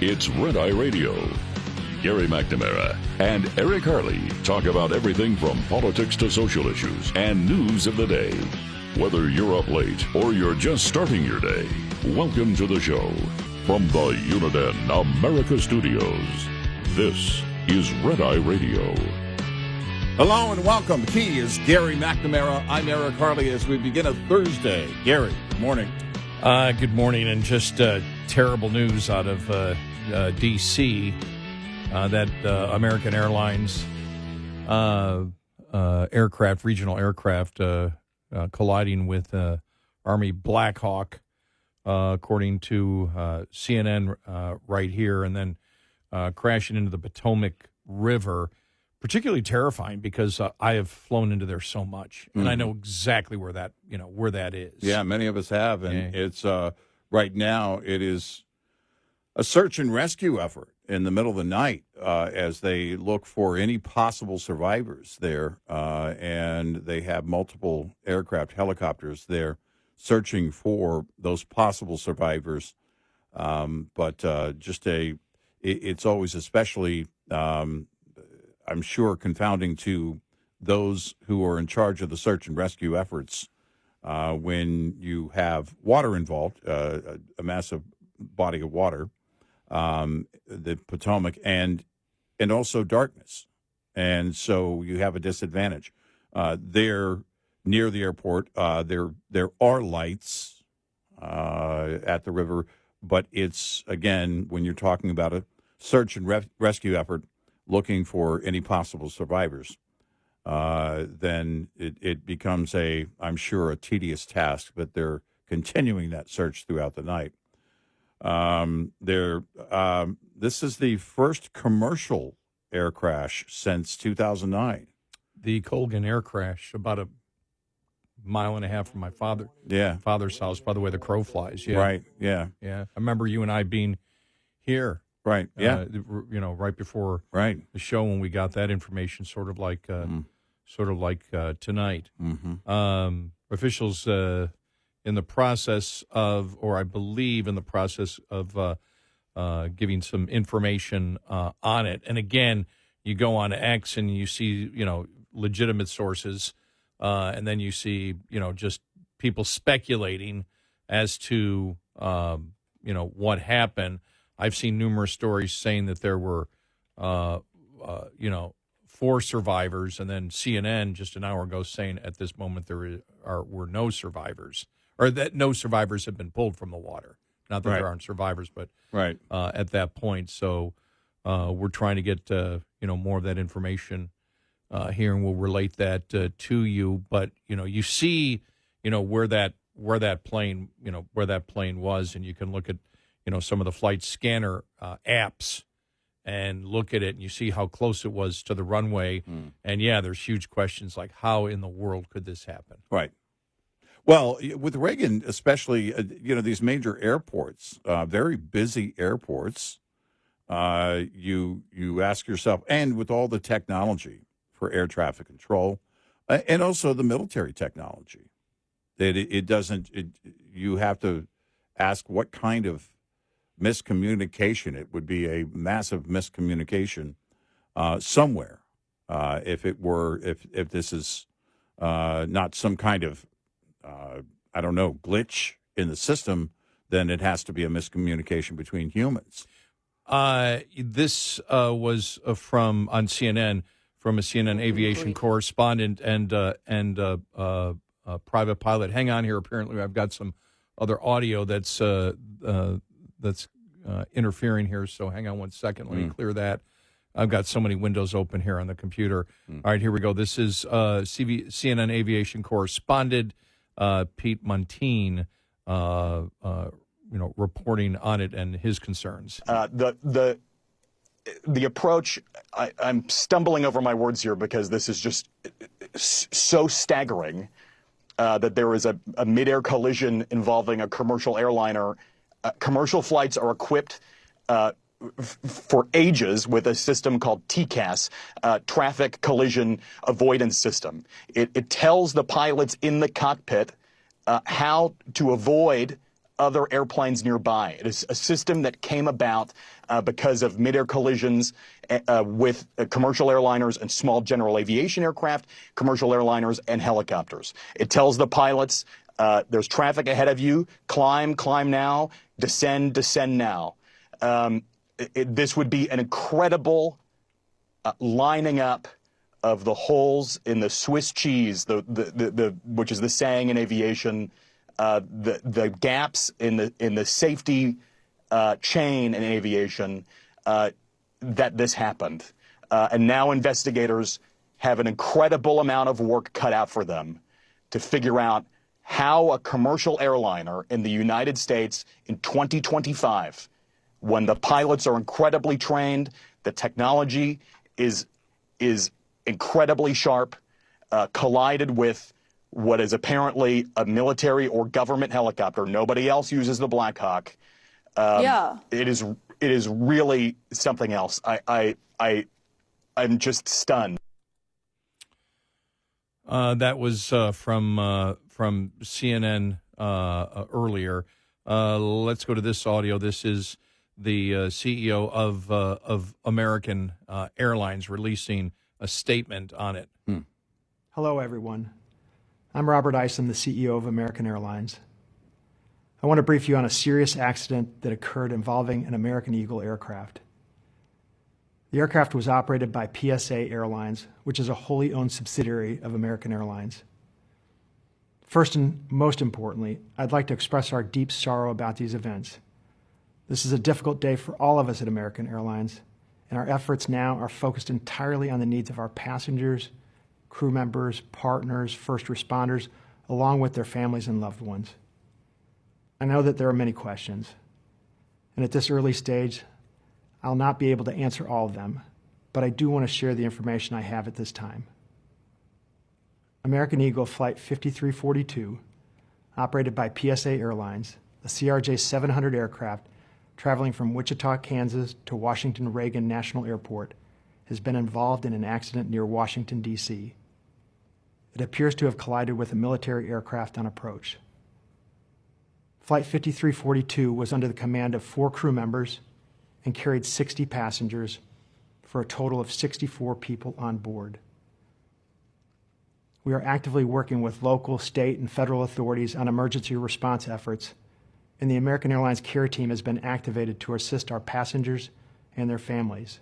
It's Red Eye Radio. Gary McNamara and Eric Harley talk about everything from politics to social issues and news of the day. Whether you're up late or you're just starting your day, welcome to the show. From the Uniden America Studios, this is Red Eye Radio. Hello and welcome. He is Gary McNamara. I'm Eric Harley as we begin a Thursday. Gary, good morning. Good morning, and just terrible news out of D.C. That American Airlines aircraft, regional aircraft, colliding with Army Black Hawk, according to CNN right here, and then crashing into the Potomac River. Particularly terrifying because I have flown into there so much, and I know exactly where that is. Yeah, many of us have, and it's right now it is a search and rescue effort in the middle of the night as they look for any possible survivors there, and they have multiple aircraft, helicopters there searching for those possible survivors. It's always especially. I'm sure confounding to those who are in charge of the search and rescue efforts when you have water involved, a massive body of water, the Potomac, and also darkness. And so you have a disadvantage. There, near the airport, there are lights at the river, but it's, again, when you're talking about a search and rescue effort, looking for any possible survivors, then it becomes I'm sure, a tedious task, but they're continuing that search throughout the night. This is the first commercial air crash since 2009. The Colgan air crash, about a mile and a half from my father's house, by the way the crow flies. Yeah. Right, yeah. I remember you and I being here. Right. Yeah. Right before the show when we got that information, sort of like tonight. Mm-hmm. Officials in the process of, or I believe in the process of giving some information on it. And again, you go on X and you see, legitimate sources, and then you see, just people speculating as to, what happened. I've seen numerous stories saying that there were, 4 survivors, and then CNN just an hour ago saying at this moment there were no survivors, or that no survivors have been pulled from the water. Not that there aren't survivors, but at that point. So we're trying to get more of that information here, and we'll relate that to you. But you see where that plane was, and you can look at some of the flight scanner apps and look at it, and you see how close it was to the runway. And, there's huge questions like, how in the world could this happen? Right. Well, with Reagan, especially, these major airports, very busy airports, you ask yourself, and with all the technology for air traffic control, and also the military technology, that you have to ask what kind of miscommunication. It would be a massive miscommunication somewhere if this is not some kind of glitch in the system. Then it has to be a miscommunication between humans. This was from on CNN, from a CNN aviation correspondent and private pilot. Hang on here. Apparently, I've got some other audio that's interfering here, so hang on one second. Let me clear that. I've got so many windows open here on the computer. All right, here we go. This is CNN aviation correspondent Pete Montine, reporting on it and his concerns. The approach, I'm stumbling over my words here because this is just so staggering that there is a mid-air collision involving a commercial airliner. Commercial flights are equipped for ages with a system called TCAS, Traffic Collision Avoidance System. It tells the pilots in the cockpit how to avoid other airplanes nearby. It is a system that came about because of mid-air collisions with commercial airliners and small general aviation aircraft, commercial airliners, and helicopters. It tells the pilots, there's traffic ahead of you, climb now, descend now. This would be an incredible lining up of the holes in the Swiss cheese, which is the saying in aviation, the gaps in the safety chain in aviation, that this happened. And now investigators have an incredible amount of work cut out for them to figure out how a commercial airliner in the United States in 2025, when the pilots are incredibly trained, the technology is incredibly sharp, collided with what is apparently a military or government helicopter. Nobody else uses the Black Hawk. It is really something else. I'm just stunned. That was from CNN earlier. Let's go to this audio. This is the CEO of American Airlines releasing a statement on it. Hello, everyone. I'm Robert Isom, the CEO of American Airlines. I want to brief you on a serious accident that occurred involving an American Eagle aircraft. The aircraft was operated by PSA Airlines, which is a wholly owned subsidiary of American Airlines. First and most importantly, I'd like to express our deep sorrow about these events. This is a difficult day for all of us at American Airlines, and our efforts now are focused entirely on the needs of our passengers, crew members, partners, first responders, along with their families and loved ones. I know that there are many questions, and at this early stage, I'll not be able to answer all of them, but I do want to share the information I have at this time. American Eagle Flight 5342, operated by PSA Airlines, a CRJ 700 aircraft traveling from Wichita, Kansas to Washington Reagan National Airport, has been involved in an accident near Washington, D.C. It appears to have collided with a military aircraft on approach. Flight 5342 was under the command of 4 crew members and carried 60 passengers for a total of 64 people on board. We are actively working with local, state, and federal authorities on emergency response efforts, and the American Airlines care team has been activated to assist our passengers and their families.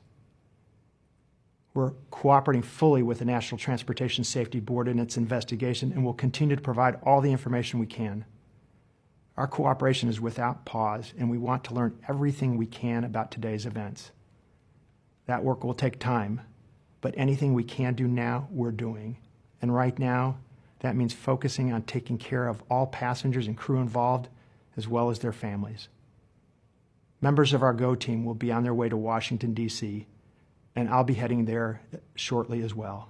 We're cooperating fully with the National Transportation Safety Board in its investigation and will continue to provide all the information we can. Our cooperation is without pause, and we want to learn everything we can about today's events. That work will take time, but anything we can do now, we're doing. And right now, that means focusing on taking care of all passengers and crew involved, as well as their families. Members of our GO team will be on their way to Washington, D.C., and I'll be heading there shortly as well.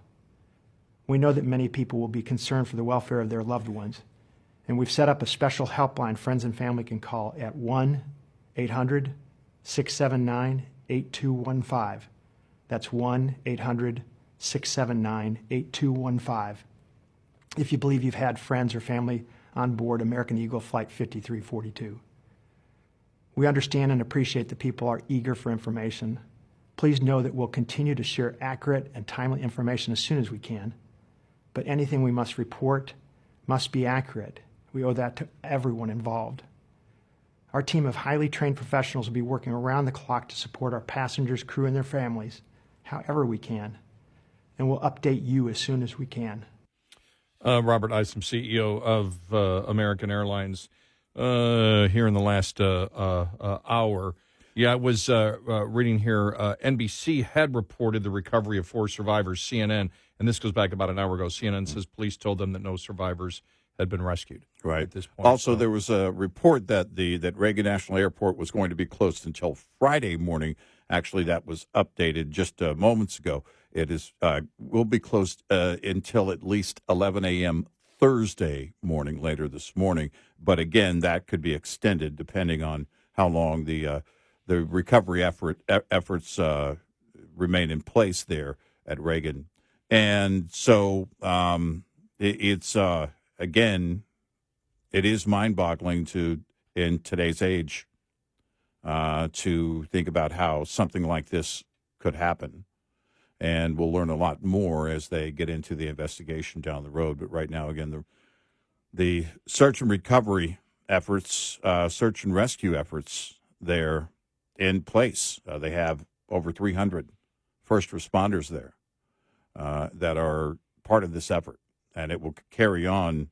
We know that many people will be concerned for the welfare of their loved ones, and we've set up a special helpline friends and family can call at 1-800-679-8215. That's 1-800-679-8215. If you believe you've had friends or family on board American Eagle Flight 5342. We understand and appreciate that people are eager for information. Please know that we'll continue to share accurate and timely information as soon as we can, but anything we must report must be accurate. We owe that to everyone involved. Our team of highly trained professionals will be working around the clock to support our passengers, crew, and their families however we can, and we'll update you as soon as we can. Robert Isom, CEO of American Airlines, here in the last hour. Yeah, I was reading here, NBC had reported the recovery of 4 survivors. CNN, and this goes back about an hour ago, CNN says police told them that no survivors had been rescued. Right. At this point. Also, there was a report that that Reagan National Airport was going to be closed until Friday morning. Actually, that was updated just moments ago. It is will be closed until at least 11 a.m. Thursday morning, later this morning. But again, that could be extended depending on how long the recovery efforts remain in place there at Reagan. And so it's again, it is mind-boggling to in today's age to think about how something like this could happen. And we'll learn a lot more as they get into the investigation down the road. But right now, again, the search and recovery efforts, search and rescue efforts, they're in place. They have over 300 first responders there that are part of this effort. And it will carry on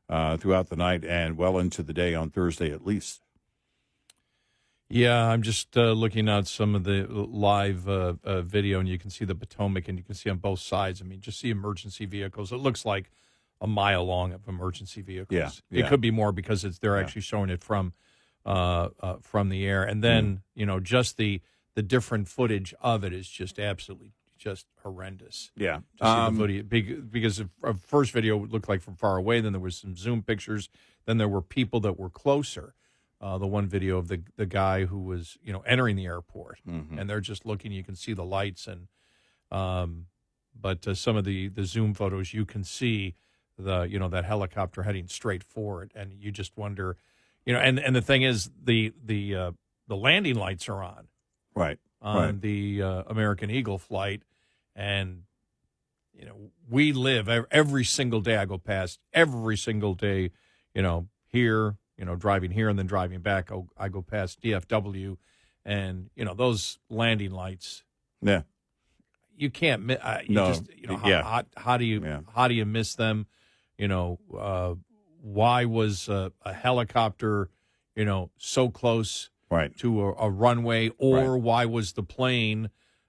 throughout the night and well into the day on Thursday at least. Yeah, I'm just looking at some of the live video, and you can see the Potomac, and you can see on both sides. I mean, just see emergency vehicles. It looks like a mile long of emergency vehicles. Yeah. It could be more because they're actually showing it from the air. And then, just the different footage of it is just absolutely just horrendous. Yeah. To see the video, because the first video looked like from far away, then there was some zoom pictures, then there were people that were closer. The one video of the guy who was, entering the airport, and they're just looking. You can see the lights, and but some of the zoom photos, you can see that helicopter heading straight for it, and you just wonder, and the thing is, the landing lights are on, right, on the American Eagle flight, and we live every single day. I go past every single day, here. Driving here and then driving back, I go past DFW, and those landing lights. Yeah, you can't. How do you miss them? Why was a helicopter, so close to a runway, or why was the plane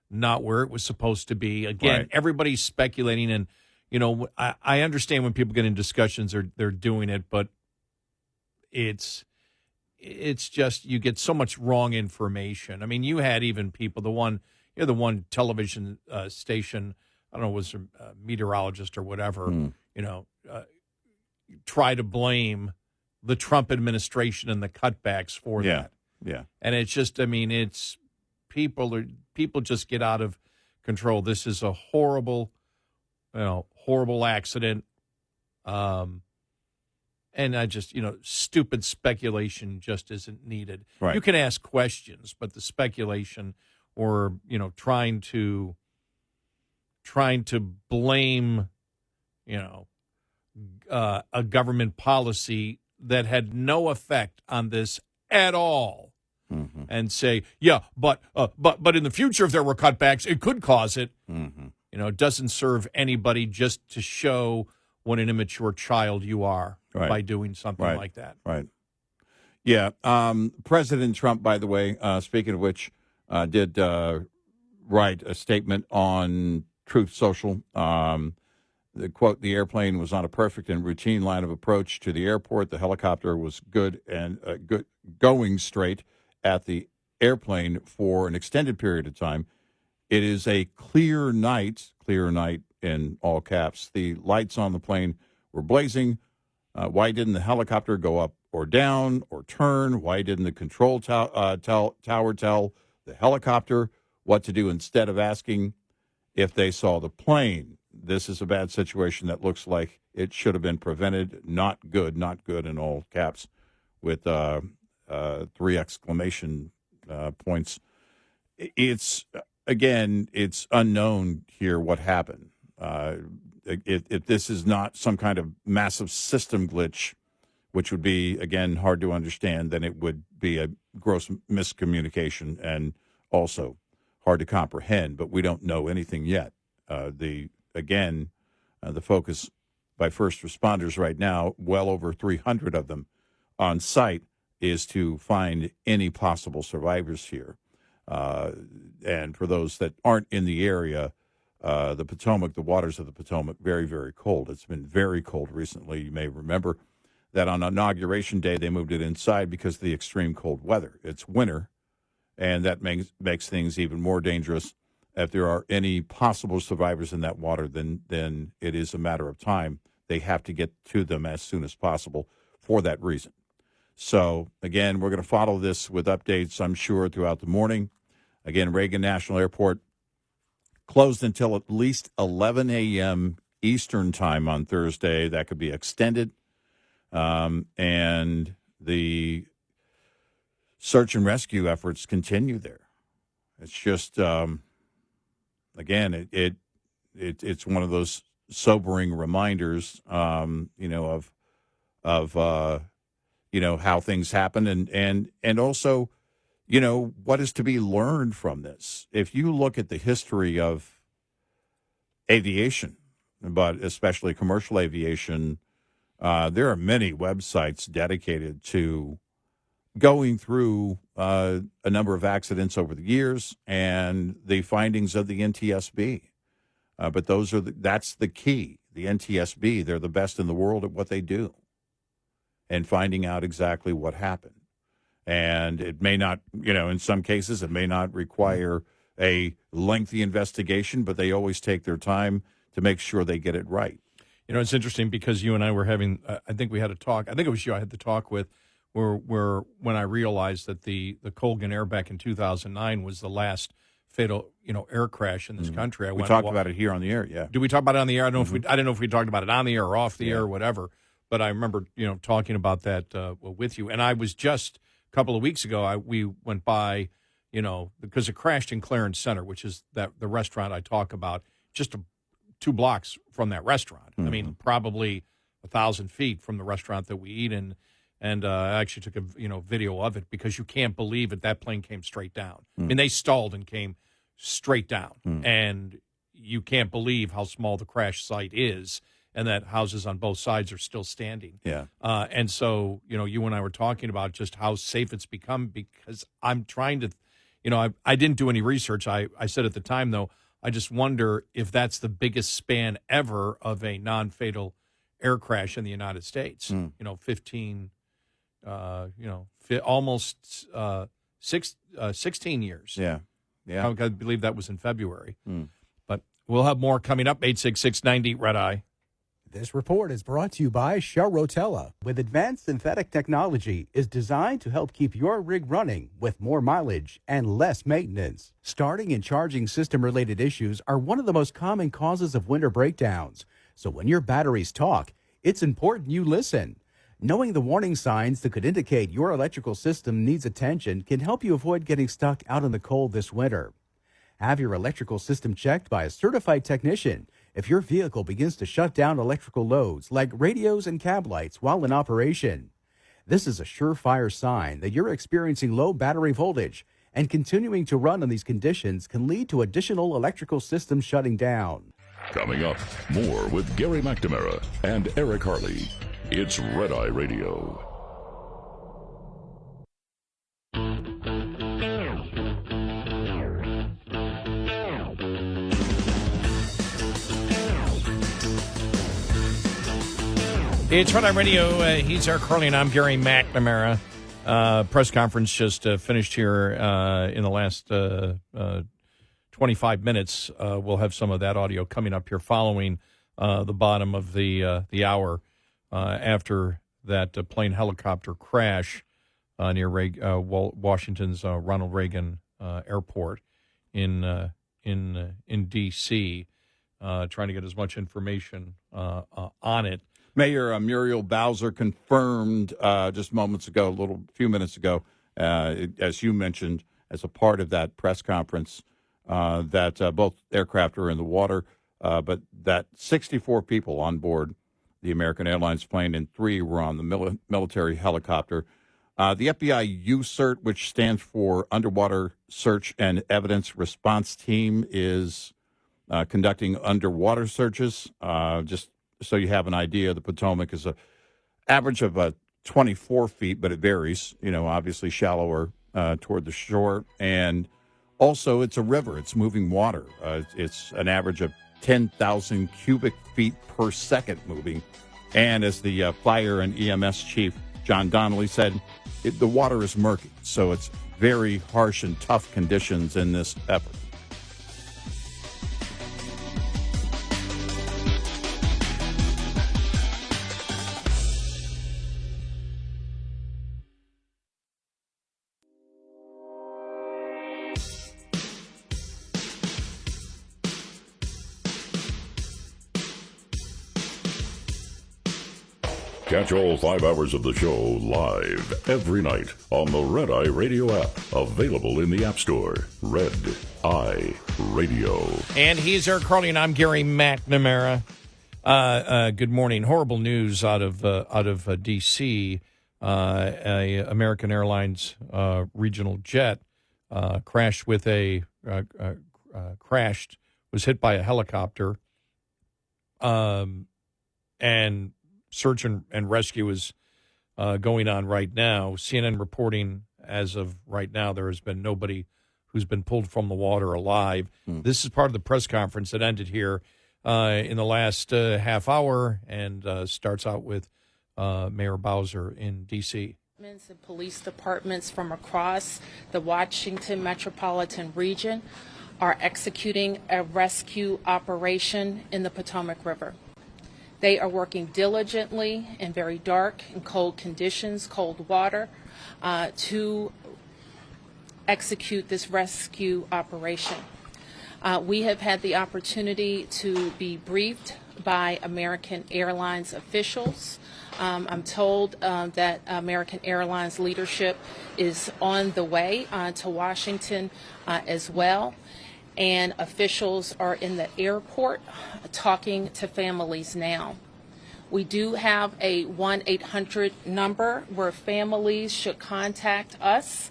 not where it was supposed to be? Again, everybody's speculating, and I understand when people get in discussions, they're doing it, but it's just you get so much wrong information. I mean, you had even people, the one television station, I don't know, was a meteorologist or whatever, try to blame the Trump administration and the cutbacks for that. Yeah. And it's just, it's people just get out of control. This is a horrible accident. And I just, stupid speculation just isn't needed. Right. You can ask questions, but the speculation or, trying to blame, a government policy that had no effect on this at all, and say, but in the future, if there were cutbacks, it could cause it. It doesn't serve anybody just to show what an immature child you are by doing something like that. Right. Yeah. President Trump, by the way, speaking of which, did write a statement on Truth Social. The quote, "The airplane was on a perfect and routine line of approach to the airport. The helicopter was good and going straight at the airplane for an extended period of time. It is a clear night in all caps. The lights on the plane were blazing. Why didn't the helicopter go up or down or turn? Why didn't the control tower tell the helicopter what to do instead of asking if they saw the plane? This is a bad situation that looks like it should have been prevented. Not good in all caps with 3 exclamation points. It's unknown here what happened. If this is not some kind of massive system glitch, which would be, again, hard to understand, then it would be a gross miscommunication and also hard to comprehend, but we don't know anything yet. The focus by first responders right now, well over 300 of them on site, is to find any possible survivors here. And for those that aren't in the area, the Potomac, the waters of the Potomac, very, very cold. It's been very cold recently. You may remember that on Inauguration Day, they moved it inside because of the extreme cold weather. It's winter, and that makes things even more dangerous. If there are any possible survivors in that water, then it is a matter of time. They have to get to them as soon as possible for that reason. So, again, we're going to follow this with updates, I'm sure, throughout the morning. Again, Reagan National Airport closed until at least 11 a.m. Eastern time on Thursday. That could be extended. And the search and rescue efforts continue there. It's just, again, it's one of those sobering reminders, of how things happen, and also, what is to be learned from this. If you look at the history of aviation, but especially commercial aviation, there are many websites dedicated to going through a number of accidents over the years and the findings of the NTSB. But that's the key. The NTSB, they're the best in the world at what they do and finding out exactly what happened. And it may not, in some cases, it may not require a lengthy investigation, but they always take their time to make sure they get it right. It's interesting because you and I were having, I think we had a talk, I think it was you I had the talk with, where when I realized that the Colgan Air back in 2009 was the last fatal, air crash in this country. We talked about it here on the air, yeah. Did we talk about it on the air? I didn't know if we talked about it on the air or off the air or whatever, but I remember, talking about that with you. And I was just a couple of weeks ago, we went by, because it crashed in Clarence Center, which is the restaurant I talk about, just 2 blocks from that restaurant. I mean, probably 1,000 feet from the restaurant that we eat in. And I actually took a video of it because you can't believe it. That plane came straight down. I mean, they stalled and came straight down. And you can't believe how small the crash site is and that houses on both sides are still standing. Yeah. And so, you and I were talking about just how safe it's become because I'm trying to, I didn't do any research. I said at the time, though, I just wonder if that's the biggest span ever of a non-fatal air crash in the United States. 15... almost 16 years. Yeah. I believe that was in February. But we'll have more coming up. 866-90 Red Eye. This report is brought to you by Shell Rotella. With advanced synthetic technology, is designed to help keep your rig running with more mileage and less maintenance. Starting and charging system-related issues are one of the most common causes of winter breakdowns. So when your batteries talk, it's important you listen. Knowing the warning signs that could indicate your electrical system needs attention can help you avoid getting stuck out in the cold this winter. Have your electrical system checked by a certified technician if your vehicle begins to shut down electrical loads like radios and cab lights while in operation. This is a surefire sign that you're experiencing low battery voltage, and continuing to run in these conditions can lead to additional electrical systems shutting down. Coming up, more with Gary McNamara and Eric Harley. It's Red Eye Radio. It's Red Eye Radio. He's Eric Harley, and I'm Gary McNamara. Press conference just finished here in the last 25 minutes. We'll have some of that audio coming up here following the bottom of the hour. After that plane helicopter crash near Washington's Ronald Reagan Airport in D.C., trying to get as much information on it. Mayor Muriel Bowser confirmed just moments ago, few minutes ago, as you mentioned, as a part of that press conference, that both aircraft are in the water, but that 64 people on board the American Airlines plane, and 3 were on the military helicopter. The FBI USERT, which stands for Underwater Search and Evidence Response Team, is conducting underwater searches. Just so you have an idea, the Potomac is an average of 24 feet, but it varies, obviously shallower toward the shore. And also it's a river. It's moving water. It's an average of 10,000 cubic feet per second moving. And as the fire and EMS chief, John Donnelly, said, the water is murky. So it's very harsh and tough conditions in this effort. Catch all 5 hours of the show live every night on the Red Eye Radio app, available in the App Store. Red Eye Radio. And he's Eric Harley, and I'm Gary McNamara. Good morning. Horrible news out of D.C. A American Airlines regional jet crashed was hit by a helicopter, and search and rescue is going on right now. CNN reporting as of right now there has been nobody who's been pulled from the water alive. This is part of the press conference that ended here in the last half hour and starts out with Mayor Bowser in D.C. And police departments from across the Washington metropolitan region are executing a rescue operation in the Potomac River. They are working diligently in very dark and cold conditions, cold water, to execute this rescue operation. We have had the opportunity to be briefed by American Airlines officials. I'm told that American Airlines leadership is on the way to Washington as well. And officials are in the airport talking to families now. We do have a 1-800 number where families should contact us,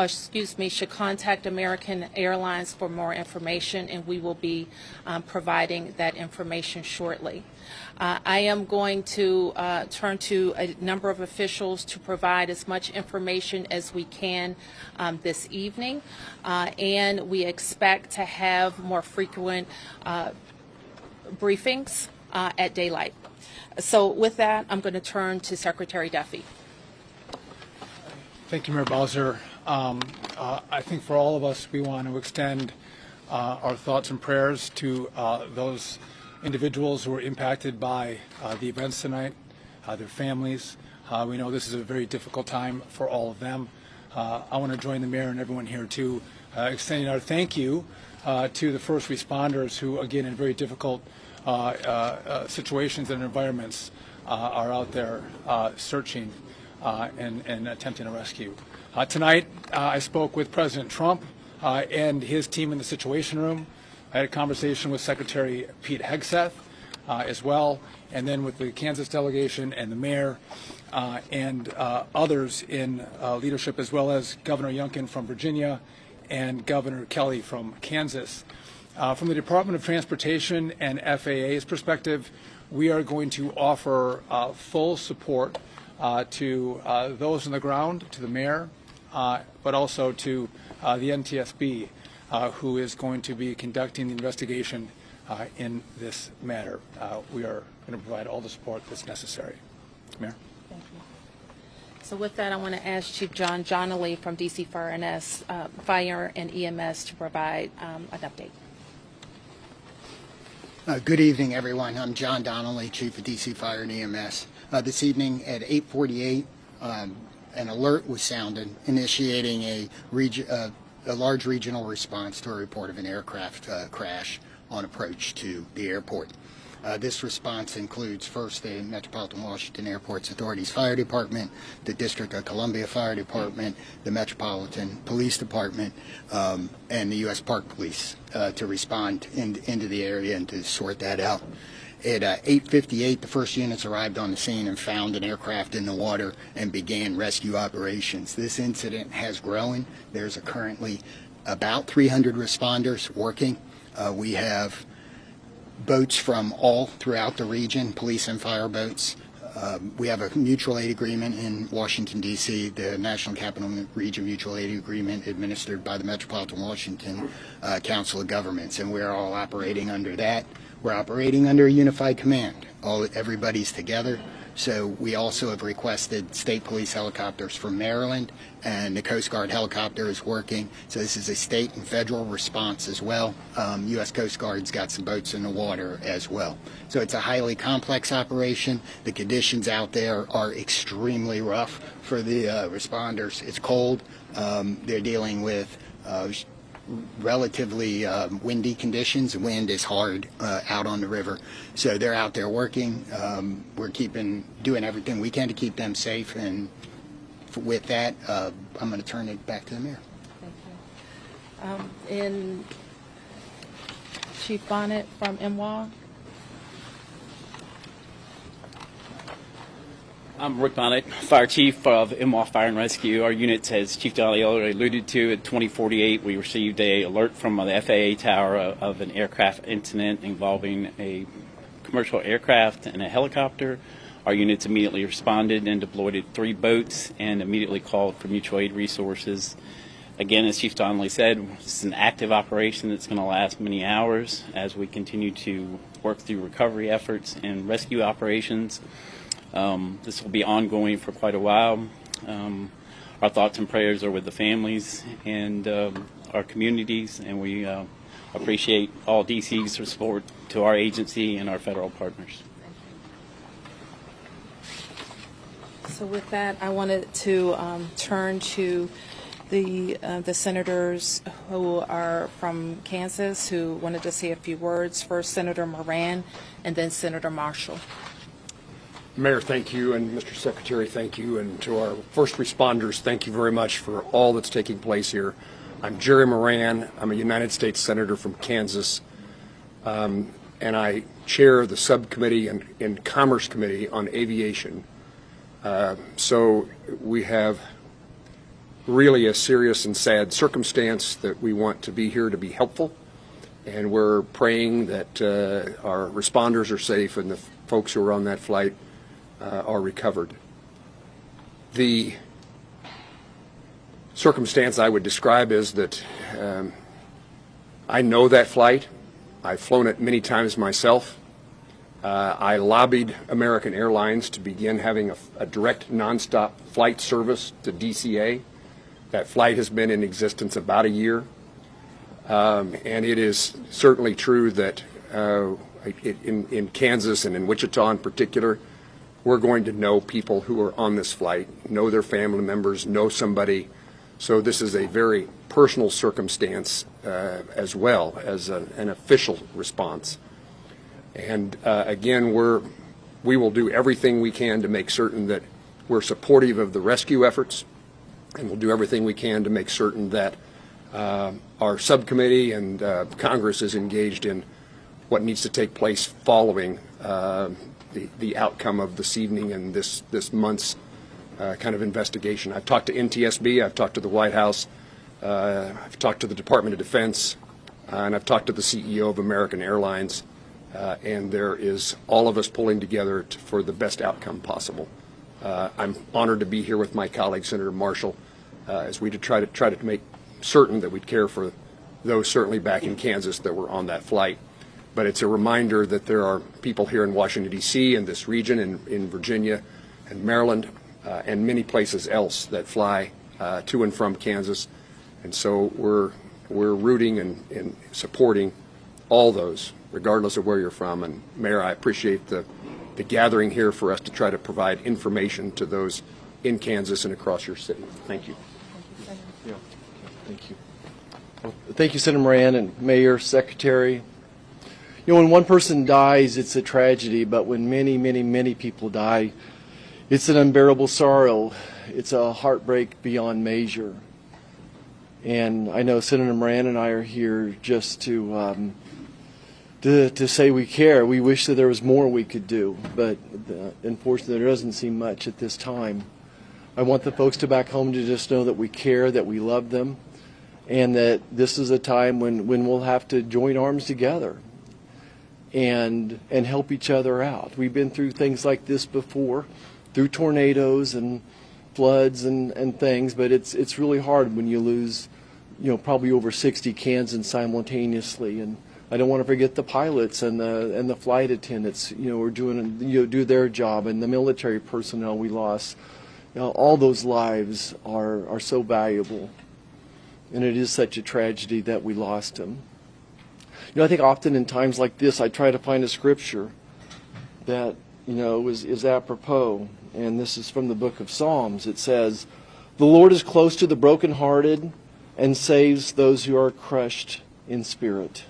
should contact American Airlines for more information, and we will be providing that information shortly. I am going to turn to a number of officials to provide as much information as we can this evening, and we expect to have more frequent briefings at daylight. So with that, I'm going to turn to Secretary Duffy. Thank you, Mayor Bowser. I think for all of us, we want to extend our thoughts and prayers to those individuals who were impacted by the events tonight, their families. We know this is a very difficult time for all of them. I want to join the mayor and everyone here to extending our thank you to the first responders who, again, in very difficult situations and environments, are out there searching and attempting a rescue. Tonight, I spoke with President Trump and his team in the Situation Room. I had a conversation with Secretary Pete Hegseth as well, and then with the Kansas delegation and the mayor and others in leadership, as well as Governor Youngkin from Virginia and Governor Kelly from Kansas. From the Department of Transportation and FAA's perspective, we are going to offer full support to those on the ground, to the mayor, but also to the NTSB, who is going to be conducting the investigation in this matter. We are going to provide all the support that's necessary. Mayor. Thank you. So with that, I want to ask Chief John Donnelly from DC Fire and EMS to provide an update. Good evening, everyone. I'm John Donnelly, Chief of DC Fire and EMS. This evening at 8:48, an alert was sounded, initiating a large regional response to a report of an aircraft crash on approach to the airport. This response includes first the Metropolitan Washington Airports Authority's Fire Department, the District of Columbia Fire Department, the Metropolitan Police Department, and the U.S. Park Police to respond into the area and to sort that out. At 8:58, the first units arrived on the scene and found an aircraft in the water and began rescue operations. This incident has grown. There's currently about 300 responders working. We have boats from all throughout the region, police and fire boats. We have a mutual aid agreement in Washington, D.C., the National Capital Region Mutual Aid Agreement administered by the Metropolitan Washington Council of Governments, and we're all operating under that. We're operating under a unified command. Everybody's together. So we also have requested state police helicopters from Maryland, and the Coast Guard helicopter is working. So this is a state and federal response as well. U.S. Coast Guard's got some boats in the water as well. So it's a highly complex operation. The conditions out there are extremely rough for the responders. It's cold. They're dealing with relatively windy conditions. Wind is hard out on the river, so they're out there working. We're doing everything we can to keep them safe, and with that, I'm going to turn it back to the mayor. Thank you. In Chief Bonnet from MWA. I'm Rick Bonnet, Fire Chief of MWA Fire and Rescue. Our unit, as Chief Donnelly already alluded to, at 2048, we received an alert from the FAA tower of an aircraft incident involving a commercial aircraft and a helicopter. Our units immediately responded and deployed 3 boats and immediately called for mutual aid resources. Again, as Chief Donnelly said, it's an active operation that's going to last many hours as we continue to work through recovery efforts and rescue operations. This will be ongoing for quite a while. Our thoughts and prayers are with the families and our communities, and we appreciate all DC's support to our agency and our federal partners. So with that, I wanted to turn to the senators who are from Kansas who wanted to say a few words. First, Senator Moran, and then Senator Marshall. Mayor, thank you, and Mr. Secretary, thank you, and to our first responders, thank you very much for all that's taking place here. I'm Jerry Moran. I'm a United States Senator from Kansas, and I chair the subcommittee in Commerce Committee on Aviation. So we have really a serious and sad circumstance that we want to be here to be helpful, and we're praying that our responders are safe and the folks who are on that flight are recovered. The circumstance I would describe is that I know that flight. I've flown it many times myself. I lobbied American Airlines to begin having a direct nonstop flight service to DCA. That flight has been in existence about a year. And it is certainly true that in Kansas and in Wichita in particular, we're going to know people who are on this flight, know their family members, know somebody. So this is a very personal circumstance as well as an official response. And again, we will do everything we can to make certain that we're supportive of the rescue efforts, and we'll do everything we can to make certain that our subcommittee and Congress is engaged in what needs to take place following the outcome of this evening and this month's kind of investigation. I've talked to NTSB, I've talked to the White House, I've talked to the Department of Defense, and I've talked to the CEO of American Airlines, and there is all of us pulling together for the best outcome possible. I'm honored to be here with my colleague, Senator Marshall, as we try to make certain that we'd care for those certainly back in Kansas that were on that flight. But it's a reminder that there are people here in Washington, D.C., in this region, in Virginia and Maryland, and many places else that fly to and from Kansas. And so we're rooting and supporting all those, regardless of where you're from. And Mayor, I appreciate the gathering here for us to try to provide information to those in Kansas and across your city. Thank you. Yeah. Thank you. Well, thank you, Senator Moran and Mayor, Secretary. You know, when one person dies, it's a tragedy, but when many, many, many people die, it's an unbearable sorrow. It's a heartbreak beyond measure. And I know Senator Moran and I are here just to say we care. We wish that there was more we could do, but unfortunately there doesn't seem much at this time. I want the folks to back home to just know that we care, that we love them, and that this is a time when we'll have to join arms together and help each other out. We've been through things like this before, through tornadoes and floods and things, but it's really hard when you lose, you know, probably over 60 Kansans simultaneously. And I don't want to forget the pilots and the flight attendants, you know, are doing, you know, do their job, and the military personnel we lost. You know, all those lives are so valuable, and it is such a tragedy that we lost them. You know, I think often in times like this, I try to find a scripture that, you know, is apropos, and this is from the book of Psalms. It says, "The Lord is close to the brokenhearted and saves those who are crushed in spirit.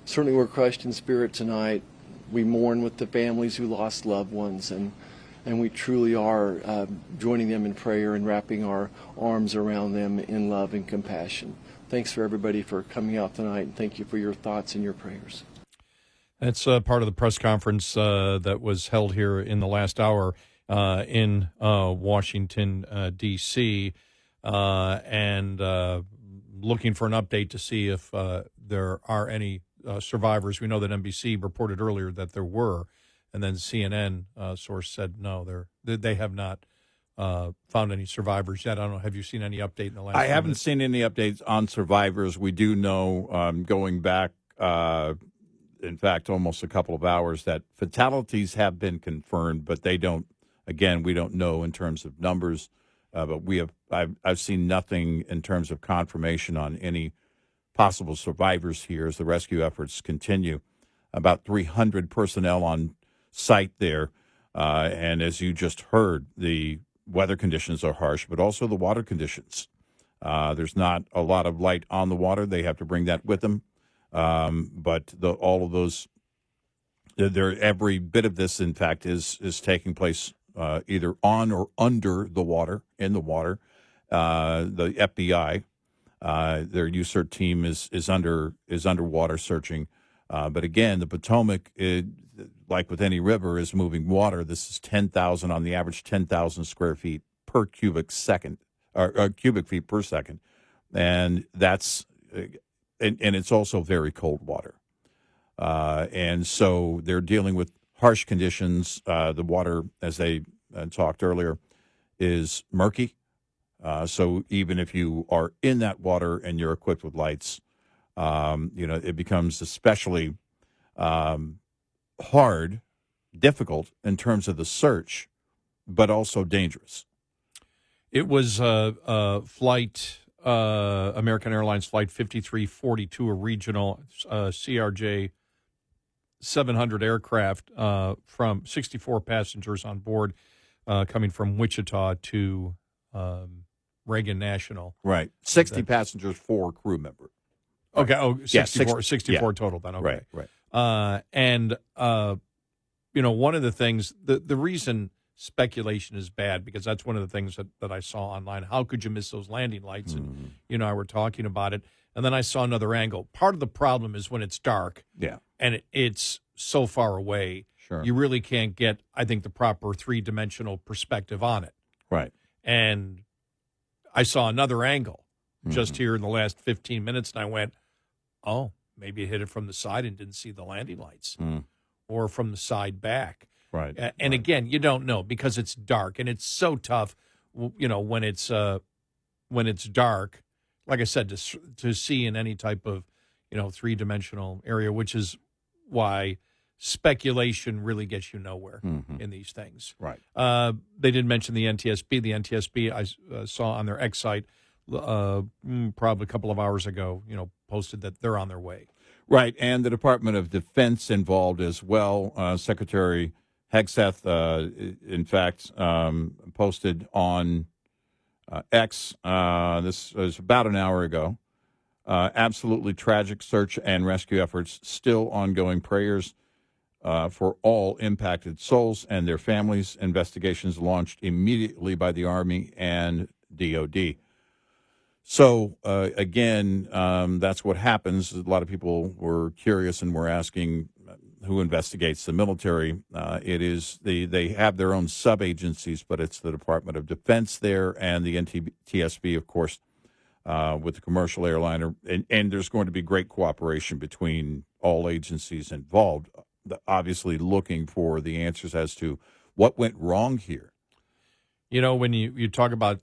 Certainly we're crushed in spirit tonight. We mourn with the families who lost loved ones, and we truly are joining them in prayer and wrapping our arms around them in love and compassion. Thanks for everybody for coming out tonight, and thank you for your thoughts and your prayers. That's part of the press conference that was held here in the last hour in Washington, D.C., and looking for an update to see if there are any survivors. We know that NBC reported earlier that there were, and then CNN source said no, they have not found any survivors yet. I don't know. Have you seen any update in the last? I haven't seen any updates on survivors. We do know, going back, in fact, almost a couple of hours, that fatalities have been confirmed, but they don't. Again, we don't know in terms of numbers. But I've seen nothing in terms of confirmation on any possible survivors here as the rescue efforts continue. About 300 personnel on site there, and as you just heard, the weather conditions are harsh, but also the water conditions. There's not a lot of light on the water. They have to bring that with them. But all of those, every bit of this, in fact, is taking place either on or under the water, in the water. The FBI, their USERT team is underwater searching. But again, the Potomac, like with any river, is moving water. This is 10,000 on the average, 10,000 square feet per cubic second, or cubic feet per second, and that's and it's also very cold water. And so they're dealing with harsh conditions. The water, as they talked earlier, is murky. So even if you are in that water and you're equipped with lights, it becomes especially hard, difficult in terms of the search, but also dangerous. It was American Airlines Flight 5342, a regional CRJ 700 aircraft from 64 passengers on board, coming from Wichita to Reagan National. Right. 60 passengers, 4 crew members. Okay. Oh, 64, yeah, 64 total then. Okay. Right. And one of the things, the reason speculation is bad, because that's one of the things that I saw online. How could you miss those landing lights? And you and I were talking about it. And then I saw another angle. Part of the problem is when it's dark. Yeah. And it's so far away. Sure. You really can't get, I think, the proper three-dimensional perspective on it. Right. And I saw another angle just here in the last 15 minutes, and I went, oh, maybe it hit it from the side and didn't see the landing lights, or from the side back. Right. And again, you don't know because it's dark, and it's so tough, when it's dark, like I said, to see in any type of, three-dimensional area, which is why speculation really gets you nowhere in these things. Right. They did mention the NTSB. The NTSB, I saw on their X site probably a couple of hours ago, posted that they're on their way. Right, and the Department of Defense involved as well. Secretary Hegseth, in fact, posted on X, this was about an hour ago, absolutely tragic search and rescue efforts, still ongoing. Prayers for all impacted souls and their families. Investigations launched immediately by the Army and DOD. So, again, that's what happens. A lot of people were curious and were asking who investigates the military. It is they have their own sub-agencies, but it's the Department of Defense there and the NTSB, of course, with the commercial airliner. And there's going to be great cooperation between all agencies involved, obviously looking for the answers as to what went wrong here. When you talk about,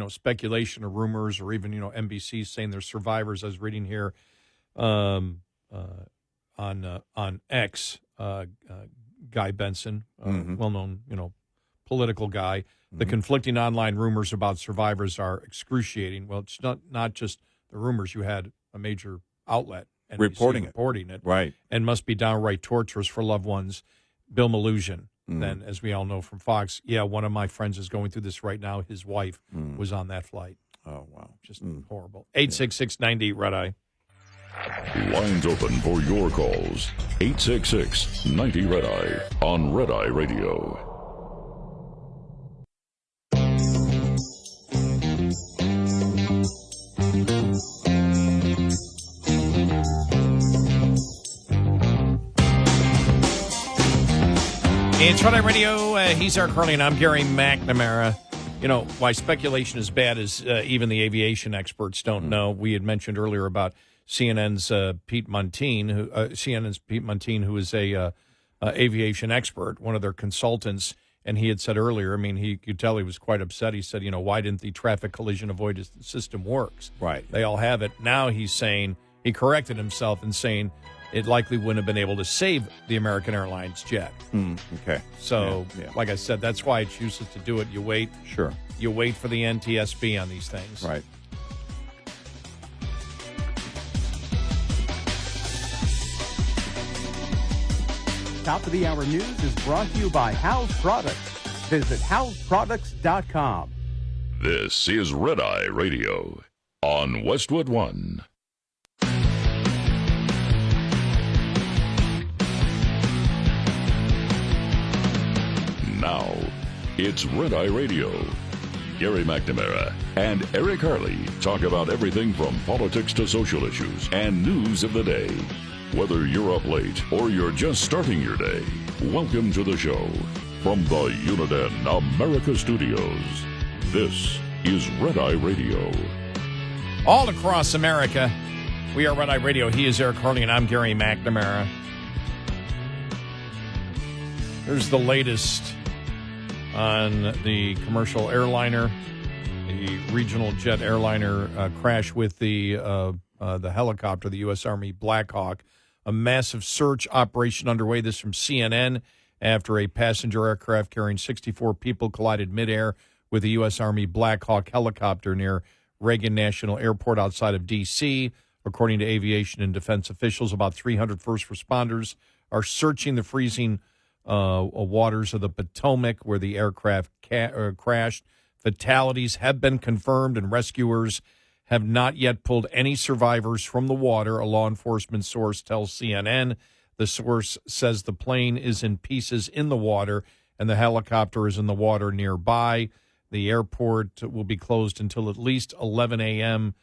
speculation or rumors, or even, NBC saying there's survivors, I was reading here on X, Guy Benson, well-known, political guy. The conflicting online rumors about survivors are excruciating. Well, it's not just the rumors. You had a major outlet, NBC, reporting it. Right. And must be downright torturous for loved ones. Bill Maloogian. Then, as we all know from Fox, one of my friends is going through this right now. His wife was on that flight. Oh, wow. Just horrible. 866-90 Red Eye. Lines open for your calls. 866-90 Red Eye on Red Eye Radio. It's Red Eye Radio. He's Eric Harley, and I'm Gary McNamara. You know, why speculation is bad is even the aviation experts don't know. We had mentioned earlier about CNN's Pete Montine, who is a aviation expert, one of their consultants, and he had said earlier, I mean, you could tell he was quite upset. He said, why didn't the traffic collision avoidance system works? Right. They all have it. Now he's saying, he corrected himself and saying, it likely wouldn't have been able to save the American Airlines jet. Okay. So, like I said, that's why it's useless to do it. You wait. Sure. You wait for the NTSB on these things. Right. Top of the Hour News is brought to you by House Products. Visit houseproducts.com. This is Red Eye Radio on Westwood One. Now, it's Red Eye Radio. Gary McNamara and Eric Harley talk about everything from politics to social issues and news of the day. Whether you're up late or you're just starting your day, welcome to the show. From the Uniden America Studios, this is Red Eye Radio. All across America, we are Red Eye Radio. He is Eric Harley, and I'm Gary McNamara. Here's the latest on the commercial airliner, the regional jet airliner crash with the helicopter, the U.S. Army Black Hawk. A massive search operation underway. This from CNN after a passenger aircraft carrying 64 people collided midair with the U.S. Army Black Hawk helicopter near Reagan National Airport outside of D.C. According to aviation and defense officials, about 300 first responders are searching the freezing waters of the Potomac where the aircraft crashed. Fatalities have been confirmed, and rescuers have not yet pulled any survivors from the water, a law enforcement source tells CNN. The source says the plane is in pieces in the water, and the helicopter is in the water nearby. The airport will be closed until at least 11 a.m.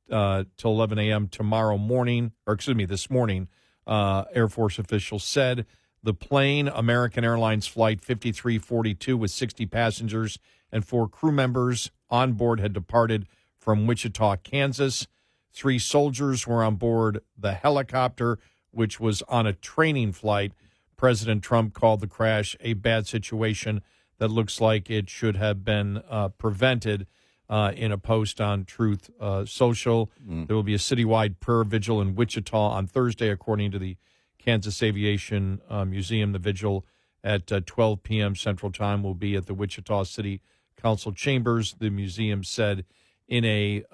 Tomorrow morning, this morning, Air Force officials said. The plane, American Airlines Flight 5342 with 60 passengers and 4 crew members on board, had departed from Wichita, Kansas. 3 soldiers were on board the helicopter, which was on a training flight. President Trump called the crash a bad situation that looks like it should have been prevented in a post on Truth Social. There will be a citywide prayer vigil in Wichita on Thursday, according to the Kansas Aviation Museum. The vigil at 12 p.m. Central Time will be at the Wichita City Council chambers, the museum said in a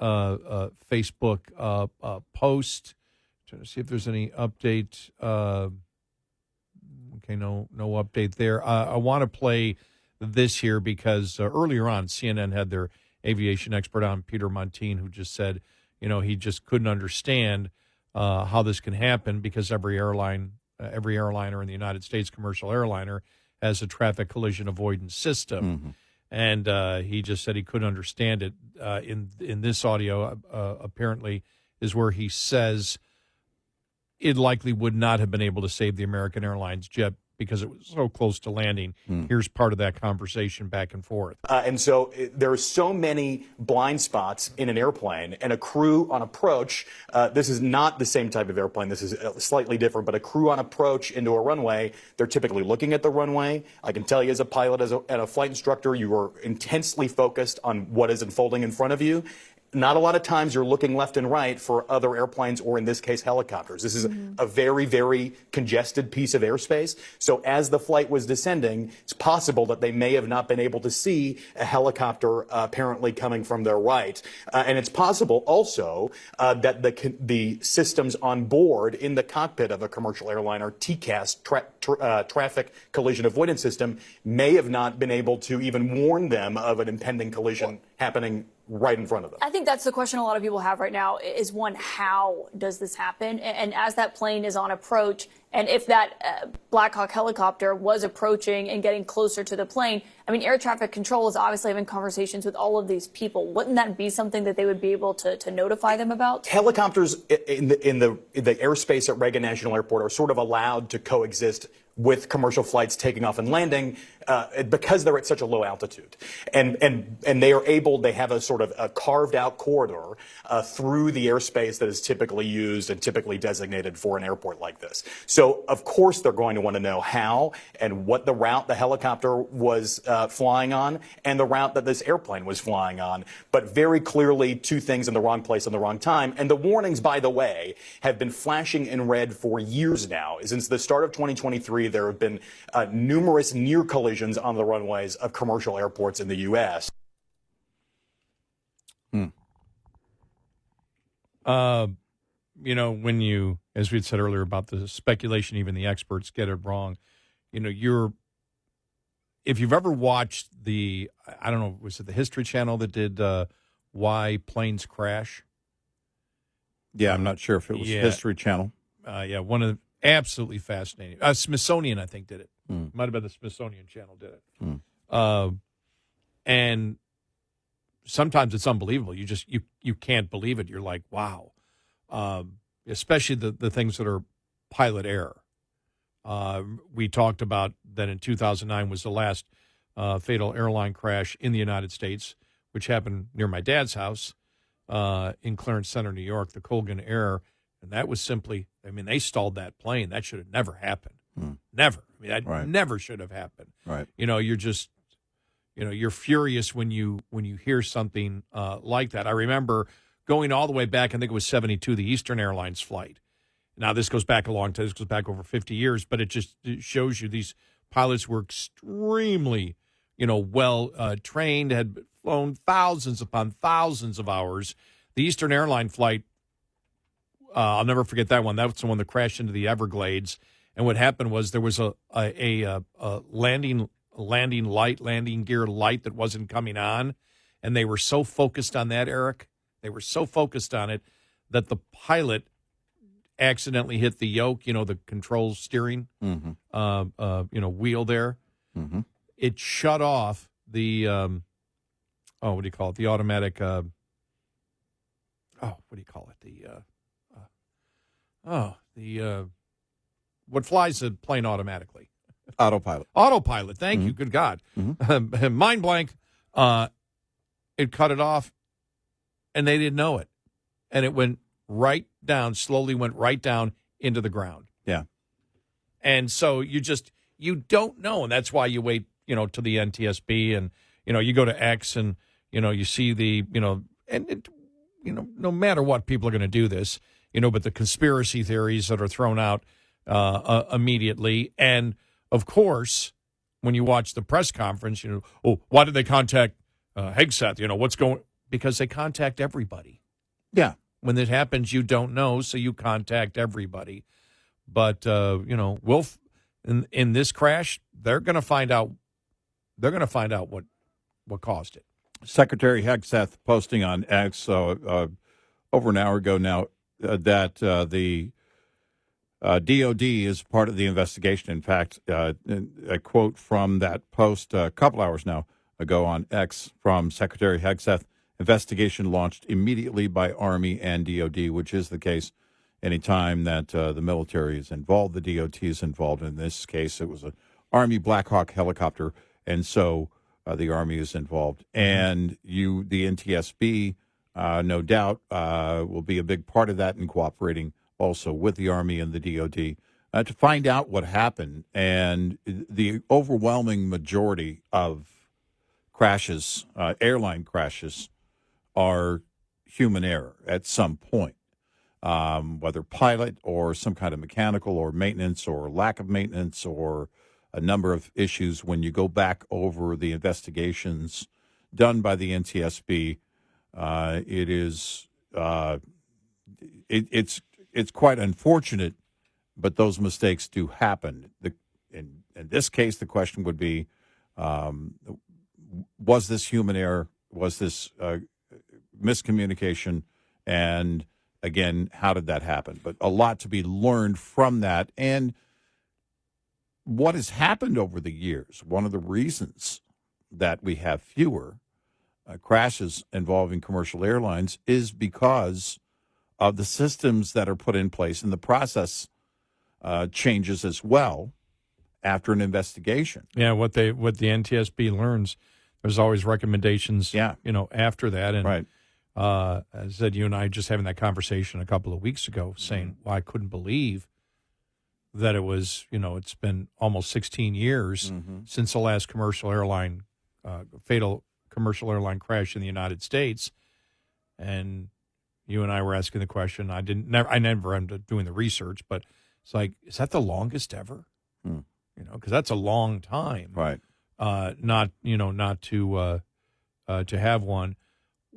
Facebook post. Trying to see if there's any update. Okay, no update there. I want to play this here because earlier on, CNN had their aviation expert on, Peter Montine, who just said, he just couldn't understand how this can happen because every airliner in the United States, commercial airliner, has a traffic collision avoidance system. And he just said he couldn't understand it. In this audio, apparently, is where he says it likely would not have been able to save the American Airlines jet because it was so close to landing. Here's part of that conversation back and forth. And so there are so many blind spots in an airplane, and a crew on approach, this is not the same type of airplane, this is slightly different, but a crew on approach into a runway, they're typically looking at the runway. I can tell you as a pilot and a flight instructor, you are intensely focused on what is unfolding in front of you. Not a lot of times you're looking left and right for other airplanes, or in this case, helicopters. This is a very, very congested piece of airspace. So as the flight was descending, it's possible that they may have not been able to see a helicopter apparently coming from their right. And it's possible also that the systems on board in the cockpit of a commercial airliner, TCAS, traffic collision avoidance system, may have not been able to even warn them of an impending collision happening right in front of them. I think that's the question a lot of people have right now is one, how does this happen? And as that plane is on approach, and if that Black Hawk helicopter was approaching and getting closer to the plane, I mean, air traffic control is obviously having conversations with all of these people. Wouldn't that be something that they would be able to notify them about? Helicopters in the airspace at Reagan National Airport are sort of allowed to coexist with commercial flights taking off and landing because they're at such a low altitude. And they have a sort of a carved out corridor through the airspace that is typically used and typically designated for an airport like this. So, of course, they're going to want to know how and what the route the helicopter was flying on and the route that this airplane was flying on. But very clearly, two things in the wrong place at the wrong time. And the warnings, by the way, have been flashing in red for years now. Since the start of 2023, there have been numerous near collisions on the runways of commercial airports in the U.S. You know, when you, as we had said earlier about the speculation, even the experts get it wrong. You know, if you've ever watched I don't know, was it the History Channel that did Why Planes Crash? Yeah, I'm not sure if it was History Channel. Yeah, one of the absolutely fascinating. Smithsonian, I think, did it. Might have been the Smithsonian Channel did it. And sometimes it's unbelievable. You can't believe it. You're like, wow. Especially the things that are pilot error. We talked about that in 2009 was the last fatal airline crash in the United States, which happened near my dad's house in Clarence Center, New York, the Colgan Air. And that was simply, I mean, they stalled that plane. That should have never happened. Never. I mean, that never should have happened. Right. You know, you're just, you know, you're furious when you hear something like that. I remember going all the way back, I think it was 72, the Eastern Airlines flight. Now, this goes back a long time. This goes back over 50 years, but it shows you these pilots were extremely, you know, well trained, had flown thousands upon thousands of hours. The Eastern Airline flight, I'll never forget that one. That was the one that crashed into the Everglades. And what happened was there was a landing gear light that wasn't coming on, and they were so focused on that, Eric. They were so focused on it that the pilot accidentally hit the yoke, you know, the control steering, wheel there. It shut off the, what do you call it? The automatic, what do you call it? What flies the plane automatically? Autopilot. Autopilot. Thank you. Good God. Mind blank. It cut it off, and they didn't know it. And it went right down, slowly went right down into the ground. Yeah. And so you don't know. And that's why you wait, you know, to the NTSB and, you know, you go to X and, you know, you see no matter what, people are going to do this, you know, but the conspiracy theories that are thrown out immediately. And, of course, when you watch the press conference, you know, why did they contact Hegseth? You know, what's going – because they contact everybody. Yeah. When it happens, you don't know, so you contact everybody. But, you know, in this crash, they're going to find out – what caused it. Secretary Hegseth posting on X over an hour ago now that the DOD is part of the investigation. In fact, a quote from that post a couple hours now ago on X from Secretary Hegseth: investigation launched immediately by Army and DOD, which is the case anytime that the military is involved, the DOD is involved. In this case, it was an Army Black Hawk helicopter, and so the Army is involved. And the NTSB, no doubt, will be a big part of that in cooperating also with the Army and the DOD to find out what happened. And the overwhelming majority of crashes, airline crashes, are human error at some point, whether pilot or some kind of mechanical or maintenance or lack of maintenance or a number of issues. When you go back over the investigations done by the NTSB, it's quite unfortunate, but those mistakes do happen. In this case, the question would be, was this human error? Was this miscommunication, and again, how did that happen? But a lot to be learned from that. And what has happened over the years, one of the reasons that we have fewer crashes involving commercial airlines is because of the systems that are put in place, and the process changes as well after an investigation. Yeah, what the NTSB learns, there's always recommendations. Yeah. After that, and right. I said, you and I just having that conversation a couple of weeks ago, saying, well, I couldn't believe that it was, it's been almost 16 years since the last fatal commercial airline crash in the United States. And you and I were asking the question. I never ended up doing the research, but it's like, is that the longest ever? Because that's a long time. Right. Not to have one.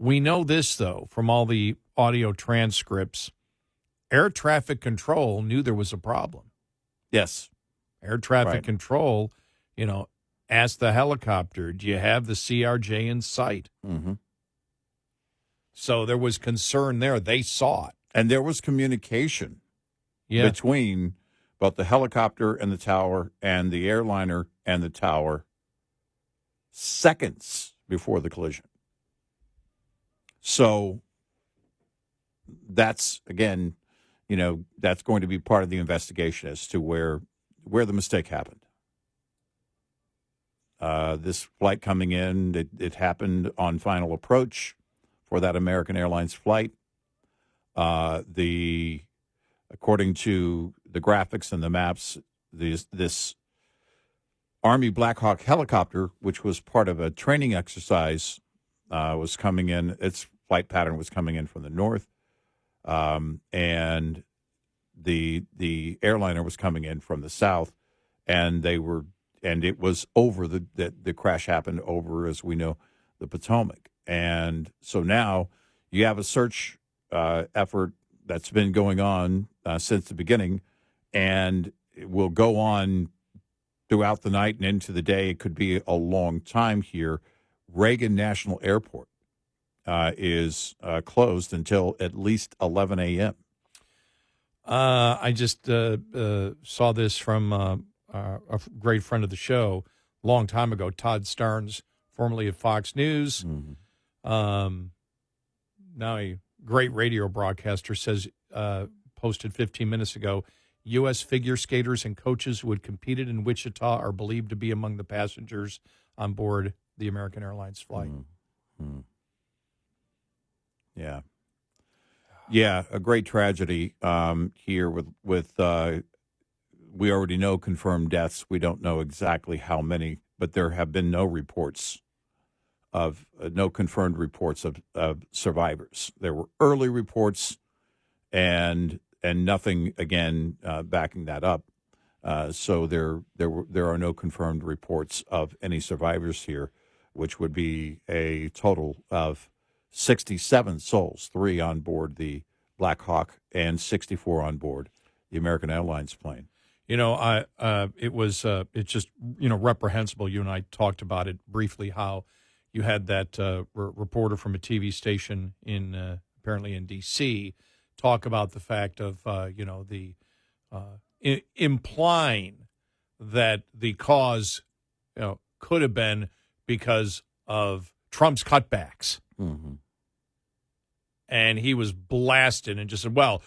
We know this, though, from all the audio transcripts. Air traffic control knew there was a problem. Yes. Air traffic control, asked the helicopter, do you have the CRJ in sight? Mm-hmm. So there was concern there. They saw it. And there was communication between both the helicopter and the tower and the airliner and the tower seconds before the collision. So that's, again, that's going to be part of the investigation as to where the mistake happened. This flight coming in, it happened on final approach for that American Airlines flight. According to the graphics and the maps, this Army Black Hawk helicopter, which was part of a training exercise, was coming in. Its flight pattern was coming in from the north, and the airliner was coming in from the south, and it was over the crash happened over, as we know, the Potomac. And so now you have a search effort that's been going on since the beginning, and it will go on throughout the night and into the day. It could be a long time here. Reagan National Airport is closed until at least 11 a.m. I just saw this from a great friend of the show a long time ago, Todd Starnes, formerly of Fox News. Now a great radio broadcaster, says, posted 15 minutes ago, U.S. figure skaters and coaches who had competed in Wichita are believed to be among the passengers on board the American Airlines flight. Yeah. Yeah, a great tragedy here with we already know confirmed deaths. We don't know exactly how many, but there have been no reports of no confirmed reports of survivors. There were early reports and nothing again backing that up. So there are no confirmed reports of any survivors here, which would be a total of 67 souls, 3 on board the Black Hawk and 64 on board the American Airlines plane. It's just reprehensible. You and I talked about it briefly, how you had that reporter from a TV station apparently in D.C. talk about the fact of implying that the cause could have been because of Trump's cutbacks. Mm-hmm. And he was blasted and just said, well,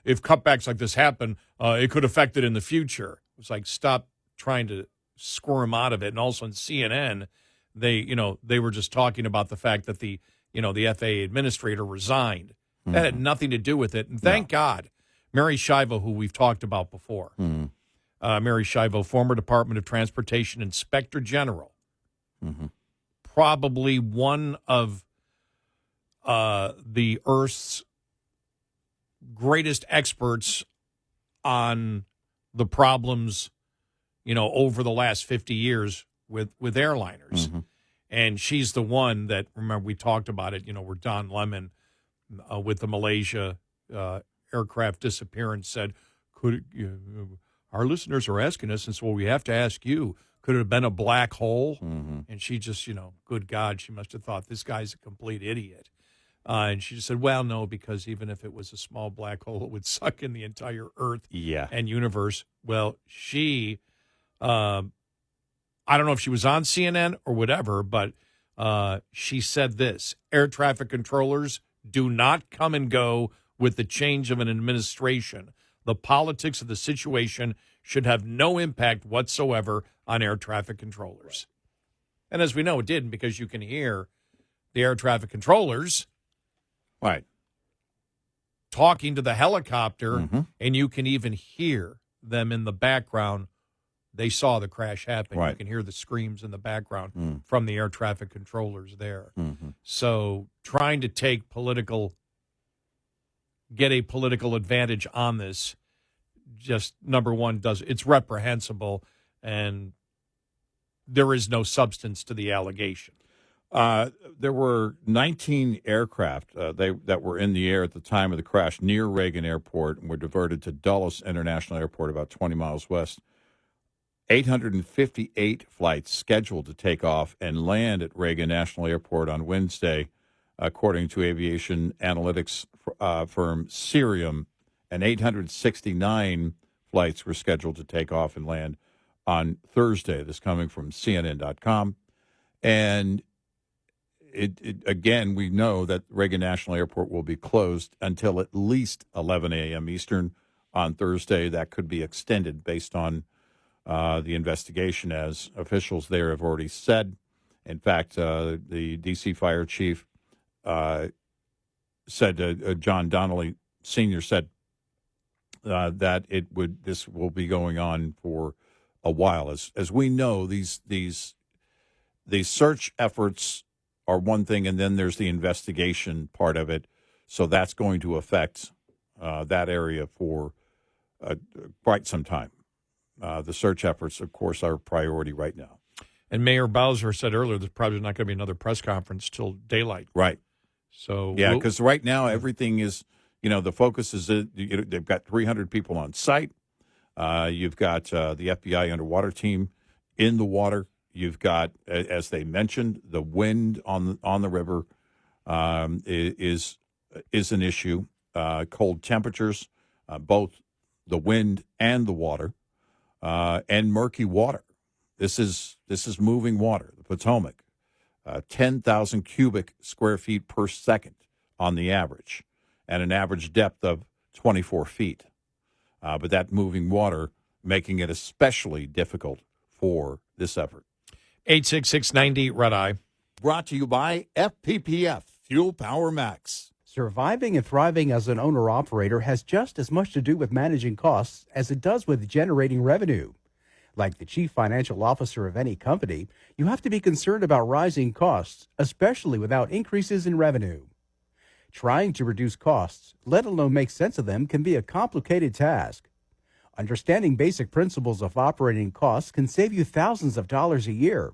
if cutbacks like this happen, it could affect it in the future. It was like, stop trying to squirm out of it. And also in CNN, they were just talking about the fact that the FAA administrator resigned. Mm-hmm. That had nothing to do with it. And thank God, Mary Schiavo, who we've talked about before, Mary Schiavo, former Department of Transportation Inspector General, probably one of the Earth's greatest experts on the problems, over the last 50 years with airliners. Mm-hmm. And she's the one that, remember, we talked about it, where Don Lemon with the Malaysia aircraft disappearance said, our listeners are asking us, and so we have to ask you, could it have been a black hole? Mm-hmm. And she just, good God, she must have thought this guy's a complete idiot. And she just said, well, no, because even if it was a small black hole, it would suck in the entire Earth and universe. Well, she, I don't know if she was on CNN or whatever, but she said this: air traffic controllers do not come and go with the change of an administration. The politics of the situation should have no impact whatsoever on air traffic controllers. And as we know, it didn't, because you can hear the air traffic controllers talking to the helicopter, and you can even hear them in the background. They saw the crash happen. You can hear the screams in the background from the air traffic controllers there. So trying to get a political advantage on this, just number one, it's reprehensible, and there is no substance to the allegation. There were 19 aircraft that were in the air at the time of the crash near Reagan Airport and were diverted to Dulles International Airport, about 20 miles west. 858 flights scheduled to take off and land at Reagan National Airport on Wednesday, according to aviation analytics firm Cirium, and 869 flights were scheduled to take off and land on Thursday. This coming from CNN.com. And again, we know that Reagan National Airport will be closed until at least 11 a.m. Eastern on Thursday. That could be extended based on the investigation, as officials there have already said. In fact, the D.C. fire chief said, John Donnelly Sr. said that this will be going on for a while. As we know, these search efforts are one thing, and then there's the investigation part of it. So that's going to affect that area for quite some time. The search efforts, of course, are a priority right now. And Mayor Bowser said earlier there's probably not going to be another press conference till daylight. Right. So yeah, because right now everything is, the focus is they've got 300 people on site. You've got the FBI underwater team in the water. You've got, as they mentioned, the wind on the river is an issue. Cold temperatures, both the wind and the water, and murky water. This is moving water. The Potomac, 10,000 cubic square feet per second on the average, and an average depth of 24 feet. But that moving water making it especially difficult for this effort. 866-90 Red Eye. Brought to you by FPPF, Fuel Power Max. Surviving and thriving as an owner-operator has just as much to do with managing costs as it does with generating revenue. Like the chief financial officer of any company, you have to be concerned about rising costs, especially without increases in revenue. Trying to reduce costs, let alone make sense of them, can be a complicated task. Understanding basic principles of operating costs can save you thousands of dollars a year.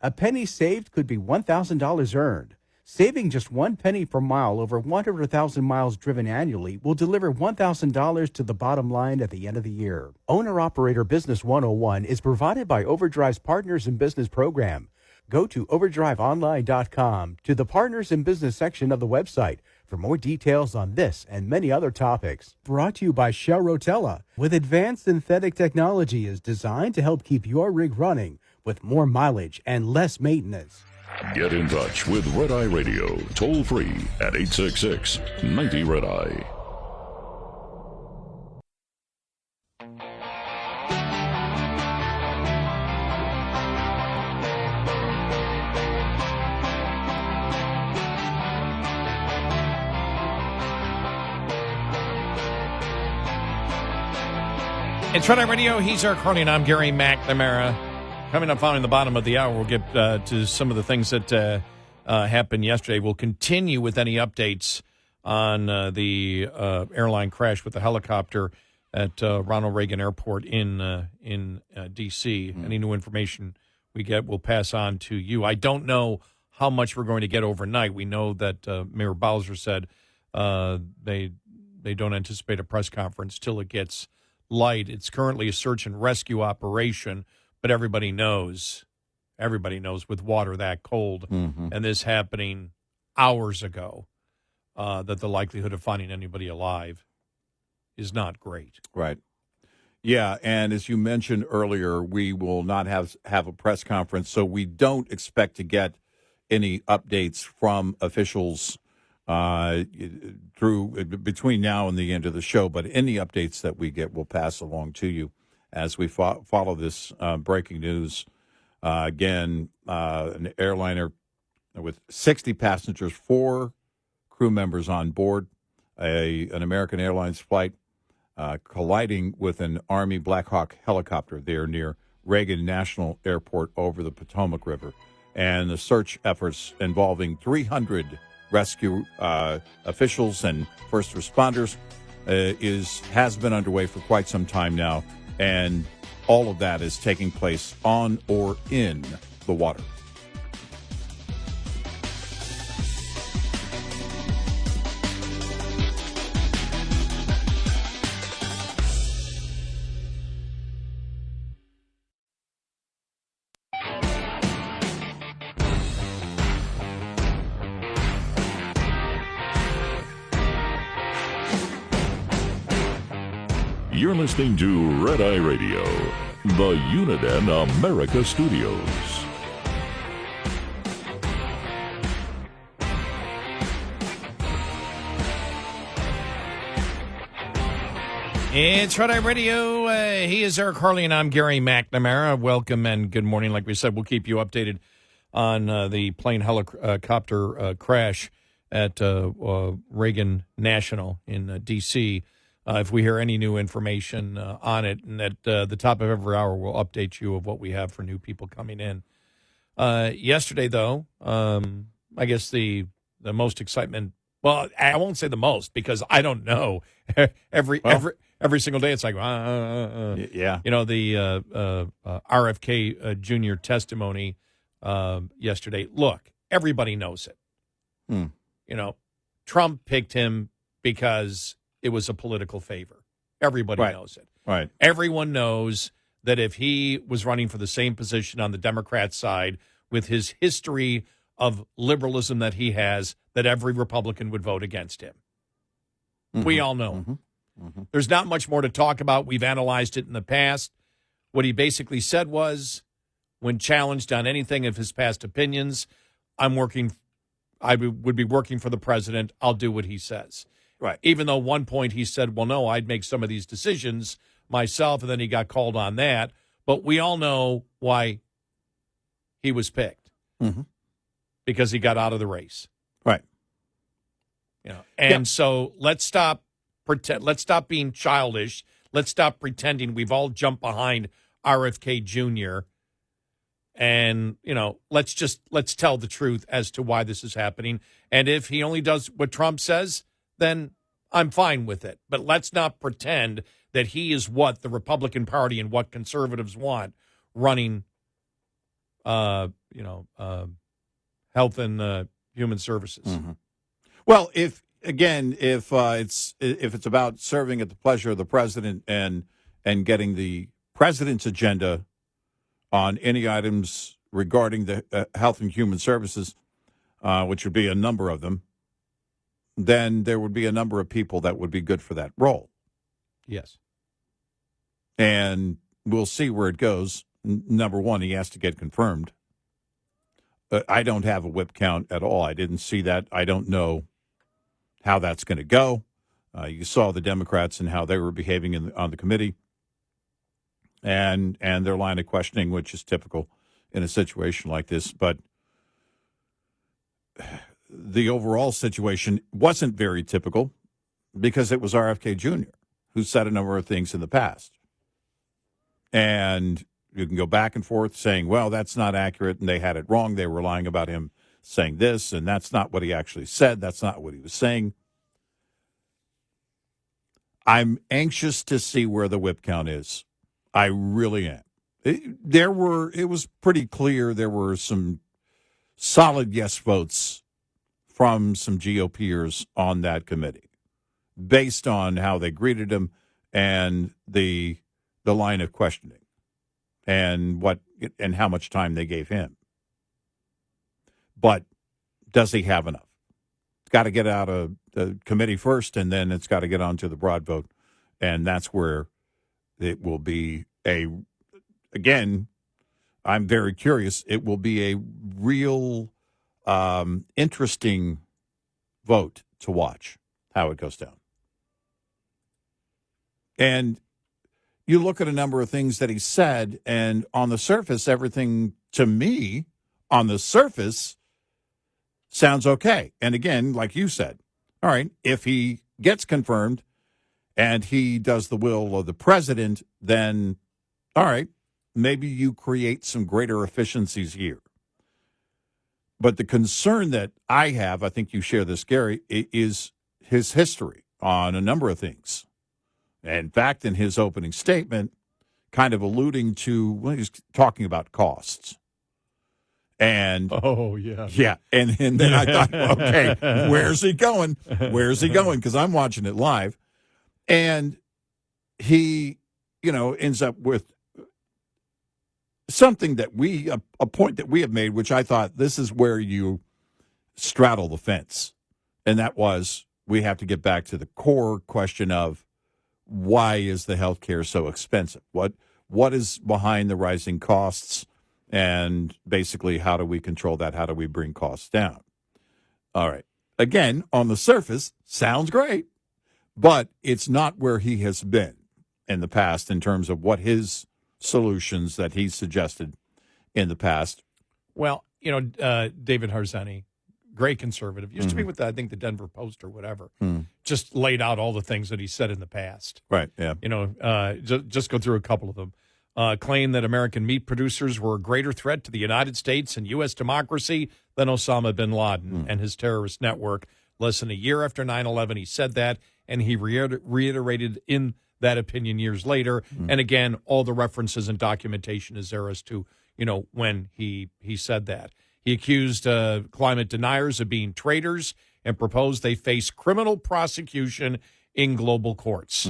A penny saved could be $1,000 earned. Saving just 1 penny per mile over 100,000 miles driven annually will deliver $1,000 to the bottom line at the end of the year. Owner-Operator Business 101 is provided by Overdrive's Partners in Business program. Go to overdriveonline.com to the Partners in Business section of the website for more details on this and many other topics. Brought to you by Shell Rotella, with advanced synthetic technology is designed to help keep your rig running with more mileage and less maintenance. Get in touch with Red Eye Radio, toll free at 866-90 Red Eye. It's Red Eye Radio. He's Eric Harley, and I'm Gary McNamara. Coming up following the bottom of the hour, we'll get to some of the things that happened yesterday. We'll continue with any updates on the airline crash with the helicopter at Ronald Reagan Airport in D.C. Any new information we get, we'll pass on to you. I don't know how much we're going to get overnight. We know that Mayor Bowser said they don't anticipate a press conference till it gets light. It's currently a search and rescue operation. But everybody knows with water that cold and this happening hours ago, that the likelihood of finding anybody alive is not great. Right. Yeah, and as you mentioned earlier, we will not have a press conference, so we don't expect to get any updates from officials between now and the end of the show. But any updates that we get, we'll pass along to you as we follow this breaking news. Again, an airliner with 60 passengers, 4 crew members on board, an American Airlines flight. Colliding with an Army Black Hawk helicopter there near Reagan National Airport over the Potomac River. And the search efforts involving 300 rescue officials and first responders has been underway for quite some time now. And all of that is taking place on or in the water. You're listening to Red Eye Radio, the Uniden America Studios. It's Red Eye Radio. He is Eric Harley, and I'm Gary McNamara. Welcome and good morning. Like we said, we'll keep you updated on the plane helicopter crash at Reagan National in D.C., if we hear any new information on it. And at the top of every hour, we'll update you of what we have for new people coming in. Yesterday, though, I guess the most excitement, well, I won't say the most because I don't know. Every single day, it's like, yeah. You know, the RFK Jr. testimony yesterday. Look, everybody knows it. You know, Trump picked him because it was a political favor. Everybody knows it. Right. Everyone knows that if he was running for the same position on the Democrat side with his history of liberalism that he has, that every Republican would vote against him. Mm-hmm. We all know. Mm-hmm. Mm-hmm. There's not much more to talk about. We've analyzed it in the past. What he basically said was, when challenged on anything of his past opinions, I would be working for the president. I'll do what he says. Right. Even though one point he said, well, no, I'd make some of these decisions myself, and then he got called on that. But we all know why he was picked. Mm-hmm. Because he got out of the race. Right. You know, and so let's stop being childish. Let's stop pretending we've all jumped behind RFK Jr. And, you know, let's tell the truth as to why this is happening. And if he only does what Trump says, then I'm fine with it. But let's not pretend that he is what the Republican Party and what conservatives want running, health and human services. Mm-hmm. Well, if it's about serving at the pleasure of the president and getting the president's agenda on any items regarding the health and human services, which would be a number of them, then there would be a number of people that would be good for that role. Yes. And we'll see where it goes. Number one, he has to get confirmed. I don't have a whip count at all. I didn't see that. I don't know how that's going to go. You saw the Democrats and how they were behaving on the committee and their line of questioning, which is typical in a situation like this. But the overall situation wasn't very typical because it was RFK Jr. who said a number of things in the past. And you can go back and forth saying, well, that's not accurate, and they had it wrong. They were lying about him saying this, and that's not what he actually said. That's not what he was saying. I'm anxious to see where the whip count is. I really am. It was pretty clear there were some solid yes votes from some GOPers on that committee based on how they greeted him and the line of questioning and how much time they gave him. But does he have enough? got to get out of the committee first, and then it's got to get onto the broad vote. And that's where it will be again, I'm very curious. It will be a real interesting vote to watch how it goes down. And you look at a number of things that he said, and on the surface, everything to me on the surface sounds okay. And again, like you said, all right, if he gets confirmed and he does the will of the president, then all right, maybe you create some greater efficiencies here. But the concern that I have, I think you share this, Gary, is his history on a number of things. In fact, in his opening statement, kind of alluding to, well, he's talking about costs. And yeah. And then I thought, okay, where's he going? Where's he going? Because I'm watching it live. And he, ends up with something that a point that we have made, which I thought this is where you straddle the fence. And that was, we have to get back to the core question of, why is the health care so expensive? What is behind the rising costs? And basically, how do we control that? How do we bring costs down? All right. Again, on the surface, sounds great, but it's not where he has been in the past in terms of what his solutions that he suggested in the past. Well, David Harsanyi, great conservative, used to be with, I think, the Denver Post or whatever, just laid out all the things that he said in the past. Right, yeah. Just go through a couple of them. Claimed that American meat producers were a greater threat to the United States and U.S. democracy than Osama bin Laden and his terrorist network. Less than a year after 9/11, he said that, and he reiterated in that opinion years later. And again, all the references and documentation is there as to, when he said that. He accused climate deniers of being traitors and proposed they face criminal prosecution in global courts.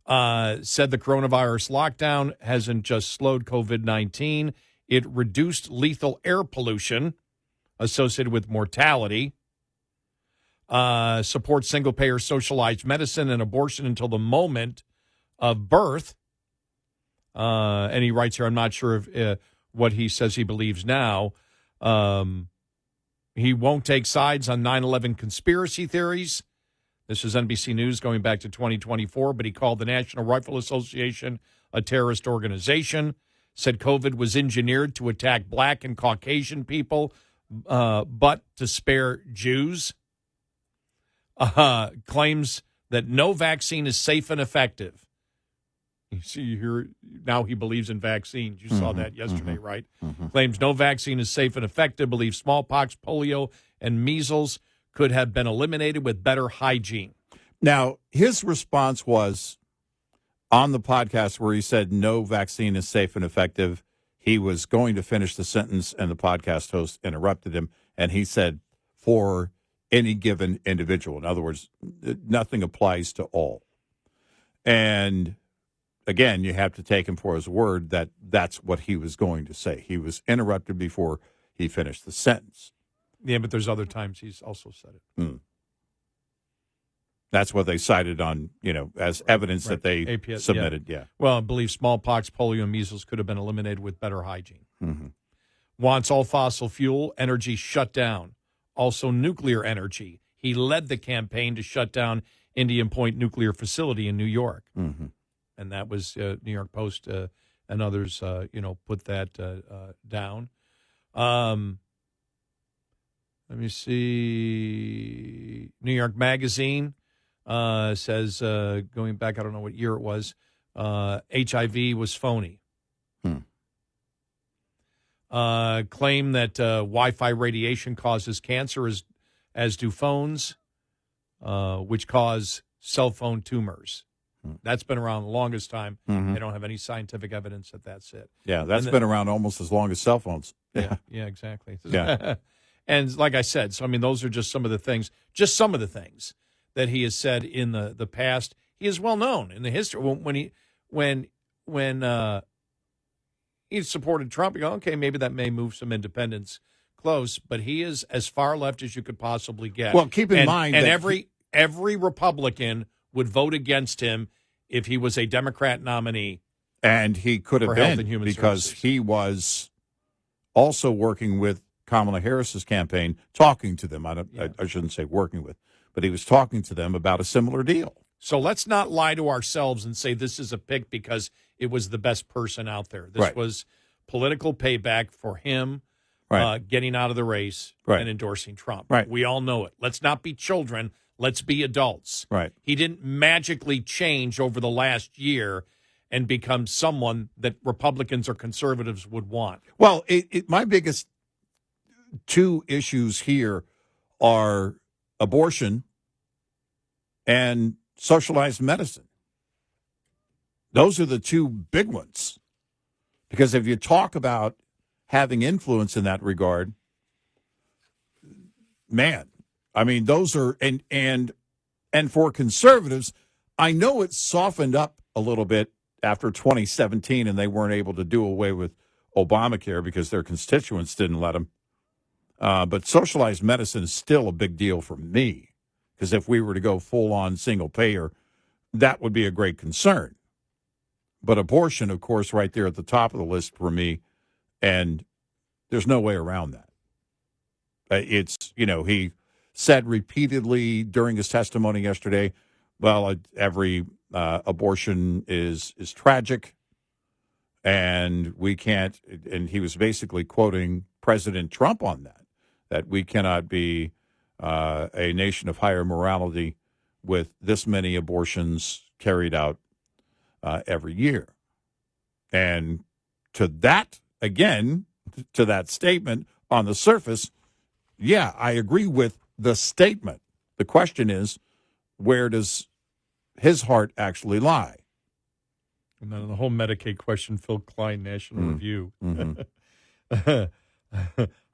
Said the coronavirus lockdown hasn't just slowed COVID-19, it reduced lethal air pollution associated with mortality. Supports single-payer socialized medicine and abortion until the moment of birth. And he writes here, I'm not sure if what he says he believes now. He won't take sides on 9/11 conspiracy theories. This is NBC News going back to 2024, but he called the National Rifle Association a terrorist organization, said COVID was engineered to attack black and Caucasian people, but to spare Jews. Claims that no vaccine is safe and effective. You see here, now he believes in vaccines. You saw that yesterday, right? Claims no vaccine is safe and effective, believes smallpox, polio, and measles could have been eliminated with better hygiene. Now, his response was on the podcast where he said no vaccine is safe and effective. He was going to finish the sentence, and the podcast host interrupted him, and he said, for any given individual. In other words, nothing applies to all. And again, you have to take him for his word that that's what he was going to say. He was interrupted before he finished the sentence. Yeah, but there's other times he's also said it. That's what they cited on, as evidence that they APS, submitted. Yeah. Well, I believe smallpox, polio, and measles could have been eliminated with better hygiene. Wants all fossil fuel energy shut down. Also nuclear energy. He led the campaign to shut down Indian Point nuclear facility in New York. And that was New York Post and others, put that down. Let me see. New York Magazine says, going back, I don't know what year it was, HIV was phony. Claim that Wi-Fi radiation causes cancer as do phones, which cause cell phone tumors. That's been around the longest time. They don't have any scientific evidence that that's it. Yeah, that's been around almost as long as cell phones. Yeah, exactly. Yeah. And like I said, so I mean, those are just some of the things that he has said in the past. He is well known in the history. When he supported Trump, you go, okay, maybe that may move some independents Close, but he is as far left as you could possibly get. Well, keep in mind and that every Republican would vote against him if he was a Democrat nominee. And he could have been, because Services. he was also working with Kamala Harris's campaign, talking to them. I shouldn't say working with, but he was talking to them about a similar deal. So let's not lie to ourselves and say this is a pick because it was the best person out there. This was political payback for him getting out of the race and endorsing Trump. Right. We all know it. Let's not be children. Let's be adults. Right. He didn't magically change over the last year and become someone that Republicans or conservatives would want. Well, my biggest two issues here are abortion and socialized medicine. Those are the two big ones. Because if you talk about having influence in that regard, man, I mean, those are, and for conservatives, I know it's softened up a little bit after 2017 and they weren't able to do away with Obamacare because their constituents didn't let them. But socialized medicine is still a big deal for me, because if we were to go full-on single payer, that would be a great concern. But abortion, of course, right there at the top of the list for me, and there's no way around that. It's, he said repeatedly during his testimony yesterday, well, every abortion is tragic, and we can't, and he was basically quoting President Trump on that we cannot be a nation of higher morality with this many abortions carried out every year. And to that, again, to that statement on the surface, yeah, I agree with the statement. The question is, where does his heart actually lie? And then the whole Medicaid question, Phil Klein, National Review. Mm-hmm.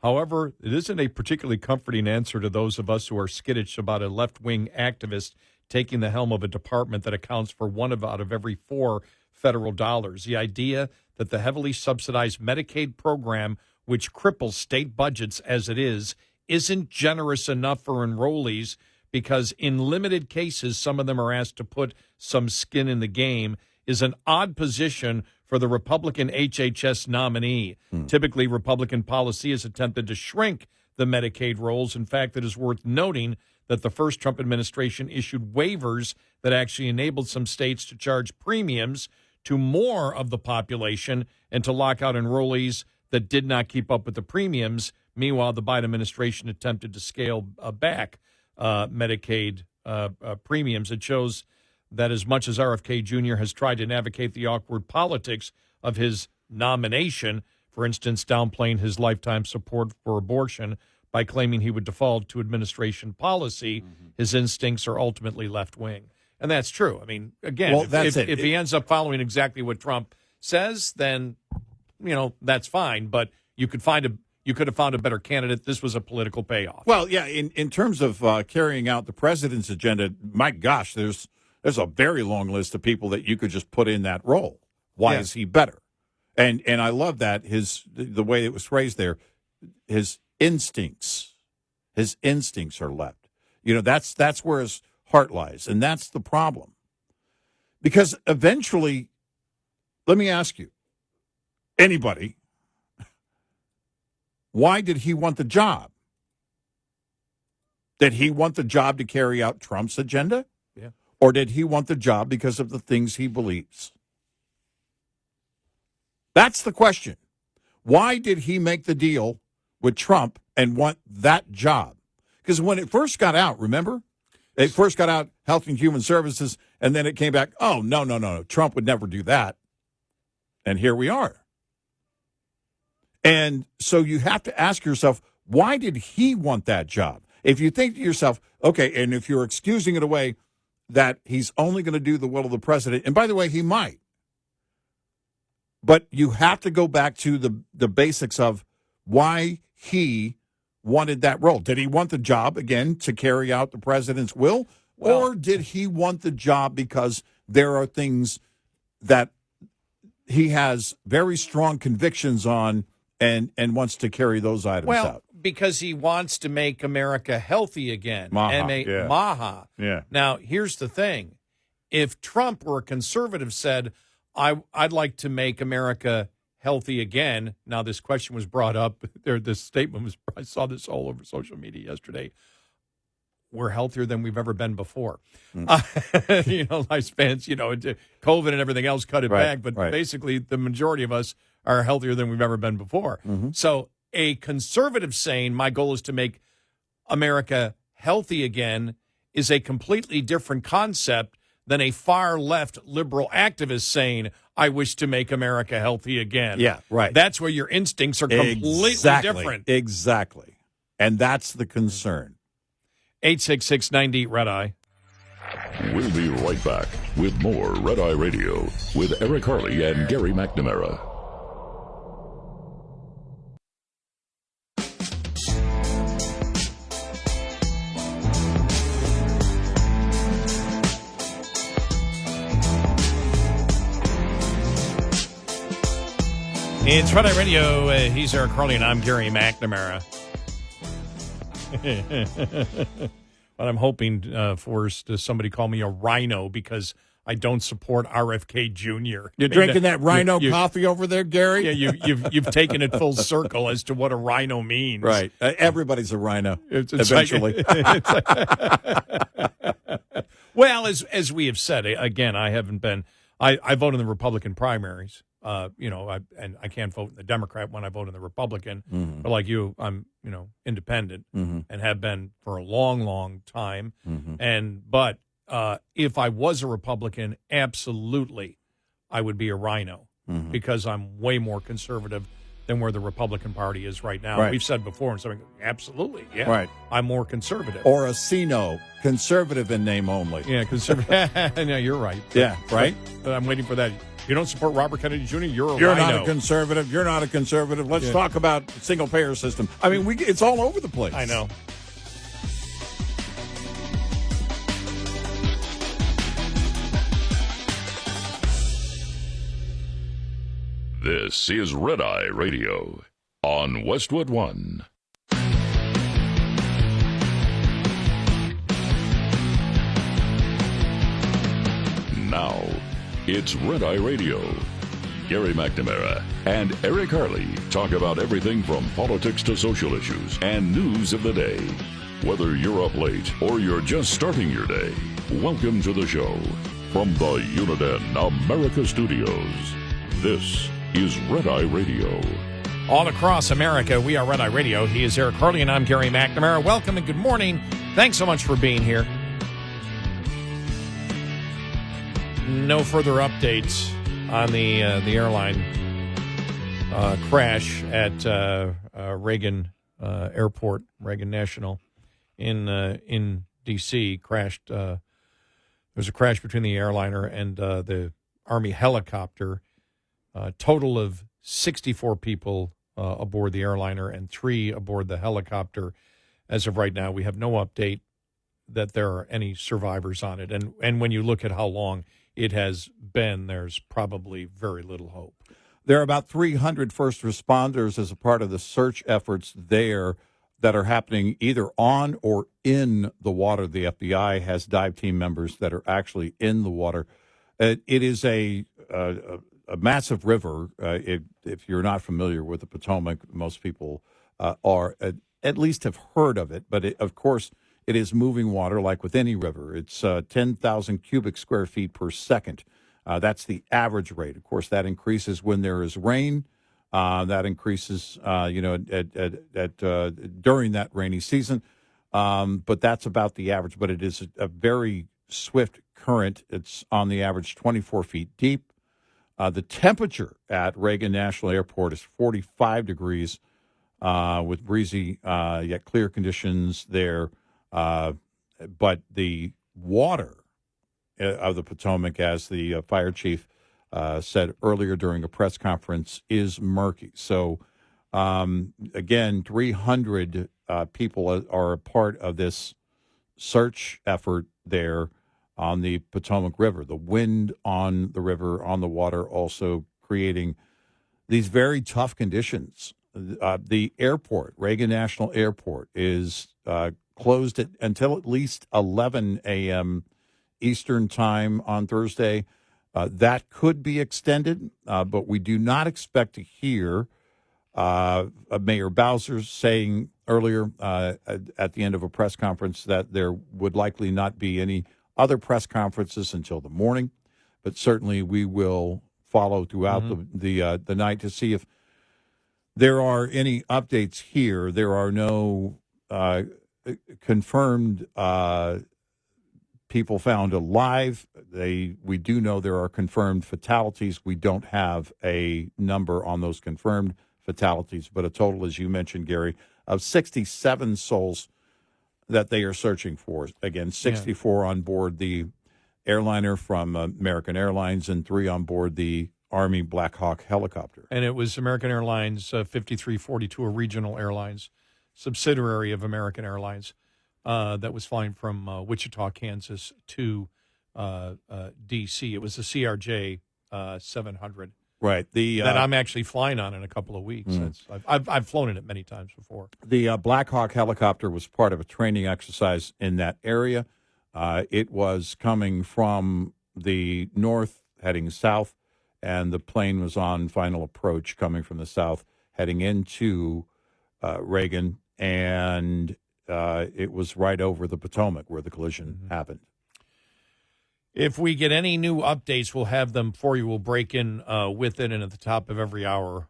However, it isn't a particularly comforting answer to those of us who are skittish about a left-wing activist taking the helm of a department that accounts for one out of every 4 federal dollars. The idea that the heavily subsidized Medicaid program, which cripples state budgets as it is, isn't generous enough for enrollees because in limited cases, some of them are asked to put some skin in the game, is an odd position for the Republican HHS nominee. Typically, Republican policy has attempted to shrink the Medicaid rolls. In fact, it is worth noting that the first Trump administration issued waivers that actually enabled some states to charge premiums to more of the population and to lock out enrollees that did not keep up with the premiums. Meanwhile, the Biden administration attempted to scale back Medicaid premiums. It shows that as much as RFK Jr. has tried to navigate the awkward politics of his nomination, for instance, downplaying his lifetime support for abortion by claiming he would default to administration policy, his instincts are ultimately left-wing. And that's true. I mean, again, if he ends up following exactly what Trump says, then, that's fine. But you could have found a better candidate. This was a political payoff. Well, yeah, in terms of carrying out the president's agenda, my gosh, there's a very long list of people that you could just put in that role. Why is he better? And I love that the way it was phrased there. His instincts are left. That's where his heart lies, and that's the problem. Because eventually, let me ask you, anybody, why did he want the job? Did he want the job to carry out Trump's agenda? Yeah. Or did he want the job because of the things he believes? That's the question. Why did he make the deal with Trump and want that job? Because when it first got out, remember? It first got out, Health and Human Services, and then it came back, oh, no. Trump would never do that. And here we are. And so you have to ask yourself, why did he want that job? If you think to yourself, okay, and if you're excusing it away, that he's only going to do the will of the president, and by the way, he might. But you have to go back to the basics of why he wanted that role. Did he want the job, again, to carry out the president's will? Or did he want the job because there are things that he has very strong convictions on and wants to carry those items out? because he wants to make America healthy again. Maha. Maha. Yeah. Now, here's the thing. If Trump or a conservative said, I'd like to make America healthy again. Now, this question was brought up. This statement was, I saw this all over social media yesterday. We're healthier than we've ever been before. Lifespans, COVID and everything else cut it back. But basically, the majority of us are healthier than we've ever been before. Mm-hmm. So a conservative saying, my goal is to make America healthy again, is a completely different concept than a far-left liberal activist saying, I wish to make America healthy again. Yeah, right. That's where your instincts are completely different. Exactly. And that's the concern. 866-90 Red Eye. We'll be right back with more Red Eye Radio with Eric Harley and Gary McNamara. It's Red Eye Radio. He's Eric Harley, and I'm Gary McNamara. What I'm hoping for is to somebody call me a rhino because I don't support RFK Jr. You're drinking that rhino coffee over there, Gary? Yeah, you've taken it full circle as to what a rhino means. Right. Everybody's a rhino eventually. Well, as we have said, again, I haven't been. I vote in the Republican primaries. I can't vote in the Democrat when I vote in the Republican. Mm-hmm. But like you, I'm, independent and have been for a long, long time. Mm-hmm. But if I was a Republican, absolutely, I would be a rhino because I'm way more conservative than where the Republican Party is right now. Right. We've said before, and something absolutely, yeah, right. I'm more conservative. Or a CINO, conservative in name only. Yeah, conservative. No, you're right. Yeah, right. But I'm waiting for that. You don't support Robert Kennedy Jr., you're You're rhino. not a conservative. You're not a conservative. Let's talk about single-payer system. I mean, it's all over the place. I know. This is Red Eye Radio on Westwood One. Now, it's Red Eye Radio. Gary McNamara and Eric Harley talk about everything from politics to social issues and news of the day. Whether you're up late or you're just starting your day, welcome to the show. From the Uniden America Studios, this is Red Eye Radio. All across America, we are Red Eye Radio. He is Eric Harley, and I'm Gary McNamara. Welcome and good morning. Thanks so much for being here. No further updates on the airline crash at Reagan Airport, Reagan National in D.C. crashed. There was a crash between the airliner and the Army helicopter. Total of 64 people aboard the airliner and 3 aboard the helicopter. As of right now, we have no update that there are any survivors on it. And when you look at how long it has been, there's probably very little hope. There are about 300 first responders as a part of the search efforts there that are happening either on or in the water. The FBI has dive team members that are actually in the water. It is a massive river. If you're not familiar with the Potomac, most people are at least have heard of it. But of course, it is moving water like with any river. It's 10,000 cubic square feet per second. That's the average rate. Of course, that increases when there is rain. That increases, during that rainy season. But that's about the average. But it is a very swift current. It's on the average 24 feet deep. The temperature at Reagan National Airport is 45 degrees with breezy yet clear conditions there. But the water of the Potomac, as the fire chief said earlier during a press conference, is murky. So, again, 300 people are a part of this search effort there on the Potomac River. The wind on the river, on the water, also creating these very tough conditions the airport, Reagan National Airport, is closed until at least 11 a.m. Eastern time on Thursday. That could be extended, but we do not expect to hear Mayor Bowser saying earlier at the end of a press conference that there would likely not be any other press conferences until the morning. But certainly we will follow throughout the night to see if there are any updates here. There are no confirmed people found alive. We do know there are confirmed fatalities. We don't have a number on those confirmed fatalities, but a total, as you mentioned, Gary, of 67 souls that they are searching for. Again, 64 on board the airliner from American Airlines and 3 on board the Army Black Hawk helicopter. And it was American Airlines 5342, a regional airlines subsidiary of American Airlines, that was flying from Wichita, Kansas to D.C. It was the CRJ 700. Right. That I'm actually flying on in a couple of weeks. I've flown in it many times before. The Black Hawk helicopter was part of a training exercise in that area. It was coming from the north, heading south, and the plane was on final approach coming from the south, heading into Reagan, and it was right over the Potomac where the collision happened. If we get any new updates, we'll have them for you. We'll break in with it, and at the top of every hour,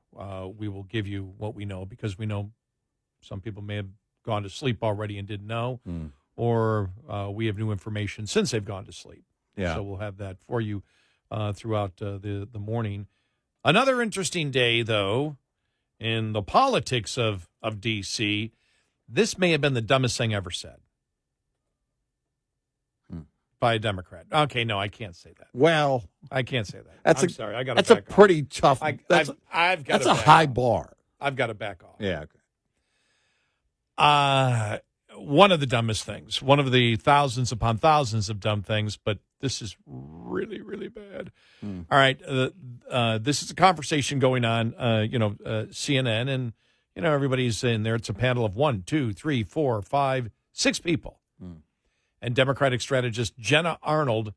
we will give you what we know, because we know some people may have gone to sleep already and didn't know, or we have new information since they've gone to sleep. Yeah. So we'll have that for you throughout the morning. Another interesting day, though, in the politics of D.C., this may have been the dumbest thing ever said by a Democrat. Okay, no, I can't say that. Well, I can't say that. I'm sorry. I got. That's a pretty tough. I've got. That's a high bar. I've got to back off. Yeah. Okay. One of the dumbest things. One of the thousands upon thousands of dumb things, but this is really, really bad. All right. This is a conversation going on. CNN, and everybody's in there. It's a panel of 1, 2, 3, 4, 5, 6 people. And Democratic strategist Jenna Arnold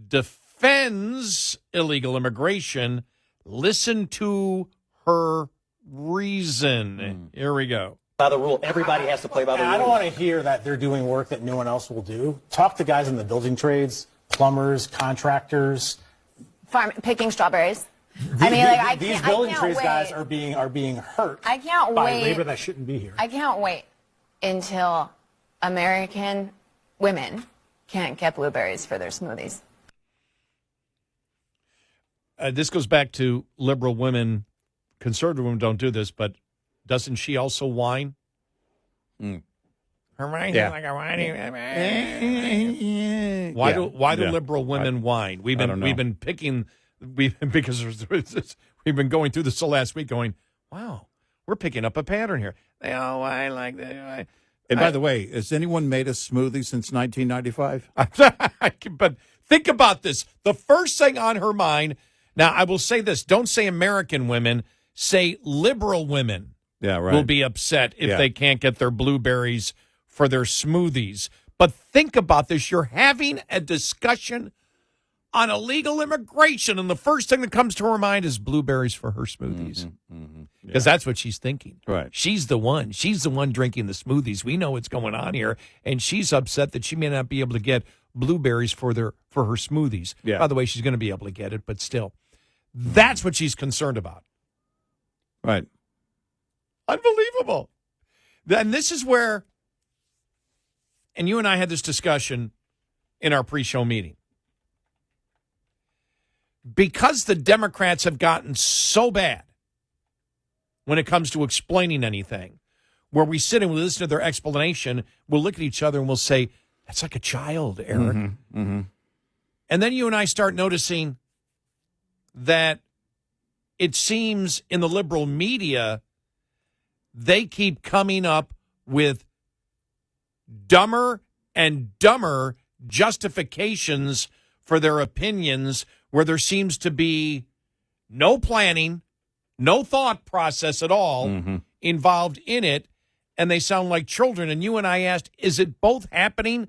defends illegal immigration. Listen to her reason. Here we go. By the rule, everybody has to play by the rules. I don't want to hear that they're doing work that no one else will do. Talk to guys in the building trades, plumbers, contractors. Picking strawberries. These building trades guys are being hurt. I can't by wait. Labor that shouldn't be here. I can't wait until American women can't get blueberries for their smoothies. This goes back to liberal women. Conservative women don't do this, but doesn't she also whine? Her whine is like a whining. Why do liberal women whine? We've been going through this the last week, going, wow, we're picking up a pattern here. They all whine like that. And by the way, has anyone made a smoothie since 1995? But think about this. The first thing on her mind. Now, I will say this. Don't say American women. Say liberal women. Yeah, right. Will be upset if they can't get their blueberries for their smoothies. But think about this. You're having a discussion on illegal immigration, and the first thing that comes to her mind is blueberries for her smoothies. Because that's what she's thinking. Right. She's the one. She's the one drinking the smoothies. We know what's going on here, and she's upset that she may not be able to get blueberries for her smoothies. Yeah. By the way, she's going to be able to get it, but still. That's what she's concerned about. Right. Unbelievable. And this is where, and you and I had this discussion in our pre-show meeting. Because the Democrats have gotten so bad when it comes to explaining anything, where we sit and we listen to their explanation, we'll look at each other and we'll say, that's like a child, Eric. And then you and I start noticing that it seems in the liberal media, they keep coming up with dumber and dumber justifications for their opinions, where there seems to be no planning, No thought process at all involved in it, and they sound like children. And you and I asked, is it both happening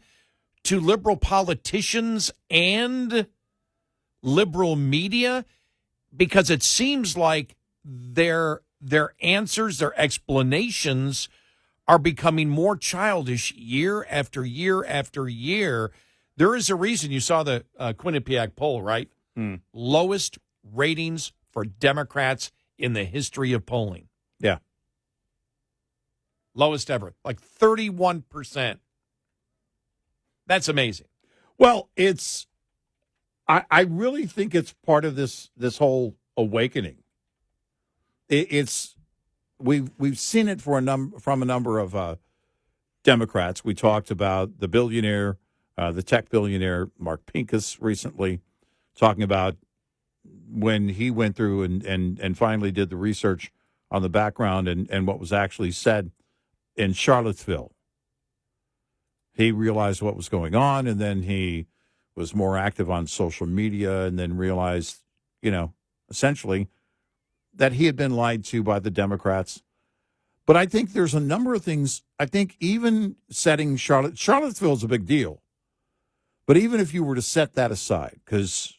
to liberal politicians and liberal media? Because it seems like their answers, their explanations are becoming more childish year after year after year. There is a reason. You saw the Quinnipiac poll, right? Lowest ratings for Democrats in the history of polling. Yeah. Lowest ever, like 31%. That's amazing. Well, I really think it's part of this whole awakening. We've seen it from a number of Democrats. We talked about the billionaire, the tech billionaire Mark Pincus recently, talking about when he went through and finally did the research on the background and what was actually said in Charlottesville. He realized what was going on, and then he was more active on social media and then realized, essentially that he had been lied to by the Democrats. But I think there's a number of things. I think even setting Charlottesville is a big deal. But even if you were to set that aside, because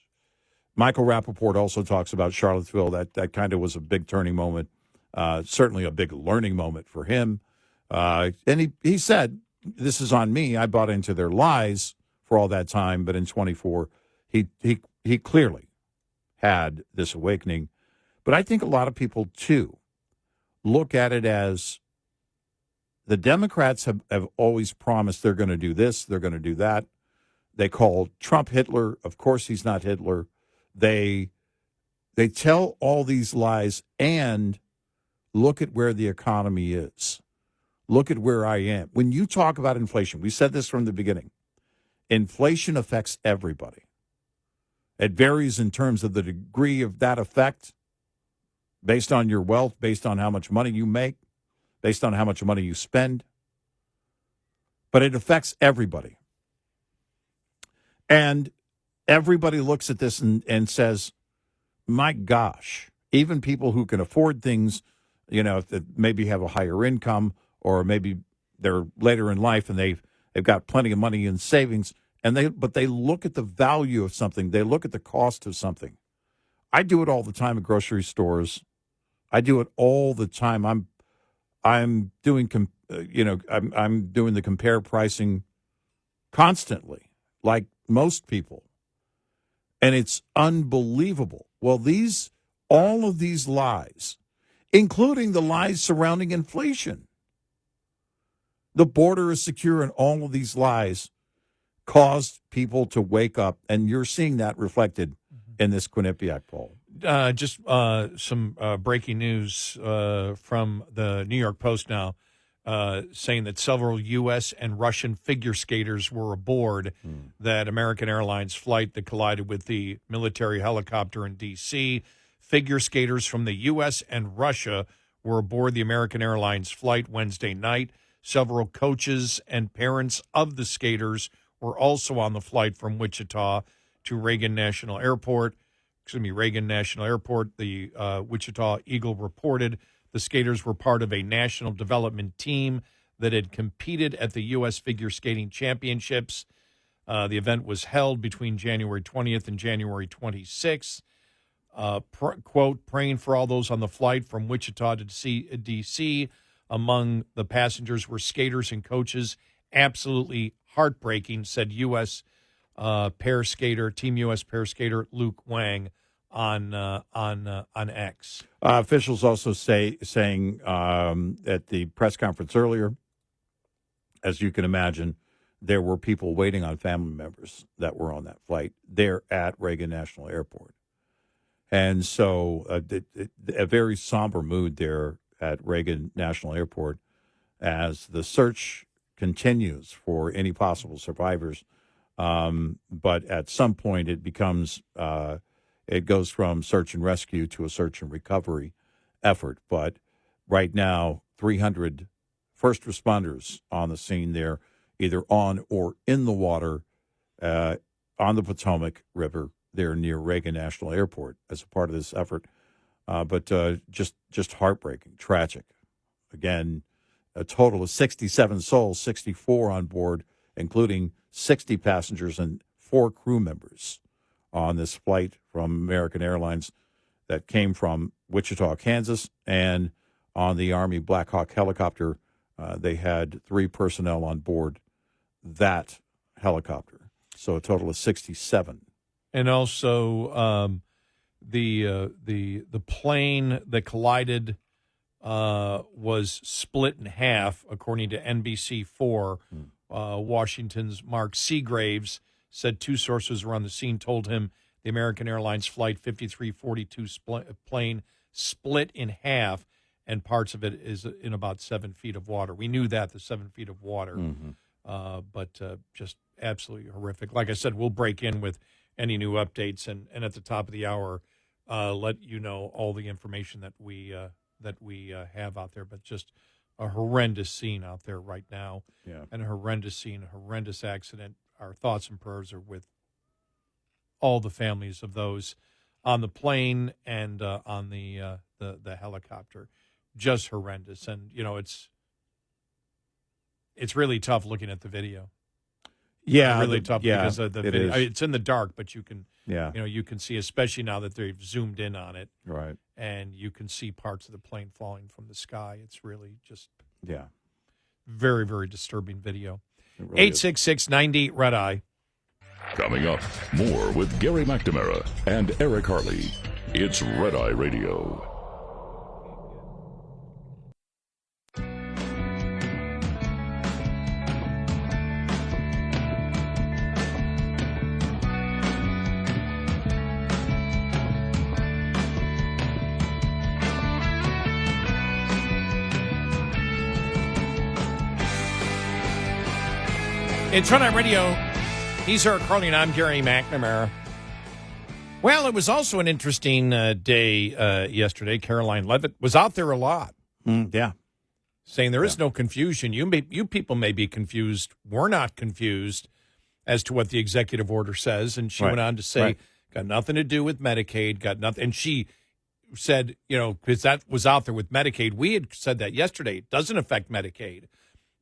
Michael Rappaport also talks about Charlottesville, that kind of was a big turning moment, certainly a big learning moment for him. And he said, this is on me. I bought into their lies for all that time. But in 24, he clearly had this awakening. But I think a lot of people, too, look at it as the Democrats have always promised they're going to do this, they're going to do that. They call Trump Hitler. Of course, he's not Hitler. They tell all these lies, and look at where the economy is. Look at where I am. When you talk about inflation, we said this from the beginning. Inflation affects everybody. It varies in terms of the degree of that effect based on your wealth, based on how much money you make, based on how much money you spend. But it affects everybody. And everybody looks at this and says, my gosh, even people who can afford things, that maybe have a higher income, or maybe they're later in life and they've got plenty of money in savings, but they look at the value of something. They look at the cost of something. I do it all the time at grocery stores. I do it all the time. I'm doing I'm doing the compare pricing constantly, like most people, and it's unbelievable. Well, all of these lies, including the lies surrounding inflation. The border is secure, and all of these lies caused people to wake up, and you're seeing that reflected in this Quinnipiac poll. Just some breaking news from the New York Post now, saying that several U.S. and Russian figure skaters were aboard that American Airlines flight that collided with the military helicopter in D.C. Figure skaters from the U.S. and Russia were aboard the American Airlines flight Wednesday night. Several coaches and parents of the skaters were also on the flight from Wichita to Reagan National Airport. The Wichita Eagle reported the skaters were part of a national development team that had competed at the U.S. Figure Skating Championships. The event was held between January 20th and January 26th. Quote, praying for all those on the flight from Wichita to D.C. Among the passengers were skaters and coaches. Absolutely heartbreaking, said Team U.S. pair skater Luke Wang on X. Officials also saying at the press conference earlier, as you can imagine, there were people waiting on family members that were on that flight there at Reagan National Airport. And so a very somber mood there at Reagan National Airport as the search continues for any possible survivors. But at some point it becomes, it goes from search and rescue to a search and recovery effort. But right now, 300 first responders on the scene there, either on or in the water on the Potomac River there near Reagan National Airport as a part of this effort. but just heartbreaking, tragic. Again, a total of 67 souls, 64 on board, including 60 passengers and 4 crew members on this flight from American Airlines that came from Wichita, Kansas, and on the Army Black Hawk helicopter, they had 3 personnel on board that helicopter. So a total of 67. And also the plane that collided was split in half, according to NBC4. Washington's Mark Seagraves said 2 sources were on the scene told him the American Airlines Flight 5342 plane split in half, and parts of it is in about 7 feet of water. We knew that, the 7 feet of water, but just absolutely horrific. Like I said, we'll break in with any new updates, and at the top of the hour, let you know all the information that we have out there. But just a horrendous scene out there right now, and a horrendous scene, a horrendous accident. Our thoughts and prayers are with all the families of those on the plane and on the helicopter. Just horrendous, and it's really tough looking at the video. Yeah, really tough because of the video. Is. It's in the dark, but you can Yeah. You can see, especially now that they've zoomed in on it. Right. And you can see parts of the plane falling from the sky. It's really just very, very disturbing video. Really 866-98-RED-EYE. Coming up, more with Gary McNamara and Eric Harley. It's Red Eye Radio. It's Red Eye Radio. He's Eric Harley, and I'm Gary McNamara. Well, it was also an interesting day yesterday. Caroline Leavitt was out there a lot. Saying there is no confusion. You people may be confused. We're not confused as to what the executive order says. And she went on to say, got nothing to do with Medicaid, got nothing. And she said, because that was out there with Medicaid. We had said that yesterday. It doesn't affect Medicaid.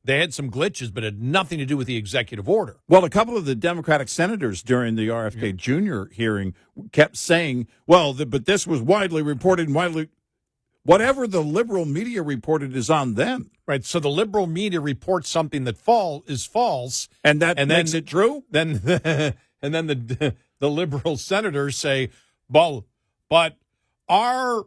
They had some glitches, but it had nothing to do with the executive order. Well, a couple of the Democratic senators during the RFK Jr. hearing kept saying, but this was widely reported and widely... Whatever the liberal media reported is on them. Right, so the liberal media reports something that is false. And that makes it true? And then the liberal senators say, well, but our